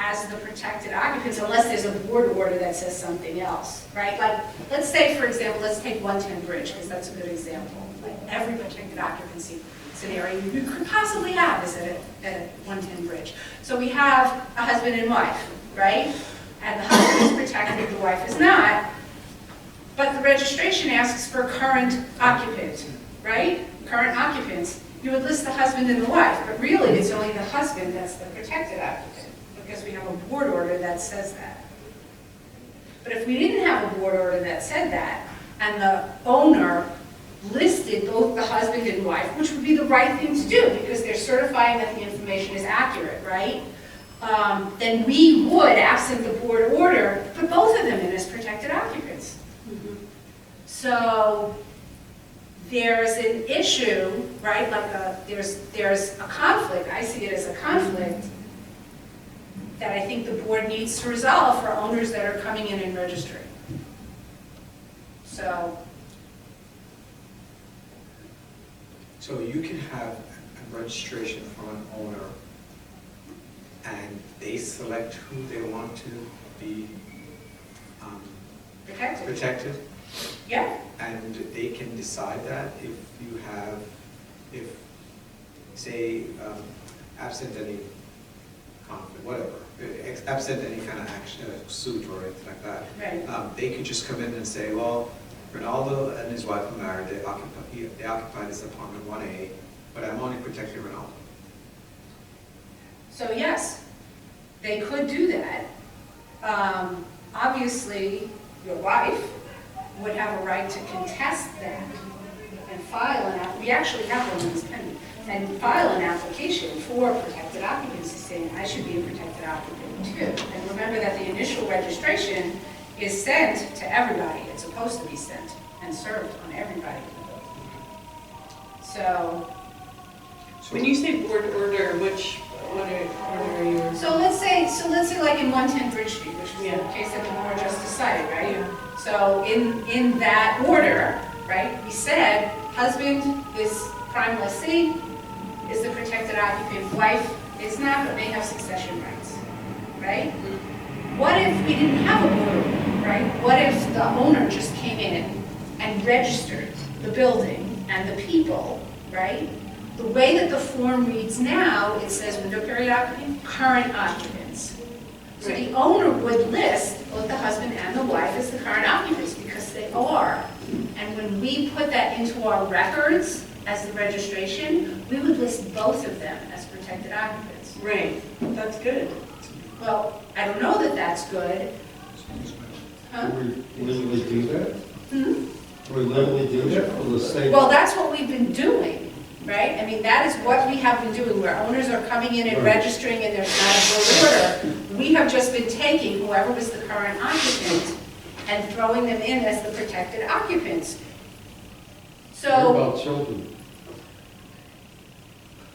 as the protected occupants unless there's a board order that says something else, right? Like, let's say, for example, let's take 110 Bridge, because that's a good example. Like, every protected occupancy scenario you could possibly have is at 110 Bridge. So we have a husband and wife, right? And the husband is protected, the wife is not. But the registration asks for current occupant, right? Current occupants. You would list the husband and the wife, but really it's only the husband that's the protected occupant, because we have a board order that says that. But if we didn't have a board order that said that, and the owner listed both the husband and wife, which would be the right thing to do, because they're certifying that the information is accurate, right? Then we would, absent the board order, put both of them in as protected occupants. So there's an issue, right? Like there's a conflict. I see it as a conflict that I think the board needs to resolve for owners that are coming in and registering. So So you can have a registration from an owner and they select who they want to be Protected. protected? Yeah, And they can decide that if you have, if, say, absent any conflict, whatever, absent any kind of action, suit or anything like that, right. they could just come in and say, well, Ronaldo and his wife are married, they occupy this apartment 1A, but I'm only protecting Ronaldo. So yes, they could do that. Obviously, your wife would have a right to contest that and file we actually have one in this county, and file an application for protected occupancy, saying I should be a protected occupant too. And remember that the initial registration is sent to everybody. It's supposed to be sent and served on everybody in the building. So, When you say board order, what order are you? so let's say like in 110 Bridge Street, which was Yeah. the case that the board just decided, right? So in that order, right, we said husband is prime lessee, is the protected occupant, wife is not, but may have succession rights, right? What if we didn't have a board order, right? What if the owner just came in and registered the building and the people, right? The way that the form reads now, it says window period occupant, current occupants. So the owner would list both the husband and the wife as the current occupants because they are. And when we put that into our records as the registration, we would list both of them as protected occupants. Right, that's good. Well, I don't know that that's good. Huh? Can we legally do that? Hmm? Can we legally do that for the state? Well, that's what we've been doing, right? I mean, that is what we have been doing, where owners are coming in and Right. registering and there's not a board order. We have just been taking whoever was the current occupant and throwing them in as the protected occupants. What So, about children?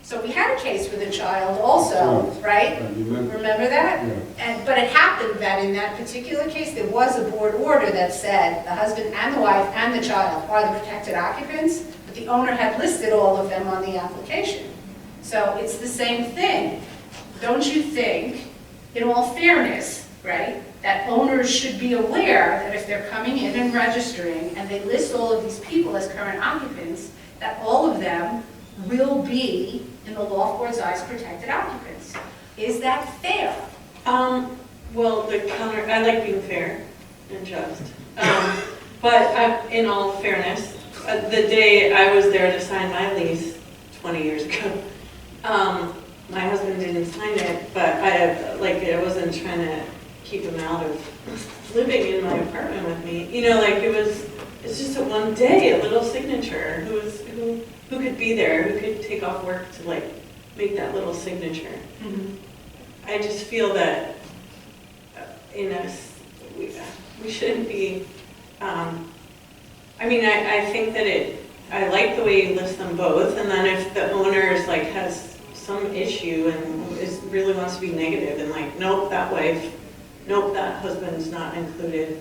so we had a case with a child also, right? I remember. Remember that? Yeah. But it happened that in that particular case, there was a board order that said the husband and the wife and the child are the protected occupants, but the owner had listed all of them on the application. So it's the same thing. Don't you think, in all fairness, right, that owners should be aware that if they're coming in and registering and they list all of these people as current occupants, that all of them will be, in the loft board's eyes, protected occupants? Is that fair? Well, I like being fair and just. But in all fairness, the day I was there to sign my lease 20 years ago, my husband didn't sign it, but I wasn't trying to keep him out of living in my apartment with me. You know, like it's just a one day, a little signature. Who could be there? Who could take off work to like make that little signature? I just feel that we shouldn't be. I mean, I think that I like the way you list them both, and then if the owner's like has some issue and really wants to be negative and like, nope, that wife, nope, that husband's not included,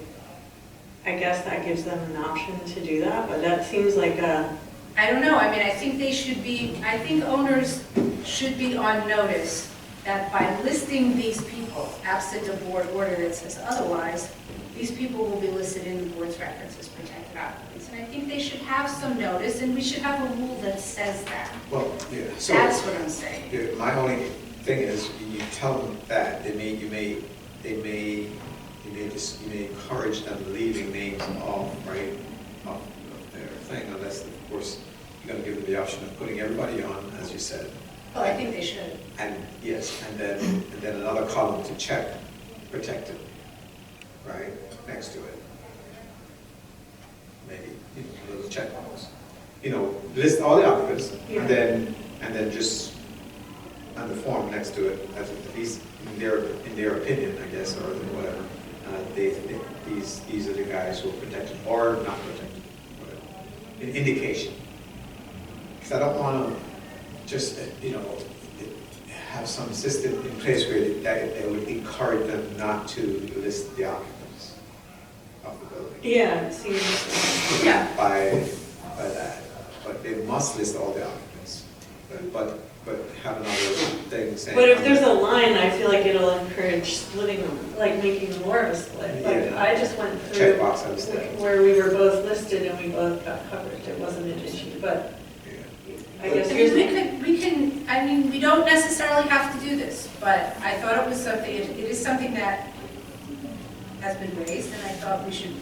I guess that gives them an option to do that, but that seems like I don't know, I mean, I think owners should be on notice that by listing these people, absent a board order that says otherwise, these people will be listed in the board's records as protected occupants. And I think they should have some notice, and we should have a rule that says that. Well, yeah, so. That's what I'm saying. Yeah, my only thing is, you tell them that, you may encourage them leaving names off, right, of their thing, unless, of course, you're gonna give them the option of putting everybody on, as you said. Well, I think they should. And, yes, and then another column to check, protected, right, next to it. Maybe, a little check box. List all the occupants, and then just on the form next to it, at least in their opinion, I guess, or whatever, these are the guys who are protected or not protected, whatever. An indication. Because I don't want to just, have some system in place where they would encourage them not to list the occupants of the building. yeah, it seems. Yeah. By that. But they must list all the occupants, but have another thing saying. But if there's a line, I feel like it'll encourage splitting them, like making more of a split. Like, Yeah. I just went through Checkbox, I understand. where we were both listed and we both got coverage. It wasn't an issue, but I guess I here's. mean, we can, I mean, we don't necessarily have to do this, but I thought it was something, it is something that has been raised, and I thought we should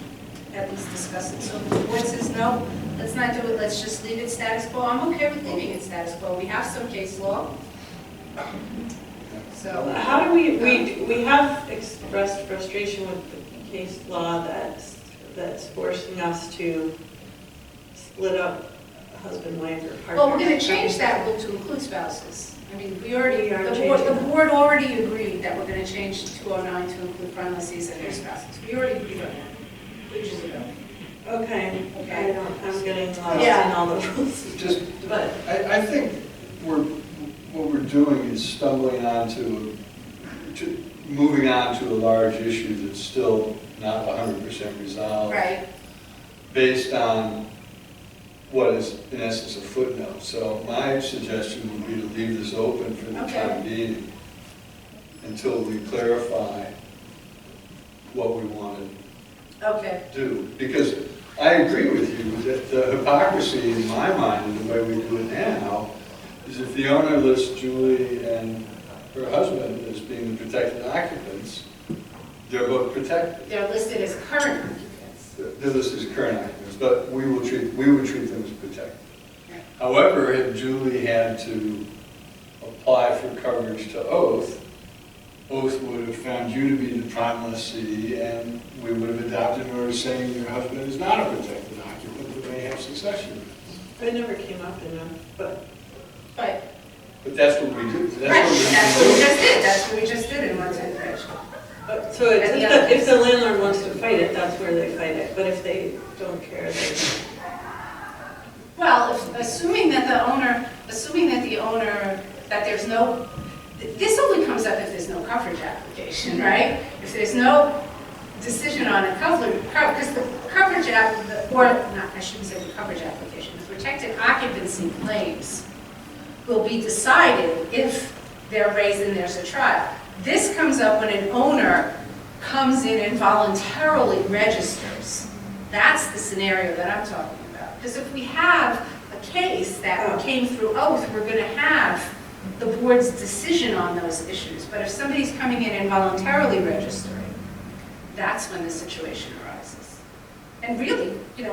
at least discuss it. So if the board says, no, let's not do it, let's just leave it status quo, I'm okay with leaving it status quo. We have some case law. So. How do we have expressed frustration with the case law that's forcing us to split up husband, wife, or partner? Well, we're going to change that rule to include spouses. I mean, we already, We are the board already agreed that we're going to change 209 to include parentheses and their spouses. We already agreed on that, ages ago. Okay, Okay. I'm getting lost Yeah. in all the rules. Just, But, I think what we're doing is stumbling onto, moving on to a large issue that's still not 100% resolved. Right. Based on what is in essence a footnote. So my suggestion would be to leave this open for the time being until we clarify what we want Okay. to do. Because I agree with you that the hypocrisy in my mind, and the way we do it now, is if the owner lists Julie and her husband as being the protected occupants, they're both protected. They're listed as current occupants. They're listed as current occupants, but we would treat them as protected. However, if Julie had to apply for coverage to Oath would have found you to be the prime lessee, and we would have adopted an order saying your husband is not a protected occupant, but may have succession rights. it never came up in them, but. But, But that's what we do. right, that's what we just did. That's what we just did in one situation. So it's, And the other- if the landlord wants to fight it, that's where they fight it, but if they don't care, they. Well, assuming that the owner, that there's no, this only comes up if there's no coverage application, right? If there's no decision on a coverage, because the coverage I shouldn't say the coverage application, the protected occupancy claims will be decided if they're raised and there's a trial. This comes up when an owner comes in and voluntarily registers. That's the scenario that I'm talking about. Because if we have a case that came through Oath, we're going to have the board's decision on those issues. But if somebody's coming in and voluntarily registering, that's when the situation arises. And really, we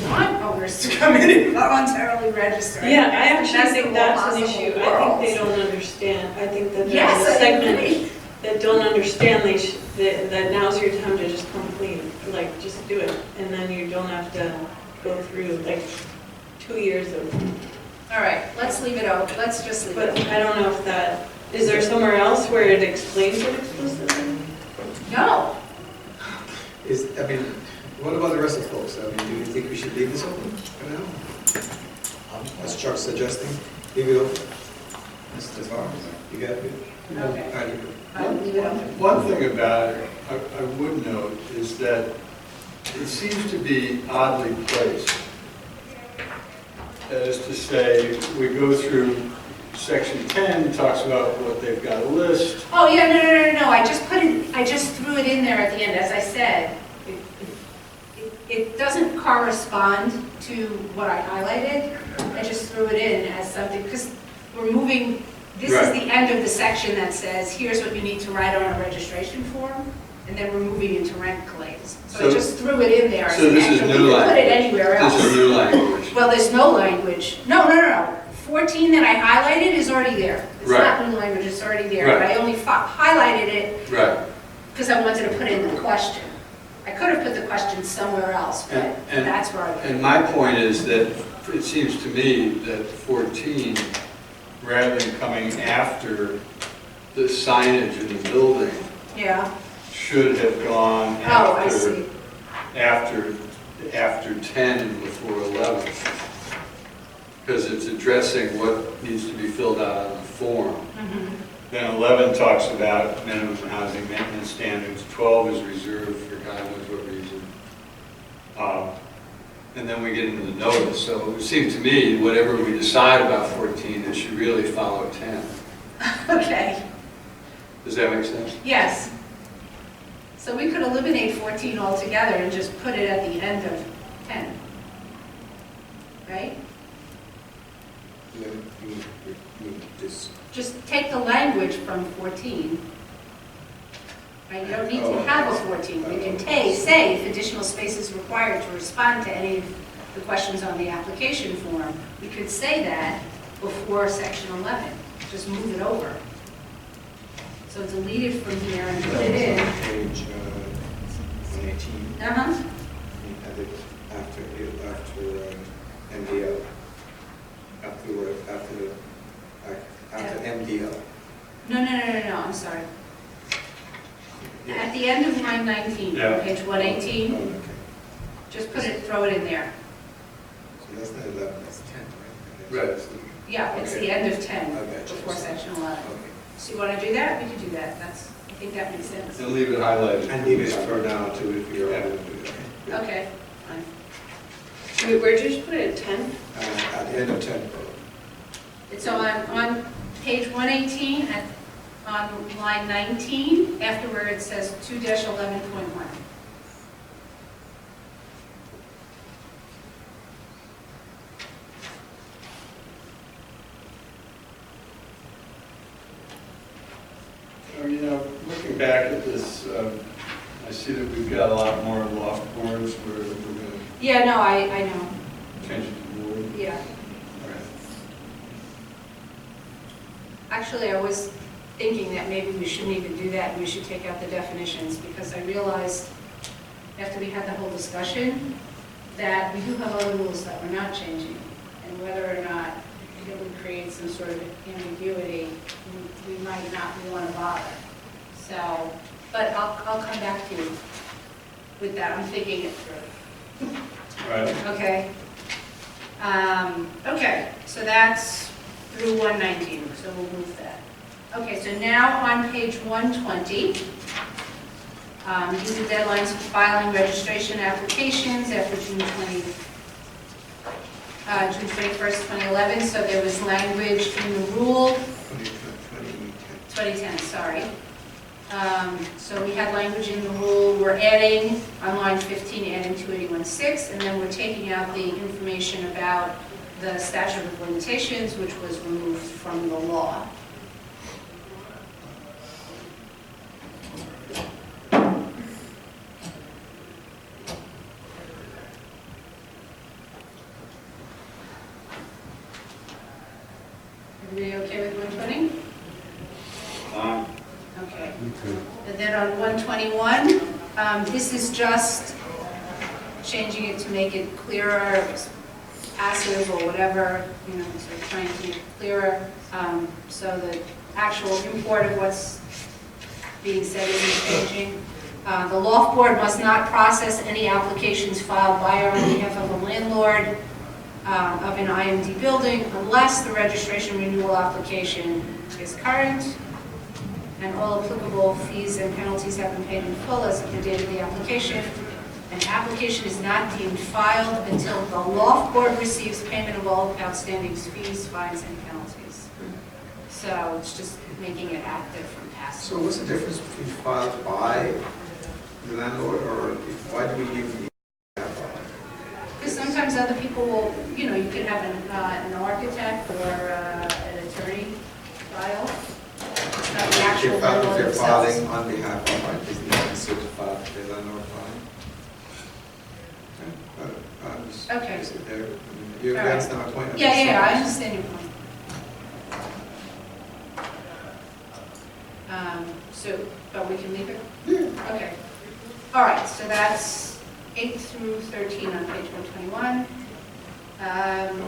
want owners to come in and voluntarily register. Yeah, I actually That's think the that's an possible issue. world. I think they don't understand. I think that Yes, there's a I segment agree. that don't understand that now's your time to just come clean, like, just do it. And then you don't have to go through like 2 years of, All right, let's leave it open. Let's just leave it but open. I don't know if that, is there somewhere else where it explains it explicitly? No. What about the rest of folks? I mean, do you think we should leave this open for now? As Chuck's suggesting, leave it open. Mr. Farr, you got it? Okay. All right, you're good. I'll leave it open. One thing about it, I would note, is that it seems to be oddly placed. That is to say, we go through section 10, talks about what they've got to list. Oh, yeah, no. I just threw it in there at the end. As I said, it doesn't correspond to what I highlighted. I just threw it in as something, because we're moving, this is the end of the section that says, here's what you need to write on a registration form, and then we're moving into rent claims. So I just threw it in there. So this is new We could put it language. anywhere else. This is new language. Well, there's no language. No. 14 that I highlighted is already there. It's Right. not new language, it's already there. Right. But I only highlighted it Right. because I wanted to put in the question. I could have put the question somewhere else, but And- that's where I put it. And my point is that it seems to me that 14, rather than coming after the signage in the building, Yeah. should have gone Oh, I see. after 10 and before 11. Because it's addressing what needs to be filled out on the form. Mhm. Then 11 talks about minimum housing maintenance standards, 12 is reserved for God knows what reason. and then we get into the notice. So it would seem to me, whatever we decide about 14, it should really follow 10. Okay, Does that make sense? yes. So we could eliminate 14 altogether and just put it at the end of 10. Right? You Just take the language from 14. Right, you don't need to have a 14. We can say if additional space is required to respond to any of the questions on the application form, we could say that before section 11. Just move it over. So delete it from here and put it in. Page 118. Uh-huh. You had it after MDL. After MDL. No, I'm sorry. At the end of line 19, Yeah. page 118, Oh, okay. just throw it in there. So that's not 11, that's 10, right? Right. Yeah, it's the Okay. end of 10 I got you. before section 11. Okay. So you want to do that? We could do that. I think that makes sense. And leave it highlighted. And leave it further down to if you're able to do that. Okay, fine. Where'd you just put it, 10? At the end of 10. It's on page 118, on line 19, after where it says 2-11.1. Looking back at this, I see that we've got a lot more loft boards where we're going Yeah, no, I know. to change it to wood. Yeah. All right. Actually, I was thinking that maybe we shouldn't even do that, and we should take out the definitions, because I realized after we had the whole discussion that we do have other rules that we're not changing, and whether or not it would create some sort of ambiguity, we might not want to bother. So, but I'll come back to you with that. I'm thinking it through. Right. Okay. Okay, so that's through 119, so we'll move that. Okay, so now on page 120, these are deadlines for filing registration applications after June 21st, 2011. So there was language in the rule, 2010, sorry. So we had language in the rule. We're adding, on line 15, adding 281.6, and then we're taking out the information about the statute of limitations, which was removed from the law. Everybody okay with 120? Okay. And then on 121, this is just changing it to make it clearer, passive or whatever, sort of trying to make it clearer, so the actual import of what's being said isn't changing. The loft board must not process any applications filed by or on behalf of a landlord of an IMD building unless the registration renewal application is current and all applicable fees and penalties have been paid in full as of the date of the application. An application is not deemed filed until the loft board receives payment of all outstanding fees, fines, and penalties. So it's just making it active from passive. So what's the difference between filed by the landlord or why do we even need that? Because sometimes other people will, you can have an architect or an attorney file. It's not the actual If landlord they're themselves. filing on behalf of, right, isn't that considered filed by the landlord filing? Okay. You All right. understand my point? Yeah, I understand your point. But we can leave it? Yeah. Okay. All right, so that's 8 through 13 on page 121.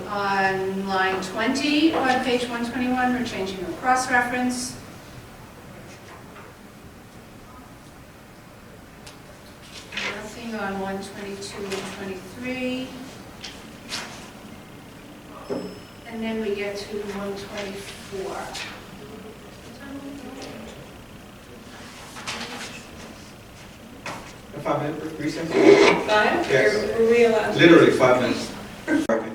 On line 20 on page 121, we're changing the cross-reference. Nothing on 122 and 23. And then we get to 124. If 5-minute recess? Five? Yes. Were we allowed? Literally 5 minutes. Okay.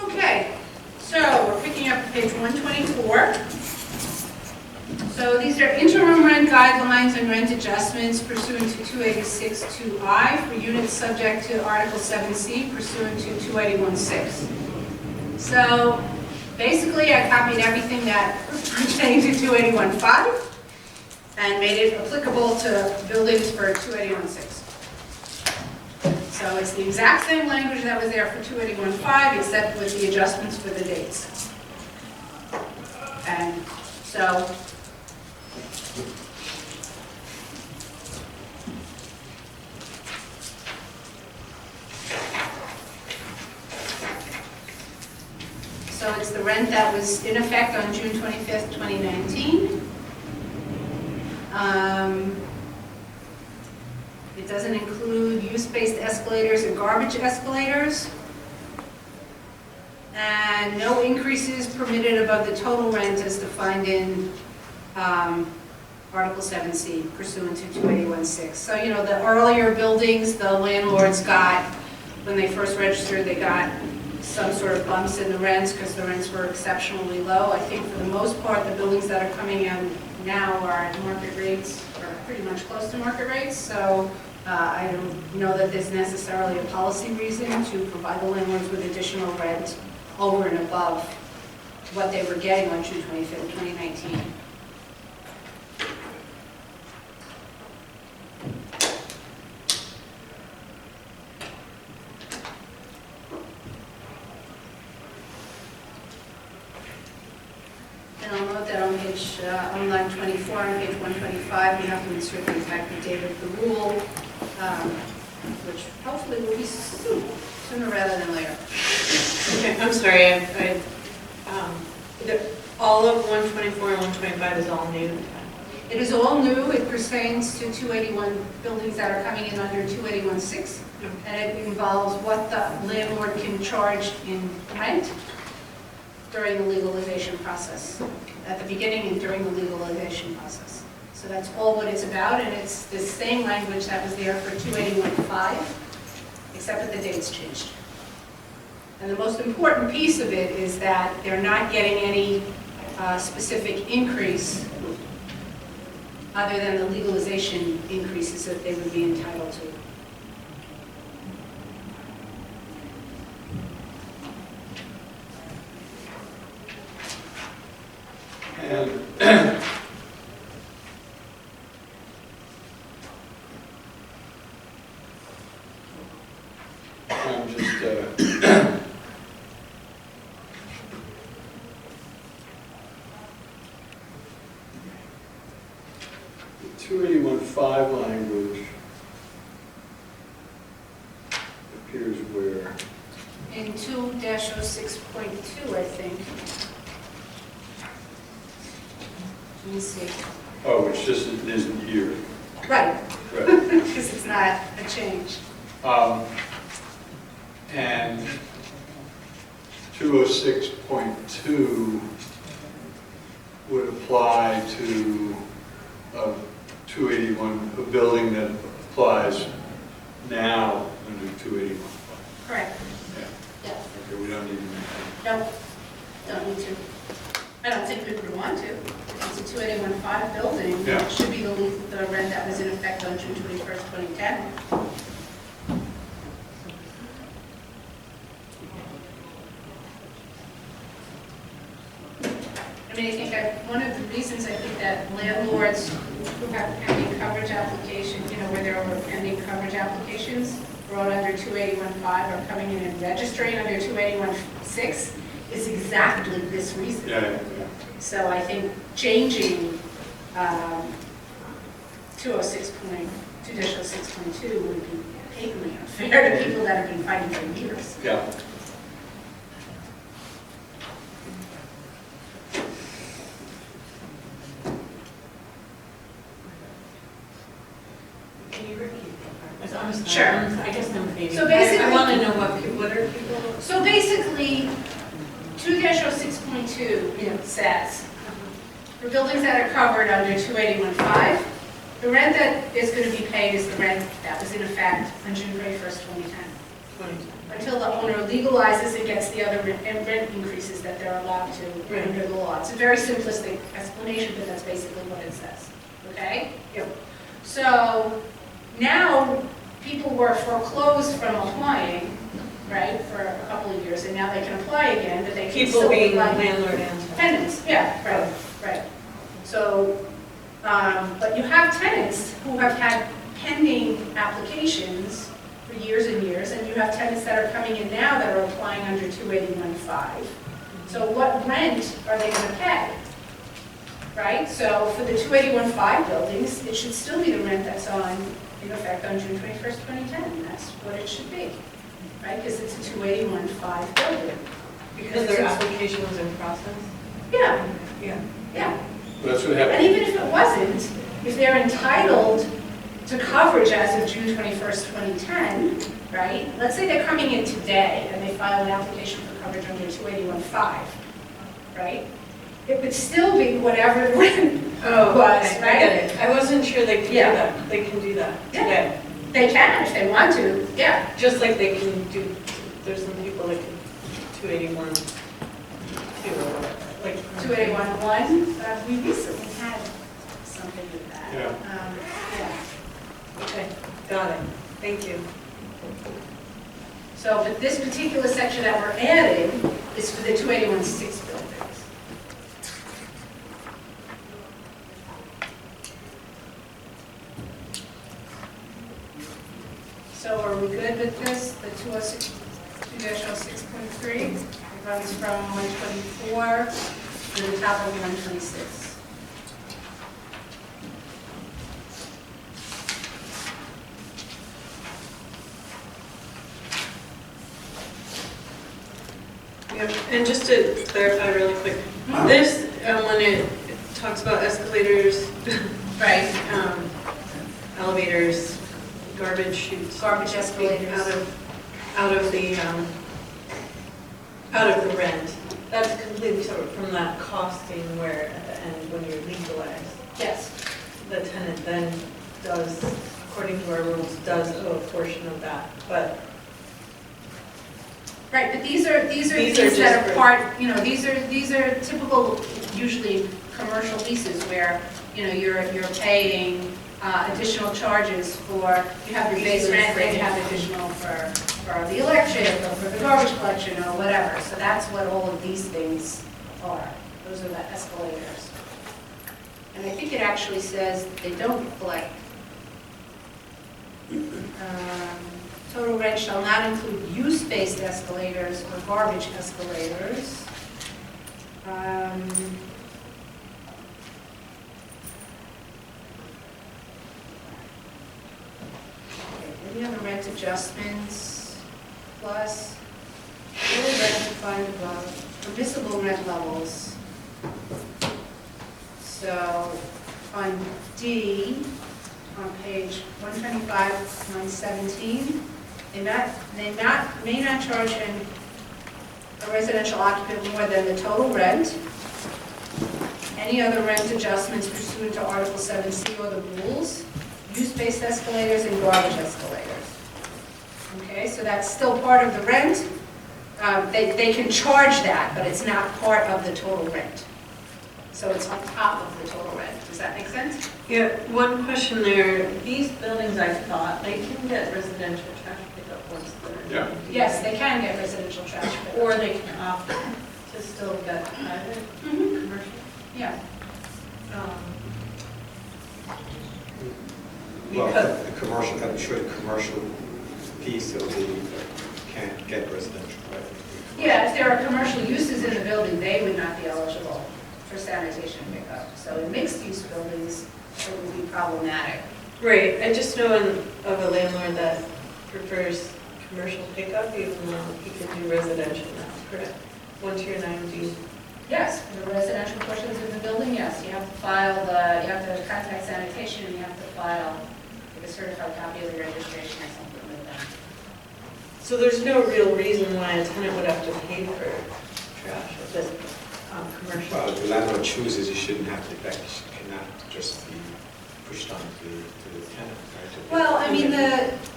Okay, so we're picking up page 124. So these are interim rent guidelines and rent adjustments pursuant to 286-2I for units subject to Article 7C pursuant to 281-6. So basically, I copied everything that pertained to 281-5 and made it applicable to buildings for 281-6. So it's the exact same language that was there for 281-5, except with the adjustments for the dates. And so it's the rent that was in effect on June 25th, 2019. It doesn't include use-based escalators and garbage escalators. And no increases permitted above the total rent as defined in Article 7C pursuant to 281-6. So, you know, the earlier buildings, the landlords got, when they first registered, they got some sort of bumps in the rents because the rents were exceptionally low. I think for the most part, the buildings that are coming in now are at market rates, or pretty much close to market rates. So I don't know that there's necessarily a policy reason to provide the landlords with additional rent over and above what they were getting on June 25th, 2019. And I'll note that on page, on line 24, on page 125, we have to insert the effective date of the rule, which hopefully will be sooner rather than later. Okay, I'm sorry, all of 124 and 125 is all new? It is all new. It pertains to 281 buildings that are coming in under 281-6, and it involves what the landlord can charge in rent during the legalization process, at the beginning and during the legalization process. So that's all what it's about, and it's the same language that was there for 281-5, except that the dates changed. And the most important piece of it is that they're not getting any specific increase other than the legalization increases that they would be entitled to. And I'm just 281-5 language appears where? In 2-06.2, I think. Let me see. Oh, it's just, it isn't here. Right, Right. because it's not a change. And 206.2 would apply to a 281, a building that applies now under 281. Correct. Yeah. Yeah. Okay, we don't need to make Nope, don't need to. I don't think we would want to. If it's a 281-5 building, Yeah. it should be the rent that was in effect on June 21st, 2010. I mean, I think that one of the reasons I think that landlords who have pending coverage applications, you know, where there are pending coverage applications brought under 281-5 are coming in and registering under 281-6 is exactly this reason. Yeah. So I think changing 206.2 would be patently unfair to people that have been fighting for years. Yeah. Can you repeat that part? I'm sorry. Sure. I guess I'm maybe. So basically- I want to know what are people. So basically, 2-06.2 says, for buildings that are covered under 281-5, the rent that is going to be paid is the rent that was in effect on June 21st, 2010. Until the owner legalizes and gets the other rent increases that they're allowed to under the law. It's a very simplistic explanation, but that's basically what it says, okay? Yep. So now people were foreclosed from applying, right, for a couple of years, and now they can apply again, but they can People still being apply. landlord and Tenants, yeah, right. So, but you have tenants who have had pending applications for years and years, and you have tenants that are coming in now that are applying under 281.5. So what rent are they going to pay? Right? So for the 281.5 buildings, it should still be the rent that's in effect on June 21st, 2010, and that's what it should be, right? Because it's a 281.5 building. because their application was in process? Yeah, Yeah. yeah. That's what And happened. even if it wasn't, if they're entitled to coverage as of June 21st, 2010, right? Let's say they're coming in today and they file an application for coverage under 281.5, right? It would still be whatever the rent Oh, was, okay, I right? get it. I wasn't sure they could do Yeah. that. They can do that Yeah. today. They can if they want to, yeah. Just like they can do, there's some people that can 281, 2 or whatever, like. 281.1, we recently had something with that. Yeah. Yeah. Okay, got it. Thank you. So, but this particular section that we're adding is for the 281.6 buildings. So are we good with this, the 2-06.3? It runs from 124 to the top of 126. Yep, and just to clarify really quick, this, when it talks about escalators, Right. Elevators, garbage chutes. Garbage escalators. Out of the rent, that's completely separate from that costing where at the end, when you're legalized, Yes. the tenant then does, according to our rules, does owe a portion of that, but Right, but these are These are things just that are for- part, you know, these are typical, usually commercial leases where, you know, you're paying additional charges for, you have your base rent, then you have additional for the electric or for the garbage collection or whatever. So that's what all of these things are. Those are the escalators. And I think it actually says they don't collect. Total rent shall not include use-based escalators or garbage escalators. Any other rent adjustments, plus total rent defined above, permissible rent levels. So on D, on page 125, line 17, they may not charge a residential occupant more than the total rent, any other rent adjustments pursuant to Article 7C or the rules, use-based escalators and garbage escalators. Okay, so that's still part of the rent. They can charge that, but it's not part of the total rent. So it's on top of the total rent. Does that make sense? yeah, one question there. These buildings, I thought, they can get residential trash pickup once they're. Yeah. Yes, they can get residential trash pickup. Or they can opt to still get private, Mhm. commercial. Yeah. Well, Because, the commercial, I'm sure the commercial piece of the, can't get residential, right? Yeah, if there are commercial uses in the building, they would not be eligible for sanitation pickup. So in mixed-use buildings, it would be problematic. right, I just know of a landlord that prefers commercial pickup even though he could do residential now, correct? Once you're 90. Yes, for the residential portions of the building, yes, you have to you have to contact sanitation, and you have to file a certified copy of the registration or something like that. So there's no real reason why a tenant would have to pay for trash if it's commercial. Well, if the landlord chooses, you shouldn't have to, that cannot just be pushed on to the tenant, right? Well, I mean,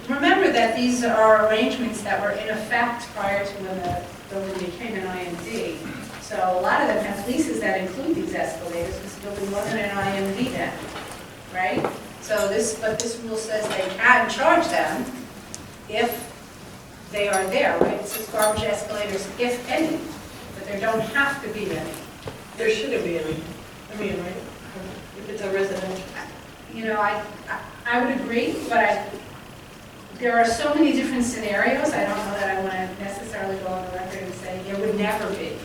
remember that these are arrangements that were in effect prior to when the building became an IMD. So a lot of them have leases that include these escalators, because the building wasn't an IMD then, right? So but this rule says they can charge them if they are there, right? It says garbage escalators, if any, but there don't have to be any. There shouldn't be any, I mean, right, if it's a residential. You know, I would agree, but there are so many different scenarios, I don't know that I want to necessarily go on the record and say there would never be.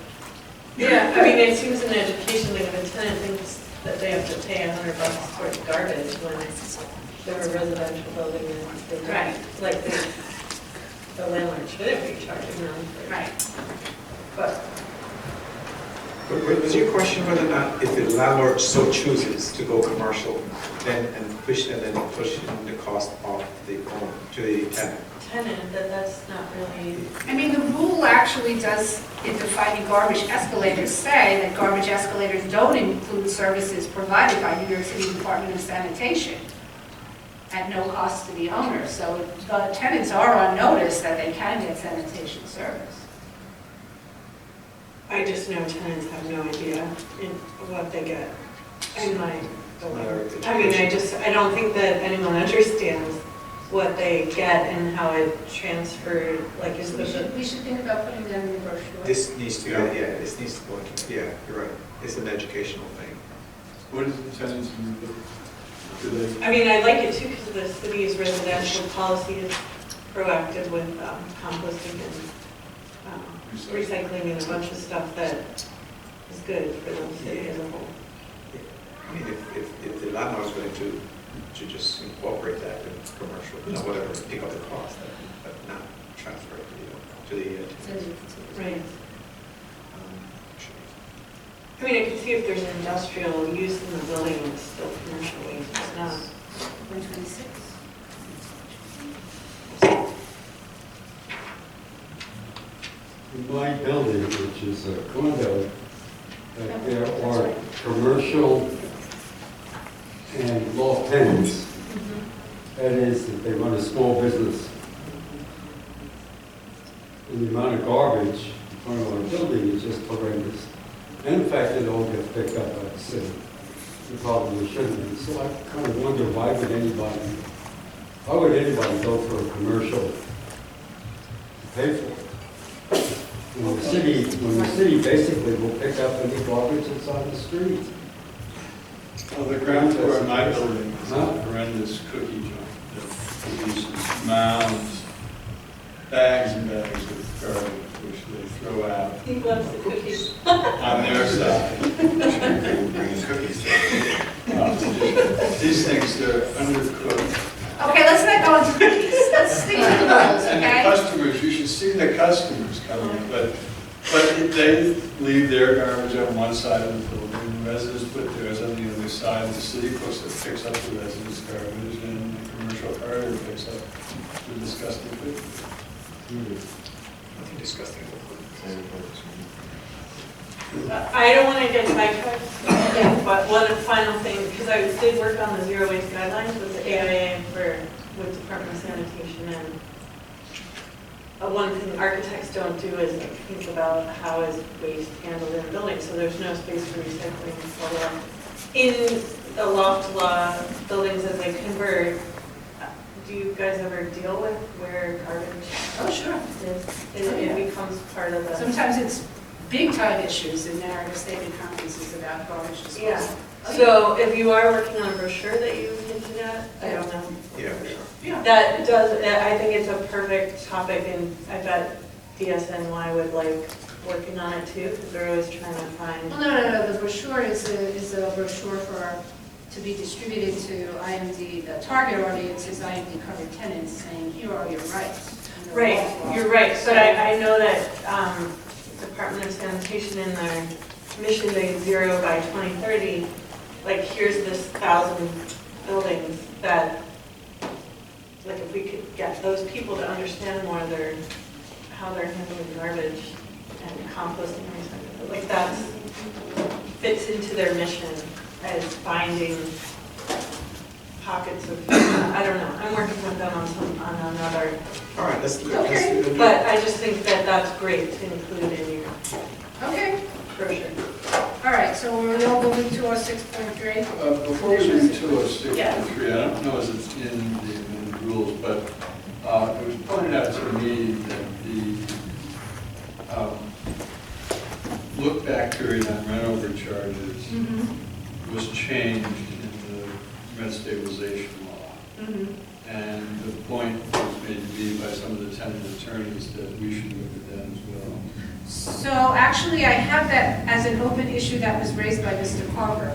Yeah, I mean, it seems in education, like if a tenant thinks that they have to pay $100 towards garbage when they're a residential building and they don't, Right. like the landlord shouldn't be charging them for. Right. But But was your question whether or not if the landlord so chooses to go commercial, then push in the cost of the owner to the tenant? tenant, that's not really, I mean, the rule actually does, in defining garbage escalators, say that garbage escalators don't include services provided by New York City Department of Sanitation at no cost to the owner. So the tenants are on notice that they can get sanitation service. I just know tenants have no idea in what they get in my building. I mean, I don't think that anyone understands what they get and how it transferred, like, is the. We should think about putting them in the brochure. This needs to, this needs to go into, yeah, you're right. It's an educational thing. What is the tenants do they? I mean, I like it too because the city's residential policy is proactive with composting and recycling and a bunch of stuff that is good for the city as a whole. I mean, if the landlord's willing to just incorporate that in commercial, you know, whatever, pick up the cost, but not transfer it to the Right. I mean, I can see if there's an industrial use in the building, it's still commercial use, it's not. 126. In my building, which is a condo, there are commercial and loft tenants. That is, if they run a small business. And the amount of garbage in front of our building is just horrendous. And in fact, it all gets picked up by the city. It probably shouldn't be. So I kind of wonder, why would anybody go for a commercial to pay for it? When the city basically will pick up any garbage that's on the street. Well, the ground floor in my building is a horrendous cookie jar. These mounds, bags and bags of garbage, which they throw out He loves the cookies. on their side. Bringing cookies to These things, they're undercooked. Okay, let's not go into cookies. Let's stick to the rules, And the okay? customers, you should see the customers coming in, but they leave their garbage on one side of the building, the residents put theirs on the other side, the city, of course, picks up the residents' garbage, and the commercial carrier picks up the disgusting food. Nothing disgusting. I don't want to get sidetracked, but one final thing, because I did work on the zero waste guidelines with the AIA with Department of Sanitation, and one thing architects don't do is like think about how is waste handled in a building, so there's no space for recycling, etc. In the loft law buildings as they convert, do you guys ever deal with where garbage Oh, sure. is? It becomes part of the. Sometimes it's big-time issues in narrative statement conferences about garbage disposal. Yeah. So if you are working on a brochure that you hinted at, I don't know. Yeah, for sure. Yeah. That does, I think it's a perfect topic, and I bet DSNY would like working on it too, because they're always trying to find. Well, no, the brochure is a brochure to be distributed to IMD, the target audience is IMD covered tenants, saying, here are your rights. Right, you're right, but I know that Department of Sanitation in their mission day zero by 2030, like here's this 1,000 buildings that, like if we could get those people to understand more how they're handling garbage and composting and recycling, like that fits into their mission as finding pockets of, I don't know, I'm working with them on another, All right, let's. Okay. but I just think that that's great to include in your Okay, brochure. all right, so we're all moving to our 6.3. Before we move to a 6.3, Yeah. I don't know if it's in the amended rules, but it was pointed out to me that the look-back period on rent overcharges was changed in the rent stabilization law. And the point was made to be by some of the tenant attorneys that we should look at that as well. So actually, I have that as an open issue that was raised by Mr. Carver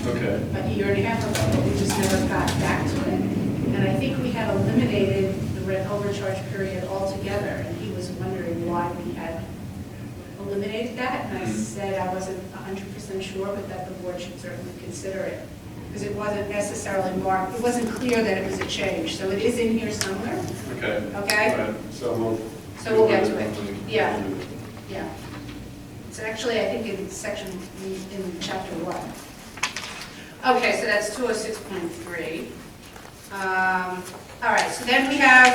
Okay. a year and a half ago, but we just never got back to it. And I think we had eliminated the rent overcharge period altogether, and he was wondering why we had eliminated that. And I said I wasn't 100% sure, but that the board should certainly consider it. Because it wasn't necessarily marked, it wasn't clear that it was a change. So it is in here somewhere, Okay. okay? All right. So we'll get to it. Yeah. Yeah. It's actually, I think, in section, in chapter 1. Okay, so that's 206.3. All right, so then we have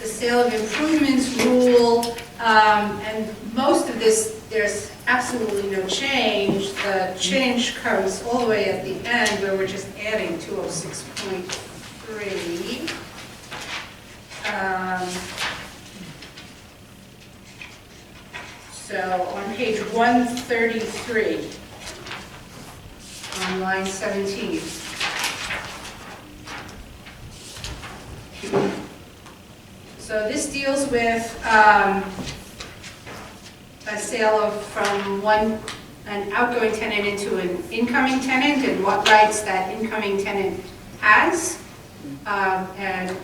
the sale of improvements rule, and most of this, there's absolutely no change. The change comes all the way at the end where we're just adding 206.3. So on page 133, on line 17. So this deals with a sale from an outgoing tenant into an incoming tenant and what rights that incoming tenant has. And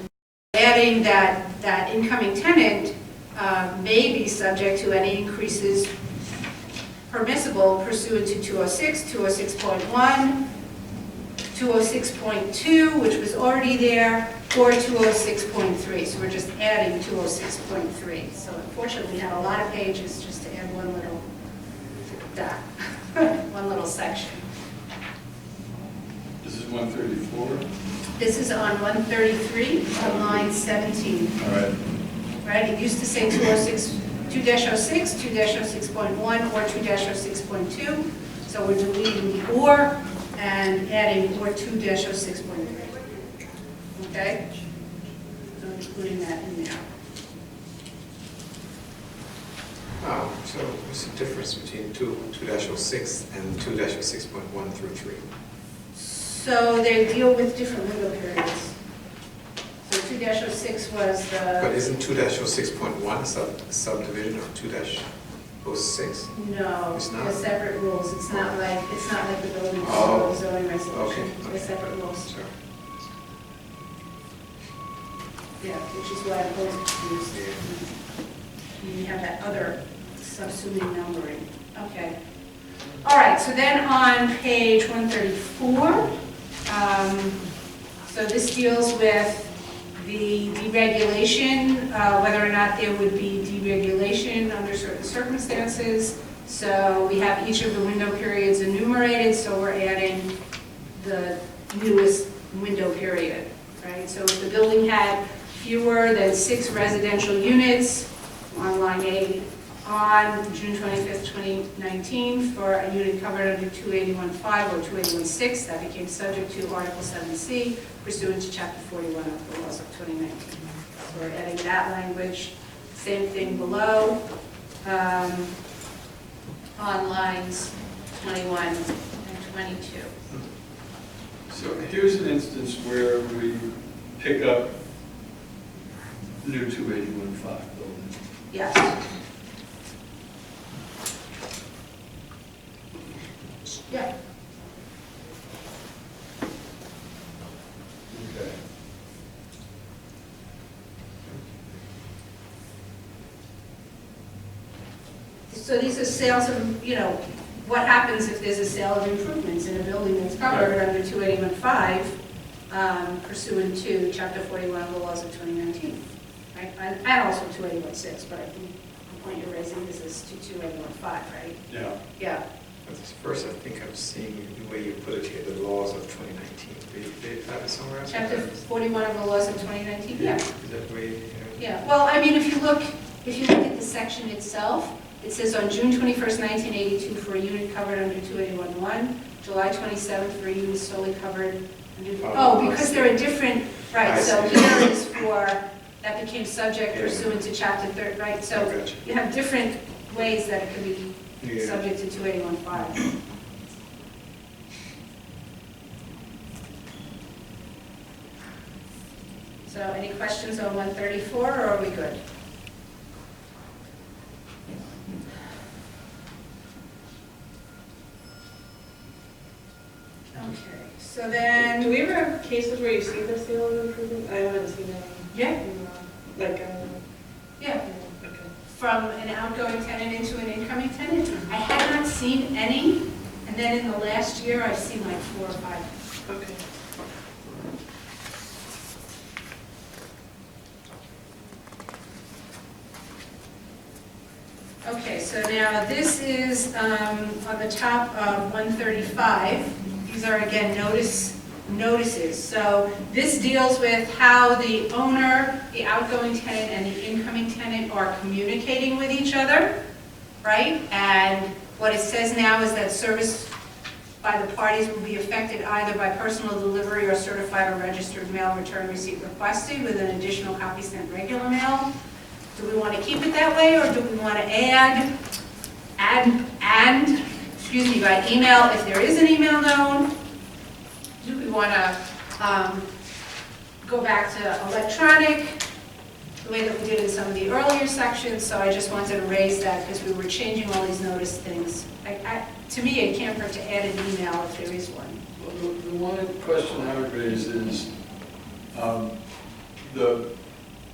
adding that incoming tenant may be subject to any increases permissible pursuant to 206, 206.1, 206.2, which was already there, or 206.3. So we're just adding 206.3. So unfortunately, we had a lot of pages just to add one little dot, one little section. This is 134? This is on 133, on line 17. All right. Right, it used to say 206, 2-06, 2-06.1, or 2-06.2. So we're deleting the or and adding or 2-06.3. Okay? So including that in there. So what's the difference between 2-06 and 2-06.1 through 3? So they deal with different window periods. So 2-06 was But the, isn't 2-06.1 a subdivision of 2-06? no, It's not? they're separate rules. It's not like the building Oh, code, zoning resolution. okay, They're okay. separate rules. Sure. Yeah, which is why I'm always confused. You have that other subsuming numbering. Okay. All right, so then on page 134, so this deals with the deregulation, whether or not there would be deregulation under certain circumstances. So we have each of the window periods enumerated, so we're adding the newest window period, right? So if the building had fewer than 6 residential units on line 8 on June 25th, 2019, for a unit covered under 281.5 or 281.6, that became subject to Article 7C pursuant to Chapter 41 of the laws of 2019. So we're adding that language. Same thing below on lines 21 and 22. So here's an instance where we pick up new 281.5 building. Yes. Yeah. Okay. So these are sales of, what happens if there's a sale of improvements in a building that's covered under 281.5 pursuant to Chapter 41 of the laws of 2019, right? And also 281.6, but I think the point you're raising is to 281.5, right? Yeah. Yeah. First, I think I'm seeing the way you put it here, the laws of 2019. Did you have it somewhere else? Chapter 41 of the laws of 2019, yeah. Is that the way? Yeah, well, I mean, if you look at the section itself, it says on June 21st, 1982, for a unit covered under 281.1, July 27th for a unit solely covered under, because there are different, right, I so see. here is for, that became subject Yeah. pursuant to chapter 3, right, so Gotcha. you have different ways that it could be Yeah. subject to 281.5. So any questions on 134, or are we good? Okay, so then, Do we ever have cases where you see the seal of improvement? I haven't seen any. yeah, Like, yeah, okay. from an outgoing tenant into an incoming tenant. I had not seen any, and then in the last year, I've seen like 4 or 5. Okay. Okay, so now this is on the top of 135. These are again notices. So this deals with how the owner, the outgoing tenant, and the incoming tenant are communicating with each other, right? And what it says now is that service by the parties will be affected either by personal delivery or certified or registered mail return receipt requested with an additional copy sent regular mail. Do we want to keep it that way, or do we want to add, by email if there is an email known? Do we want to go back to electronic, the way that we did in some of the earlier sections? So I just wanted to raise that because we were changing all these notice things. To me, it can't hurt to add an email if there is one. Well, the one question I would raise is,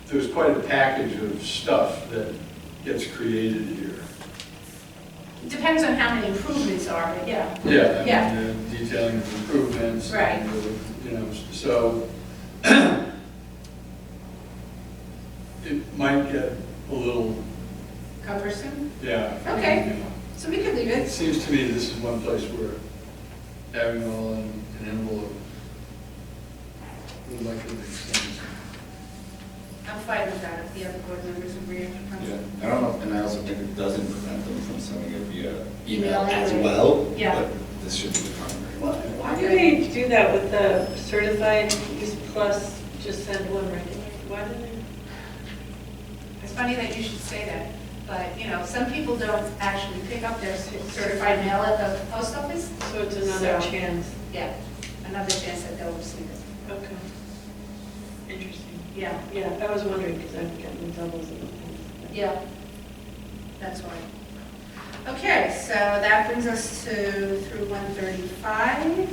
there's quite a package of stuff that gets created here. It depends on how many improvements are, but yeah. Yeah. Yeah. And the detailing of improvements. Right. And you know, so it might get a little, Cumbersome? yeah. Okay. You know, So we could leave it it. seems to me this is one place where having it all in an envelope would likely make sense. I'm fine with that if the other board members agree. Yeah, I don't know, and I also think it doesn't prevent them from sending it via Email email as anyway. well. Yeah. But this should be the primary. Why do they do that with the certified use plus just send one regular? Why do they? It's funny that you should say that, but, you know, some people don't actually pick up their certified mail at the post office. So it's another So- chance. Yeah, another chance that they'll receive it. Okay. Interesting. Yeah, Yeah, I was wondering because I'm getting doubles of things. yeah, that's why. Okay, so that brings us through 135.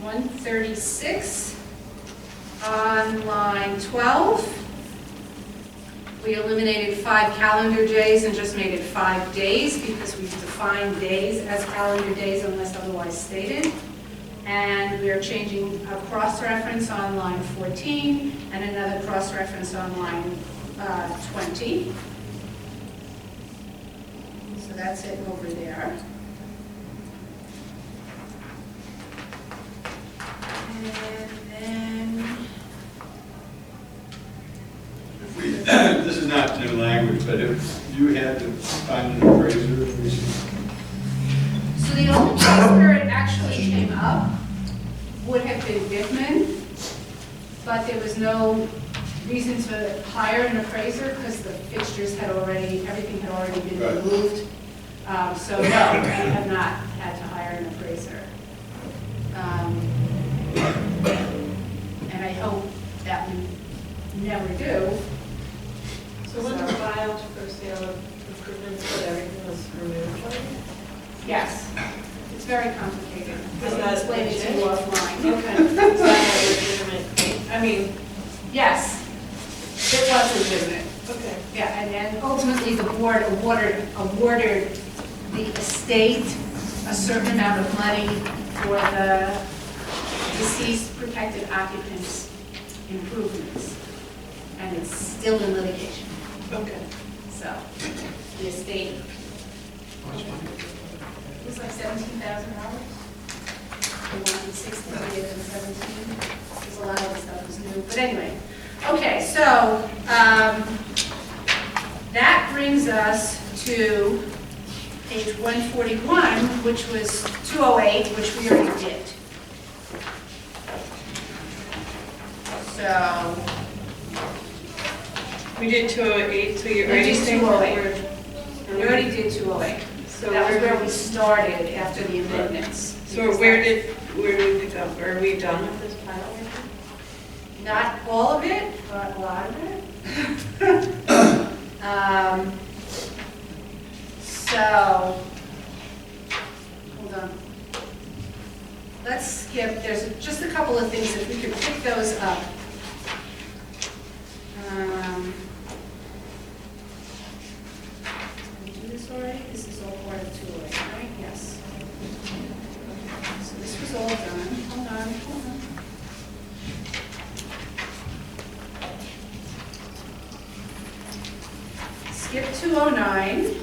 136, on line 12. We eliminated 5 calendar days and just made it 5 days because we defined days as calendar days unless otherwise stated. And we are changing a cross-reference on line 14 and another cross-reference on line 20. So that's it over there. And then, If we, this is not new language, but if you had to find an appraiser, so the only place where it actually came up would have been Bickman, but there was no reason to hire an appraiser because the fixtures had already, everything had already been Right. removed. So no, we have not had to hire an appraiser. And I hope that we never do. So when the filed for sale of improvements, but everything was removed? Yes, it's very complicated. Is I'll that explain it to you legit? offline. Okay. Is that legitimate? I mean, Yes, it was legitimate. okay. Yeah, and then ultimately the board awarded the estate a certain amount of money for the deceased protected occupants improvements. And it's still in litigation. Okay. So, the estate How much money? was like $17,000. They wanted 16, they gave them 17. There's a lot of the stuff was new, but anyway. Okay, so that brings us to page 141, which was 208, which we already did. So, We did 208, so you're We already did saying 208. that we already did 208. So That was where we started after the amendments. So where did we pick up? Are we done with this pile? Not all of it, but a lot of it. So, hold on. Let's skip, there's just a couple of things, if we could pick those up. Did we do this already? This is all part of 208, right? Yes. So this was all done. Hold on. Skip 209.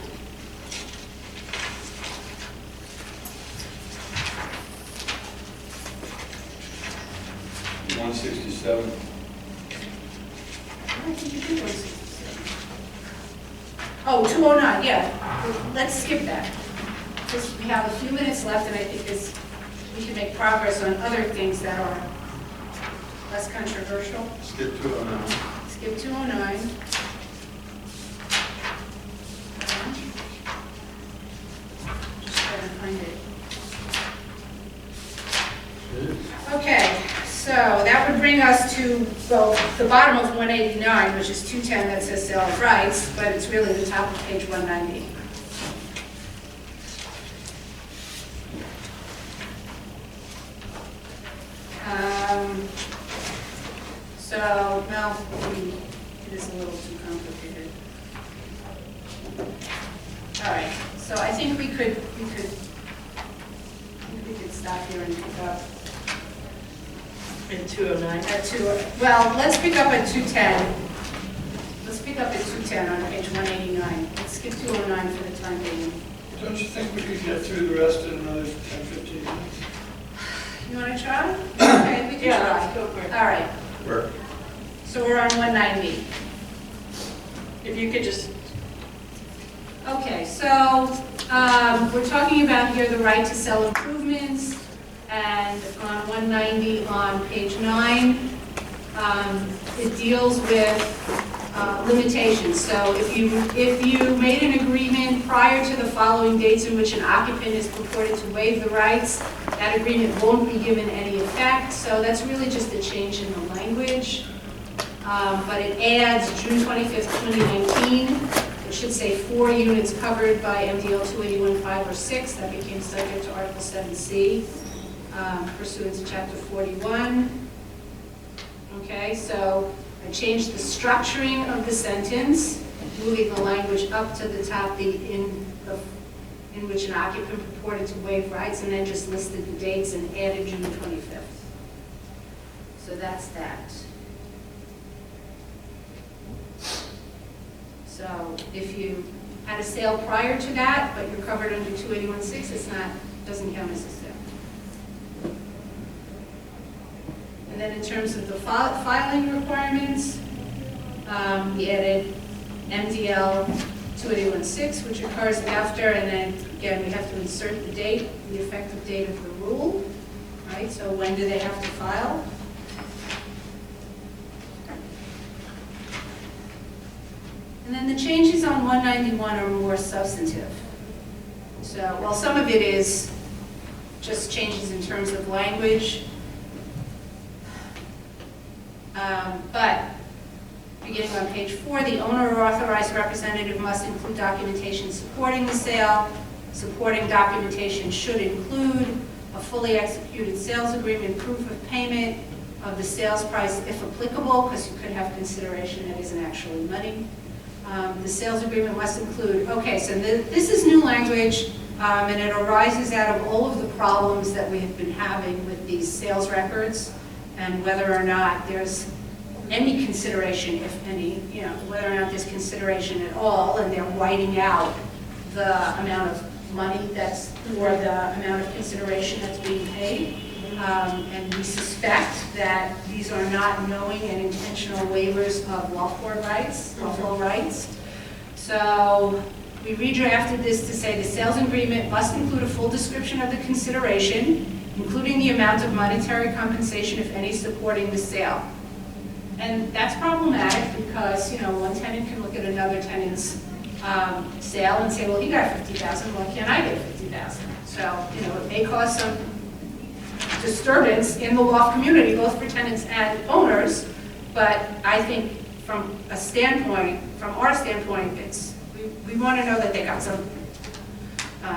$167. I think you did 167. Oh, 209, yeah. Let's skip that. Because we have a few minutes left, and I think we can make progress on other things that are less controversial. Skip 209. Skip 209. Just trying to find it. Okay, so that would bring us to, well, the bottom of 189, which is 210 that says sale of rights, but it's really the top of page 190. So, well, it is a little too complicated. All right, so I think we could stop here and pick up In 209? at well, let's pick up at 210. Let's pick up at 210 on page 189. Let's skip 209 for the time being. Don't you think we could get through the rest in another 10, 15 minutes? You want to try? Okay, we can Yeah, try. let's go for it. All right, Where? so we're on 190. If you could just, Okay, so we're talking about here the right to sell improvements, and on 190 on page 9, it deals with limitations. So if you made an agreement prior to the following dates in which an occupant is purported to waive the rights, that agreement won't be given any effect. So that's really just a change in the language. But it adds June 25th, 2019. It should say 4 units covered by MDL 281.5 or 6. That became subject to Article 7C pursuant to Chapter 41. Okay, so I changed the structuring of the sentence, moving the language up to the top, in which an occupant purported to waive rights, and then just listed the dates and added June 25th. So that's that. So if you had a sale prior to that, but you're covered under 281.6, doesn't count as a sale. And then in terms of the filing requirements, we added MDL 281.6, which occurs after, and then again, we have to insert the date, the effective date of the rule, right? So when do they have to file? And then the changes on 191 are more substantive. So, well, some of it is just changes in terms of language. But beginning on page 4, the owner or authorized representative must include documentation supporting the sale. Supporting documentation should include a fully executed sales agreement, proof of payment of the sales price if applicable, because you could have consideration that isn't actually money. The sales agreement must include, okay, so this is new language, and it arises out of all of the problems that we have been having with these sales records, and whether or not there's any consideration, if any, you know, whether or not there's consideration at all, and they're whiting out the amount of money that's, or the amount of consideration that's being paid. And we suspect that these are not knowing and intentional waivers of loft board rights, or full rights. So we redrafted this to say the sales agreement must include a full description of the consideration, including the amount of monetary compensation, if any, supporting the sale. And that's problematic because, you know, one tenant can look at another tenant's sale and say, well, he got $50,000, why can't I get $50,000? So, you know, it may cause some disturbance in the loft community, both for tenants and owners, but I think from a standpoint, from our standpoint, we want to know that they got some.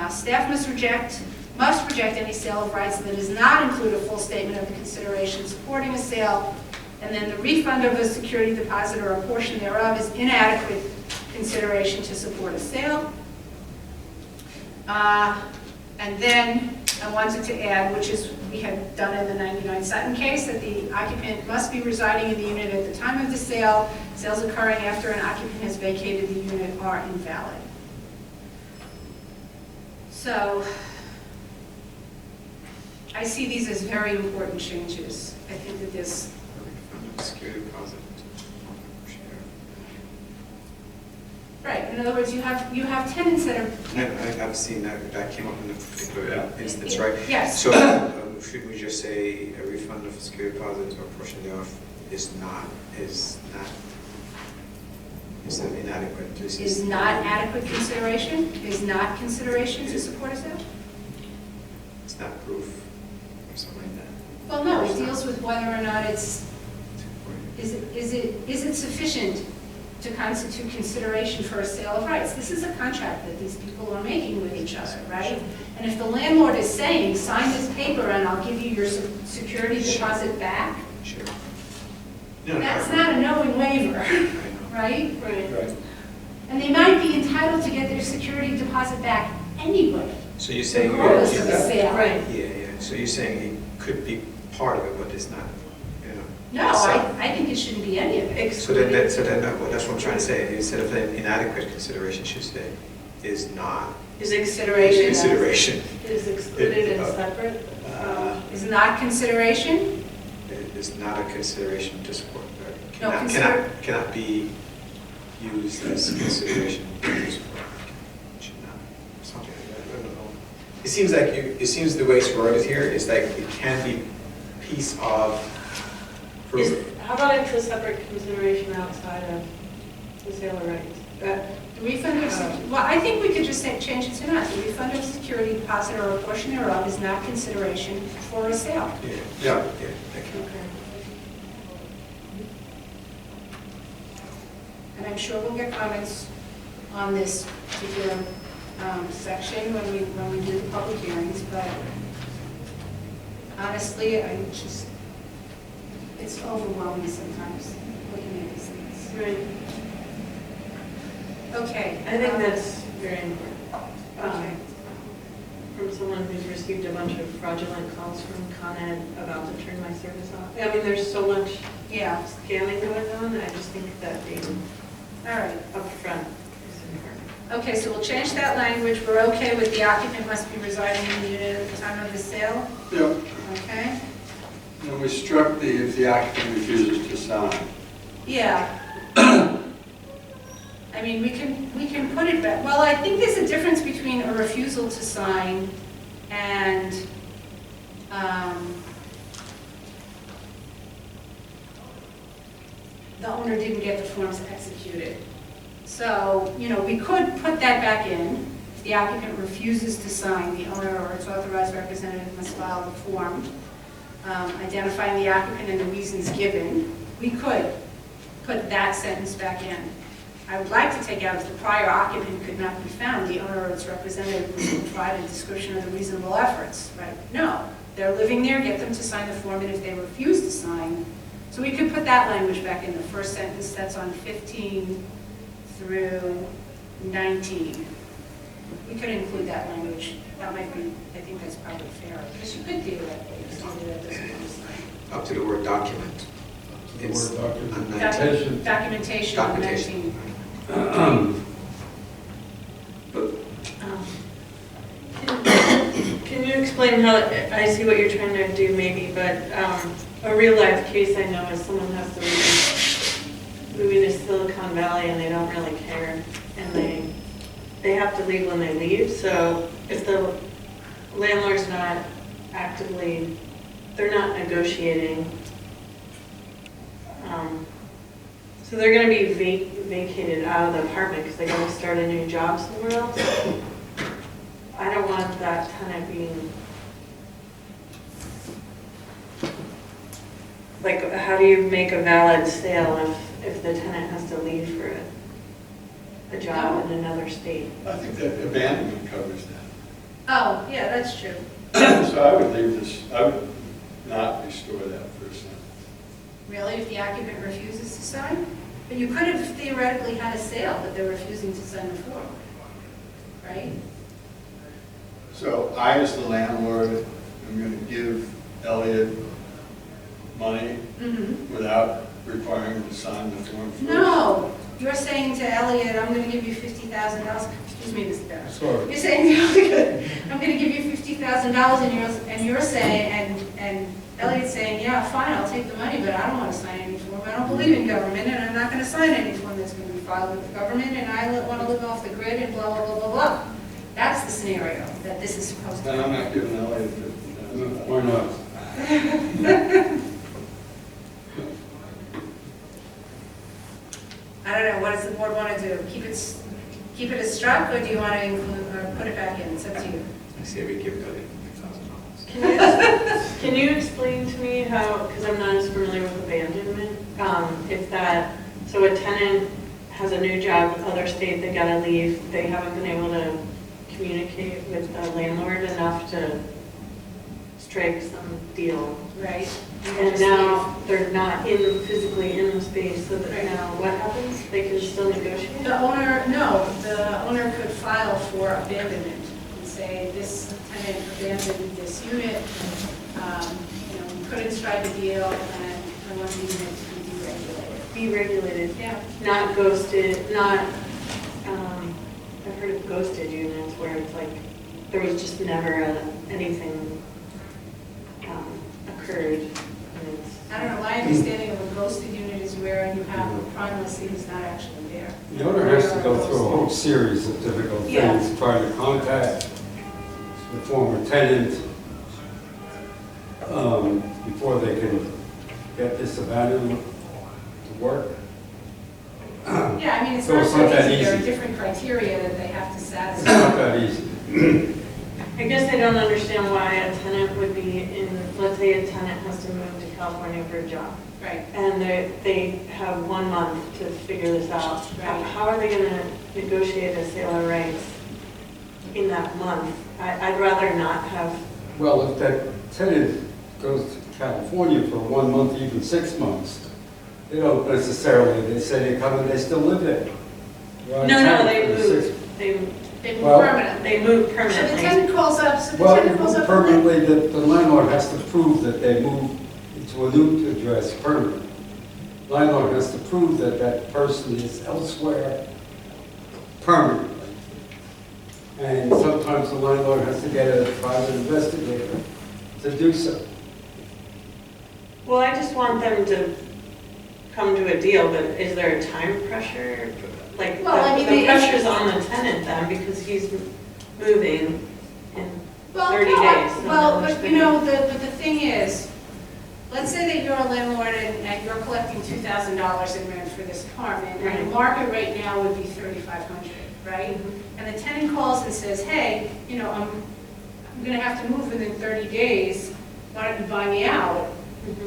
Staff must reject any sale of rights that does not include a full statement of the consideration supporting a sale, and then the refund of a security deposit or a portion thereof is inadequate consideration to support a sale. And then I wanted to add, which is we had done in the 99 Sutton case, that the occupant must be residing in the unit at the time of the sale. Sales occurring after an occupant has vacated the unit are invalid. So I see these as very important changes. I think that this Security deposit. right. In other words, you have tenants that are I've seen that came up in a particular instance, right? yes. So should we just say a refund of security deposit or a portion thereof is inadequate? Is not adequate consideration, is not consideration to support a sale? It's not proof or something like that. Well, no, it deals with whether or not is it sufficient to constitute consideration for a sale of rights? This is a contract that these people are making with each other, right? And if the landlord is saying, sign this paper and I'll give you your security deposit back, Sure. that's not a knowing waiver, right? Right. And they might be entitled to get their security deposit back anyway, So you're saying regardless of the sale. Right. yeah. So you're saying it could be part of it, but it's not. No, So- I think it shouldn't be any of it. So then that's what I'm trying to say. Instead of an inadequate consideration, should say is not Is consideration. consideration. Is excluded and separate. Is not consideration? It is not a consideration to support. No, Cannot be used as consideration to support. Should not. Something like that. I don't know. It seems the way it's worded here is like it can be piece of. How about it's a separate consideration outside of the sale of rights? The refund of, well, I think we could just say, change it to not. The refund of security deposit or a portion thereof is not consideration for a sale. Yeah, thank you. Okay. And I'm sure we'll get comments on this particular section when we do the public hearings, but honestly, it's overwhelming sometimes looking at these things. Right. Okay. I think that's very important. Okay. From someone who's received a bunch of fraudulent calls from Con Ed about to turn my service off. I mean, there's so much Yeah, scamming going on, I just think that being all right. upfront is important. Okay, so we'll change that language. We're okay with the occupant must be residing in the unit at the time of the sale? Yeah, Okay? and we struck if the occupant refuses to sign. Yeah. I mean, we can put it back. Well, I think there's a difference between a refusal to sign and the owner didn't get the forms executed. So, you know, we could put that back in. If the occupant refuses to sign, the owner or its authorized representative must file the form identifying the occupant and the reasons given. We could put that sentence back in. I would like to take out, if the prior occupant could not be found, the owner or its representative must provide a description of the reasonable efforts, right? No, they're living there, get them to sign the form, and if they refuse to sign, so we could put that language back in the first sentence, that's on 15 through 19. We could include that language. That might be, I think that's probably fair, because you could theoretically, if somebody that doesn't want to sign. Up to the word document. The It's word on documentation. Documentation on Documentation. 19. Can you explain how, I see what you're trying to do maybe, but a real life case I know is someone has to move into Silicon Valley and they don't really care, and they have to leave when they leave. So if the landlord's not actively, they're not negotiating, so they're going to be vacated out of the apartment because they got to start a new job somewhere else. I don't want that tenant being, like, how do you make a valid sale if the tenant has to leave for a job in another state? I think that abandonment covers that. Oh, yeah, that's true. So I would leave this, I would not restore that person. Really, if the occupant refuses to sign? But you could have theoretically had a sale, but they're refusing to sign the form, right? So I, as the landlord, am going to give Elliot money without requiring him to sign the form first? No, you're saying to Elliot, I'm going to give you $50,000. Excuse me, Mr. Barrett. Sorry. You're saying to Elliot, I'm going to give you $50,000, and you're saying, and Elliot's saying, yeah, fine, I'll take the money, but I don't want to sign any form. I don't believe in government, and I'm not going to sign any form that's going to be filed with the government, and I want to live off the grid, and blah, blah, blah, blah, blah. That's the scenario that this is supposed to Then be. I'm not giving Elliot $50,000. Why not? I don't know, what does the board want to do? Keep it as struck, or do you want to include, or put it back in? It's up to you. I say we give Elliot $1,000. Can you explain to me how, because I'm not as familiar with abandonment, if that, so a tenant has a new job, other state, they gotta leave, they haven't been able to communicate with the landlord enough to strike some deal, Right? and now they're not physically in the space, so that now what happens? They can still negotiate? The owner could file for abandonment and say, this tenant abandoned this unit, we couldn't strike a deal, and I want the unit to be deregulated. Deregulated, Yeah. not ghosted, not, I've heard of ghosted units where it's like, there was just never anything occurred. And it's, I don't know, my understanding of a ghosted unit is where you have a prime lessee who's not actually there. The owner has to go through a whole series of difficult Yeah. things, trying to contact the former tenant before they can get this abandonment to work. Yeah, I mean, it's So not it's so not that easy, there are easy. different criteria that they have to It's satisfy. not that easy. I guess I don't understand why a tenant would be in, let's say a tenant has to move to California for a job, Right. and they have 1 month to figure this out. Right. How are they gonna negotiate a sale of rights in that month? I'd rather not have. Well, if that tenant goes to California for 1 month, even 6 months, they don't necessarily, they say they come and they still live there. They're on No, tenant they for move. six- They move Well, permanently. They move So the permanently. tenant calls up, so the Well, tenant calls up. permanently, the landlord has to prove that they moved to a new address permanently. Landlord has to prove that that person is elsewhere permanently. And sometimes the landlord has to get a private investigator to do so. Well, I just want them to come to a deal, but is there a time pressure? Like, Well, I mean, the they- pressure's on the tenant then, because he's moving in Well, 30 no, days. so well, then but you know, the thing is, let's say that you're a landlord and you're collecting $2,000 in rent for this apartment, and Right. the market right now would be $3,500, right? And the tenant calls and says, hey, I'm gonna have to move within 30 days, why don't you buy me out,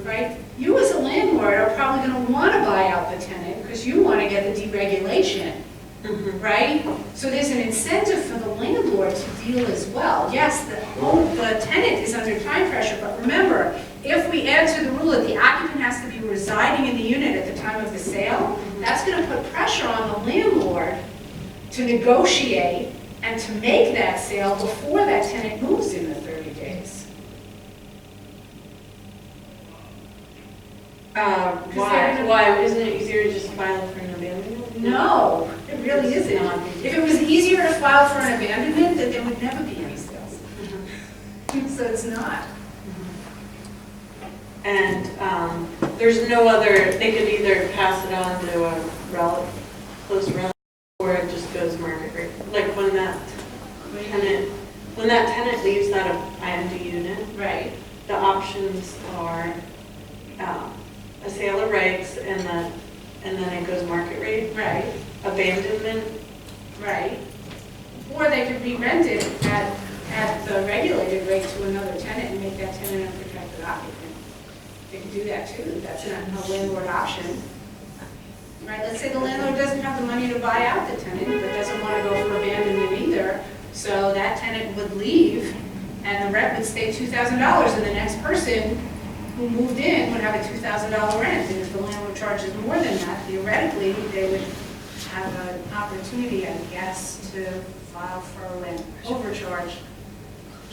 right? You as a landlord are probably gonna wanna buy out the tenant, because you wanna get the deregulation. Mhm. Right? So there's an incentive for the landlord to deal as well. Yes, the tenant is under time pressure, but remember, if we add to the rule that the occupant has to be residing in the unit at the time of the sale, that's going to put pressure on the landlord to negotiate and to make that sale before that tenant moves in the 30 days. Because Why? Why, isn't it easier to just file for an abandonment? No, it really isn't. If it was easier to file for an abandonment, then there would never be any sales. So it's not. And there's no other, they could either pass it on to a relative, close relative, or it just goes market rate. Like when that tenant leaves that IMD unit, Right, the options are a sale of rights and then it goes market rate, right, abandonment. right. Or they could re-rent it at the regulated rate to another tenant and make that tenant a protected occupant. They could do that too. That's a landlord option. Right, let's say the landlord doesn't have the money to buy out the tenant, but doesn't want to go for abandonment either. So that tenant would leave and the rent would stay $2,000 and the next person who moved in would have a $2,000 rent. And if the landlord charges more than that, theoretically, they would have an opportunity, I guess, to file for a rent overcharge.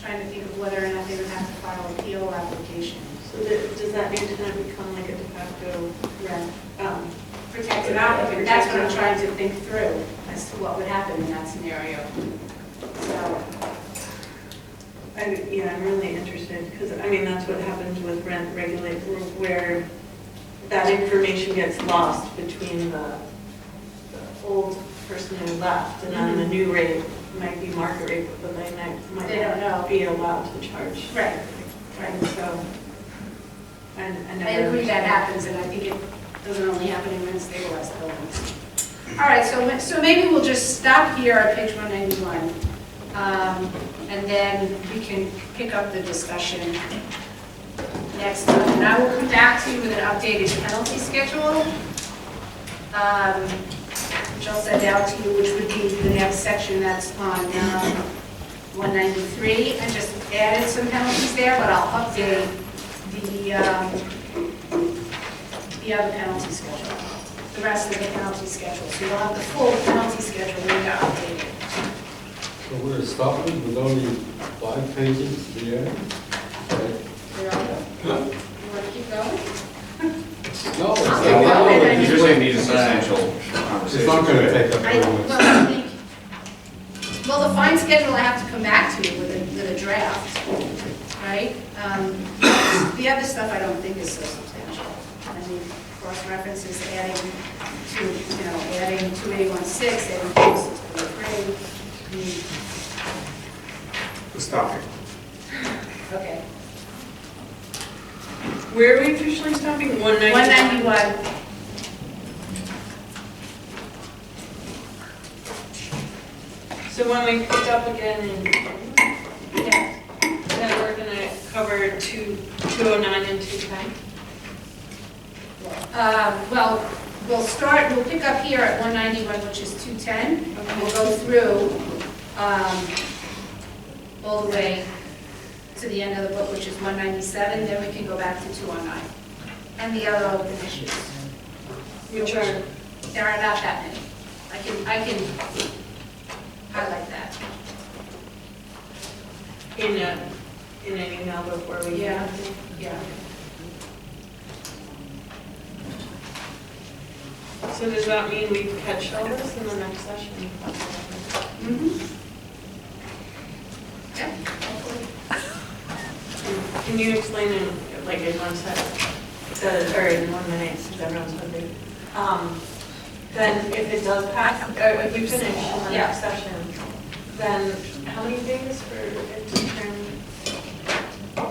Trying to think of whether or not they would have to file an appeal application. So does that new tenant become like a de facto rent? Protected occupant, that's what I'm trying to think through as to what would happen in that scenario. So, I'm really interested, because, I mean, that's what happens with rent regulate, where that information gets lost between the old person who left, and then the new rate might be market rate, but they might They don't know. not be allowed to charge. right, And so, I I agree that happens, and I think it doesn't only happen in rent-stabilized buildings. All right, so maybe we'll just stop here at page 191, and then we can pick up the discussion next time. And I will come back to you with an updated penalty schedule, which I'll send out to you, which would be the next section that's on 193. I just added some penalties there, but I'll update the other penalty schedule, the rest of the penalty schedule. So you'll have the full penalty schedule when you're updated. So we're stopping with only 5 pages to the end? You're all good? You want to keep going? No, it's I'll keep going. Because you're saying these are substantial It's conversations. not going to take up very much. Well, the fine schedule, I have to come back to you with a draft, right? The other stuff I don't think is so substantial. I mean, cross-references, adding 2816, adding 2623. We'll stop here. Okay. where are we officially stopping? 191? 191. So when we pick up again in, Yeah. then we're gonna cover 209 and 210? Well, we'll pick up here at 191, which is 210, and we'll go through all the way to the end of the book, which is 197, then we can go back to 209. And the other open issues. Which are, There are not that many. I can highlight that. in an email before we. Yeah. So does that mean we catch all this in the next session? Mm-hmm. Yeah, hopefully. Can you explain in, like, in one sentence, or in 1 minute, since everyone's hungry? Then if it does pass, or if we finish in the next session, then how many days for it to turn?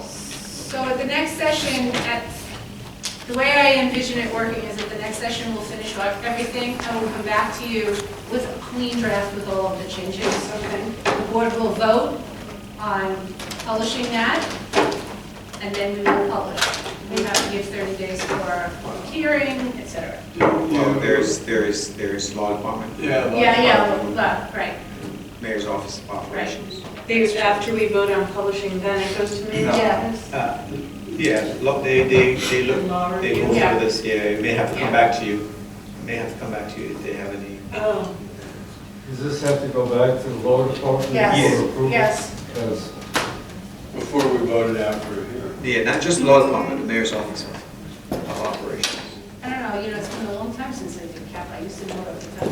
So at the next session, the way I envision it working is that the next session we'll finish everything and we'll come back to you with a clean draft with all of the changes. Okay. The board will vote on publishing that, and then we will publish. We have to give 30 days for a public hearing, et cetera. Well, there's law department, Right. mayor's office of operations. After we vote on publishing, then it goes to me? No. Yeah. Yeah, look, they Law they review? move Yeah. for this, yeah, it may have to come back to you. May have to come back to you if they have any. Oh, Does this have to go back to the law department Yes. for approval? Yes. Because Before we voted after here. Yeah, not just law department, the mayor's office of operations. I don't know, know, it's been a long time since I did CAPA. I used to know it at the time.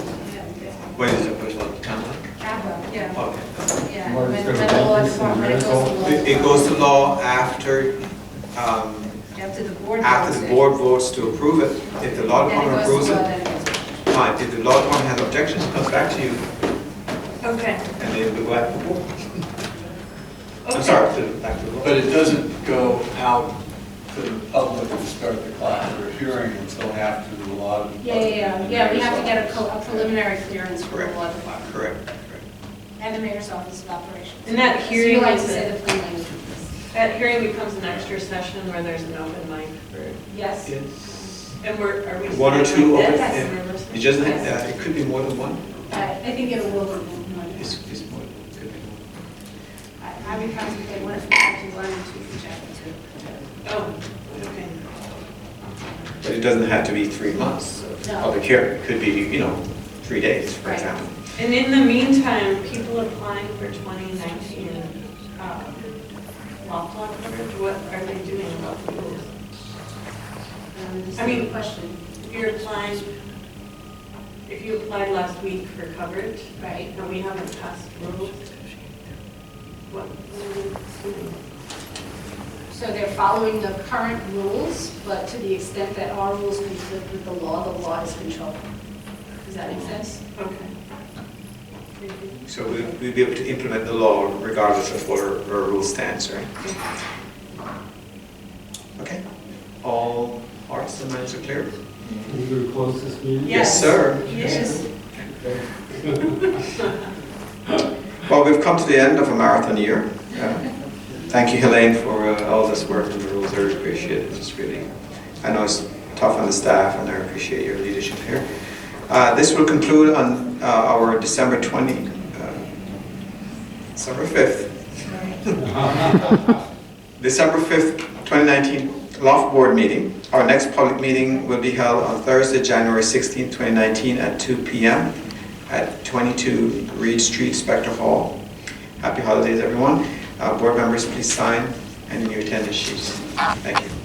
When is it, which one, timeline? CAPA, yeah. Okay. Yeah, Well, when it's the gonna law make this department, it goes to law. It goes to law after, After the board after votes the it. board votes to approve it. If the law Then it department goes approves to law, it, then it gets approved. fine. If the law department has objections, it comes back to you, Okay. and then we go back to the board. I'm Okay. sorry, back to the law. But it doesn't go out to the public to start the class or hearing until after the law. Yeah, we have to get a preliminary clearance from the Correct. law department. Correct. And the mayor's office of operations. And that So hearing you like is to say a- the plain language. That hearing becomes an extra session where there's an open mic. Yes. And are we? One or two like open, this? Yes. Or we're listening? it doesn't, Yes. it could be more than one. I think it will be more. It's more, it could be more. I would contemplate one if we have to, one or two for chapter two. Oh, okay. But it doesn't have to be 3 months of No. public hearing. It could be, 3 days, for Right. example. And in the meantime, people applying for 2019 loft lot coverage, what are they doing about the rules? I mean, Question. If you applied last week for coverage, Right. and we haven't passed rules, what are we doing? So they're following the current rules, but to the extent that our rules conflict with the law is controlled. Does that make sense? Okay. Thank you. So we'll be able to implement the law regardless of what our rule stands, right? Okay. All hearts and minds are clear? We're going to close this meeting? Yes, sir. Yes. Well, we've come to the end of a marathon year. Thank you, Helene, for all this work on the rules. I really appreciate it. It's really, I know it's tough on the staff, and I appreciate your leadership here. This will conclude on our December 5th. December 5th, 2019 Loft Board meeting. Our next public meeting will be held on Thursday, January 16th, 2019 at 2 p.m. at 22 Reed Street, Spector Hall. Happy holidays, everyone. Board members, please sign any new attendance sheets. Thank you.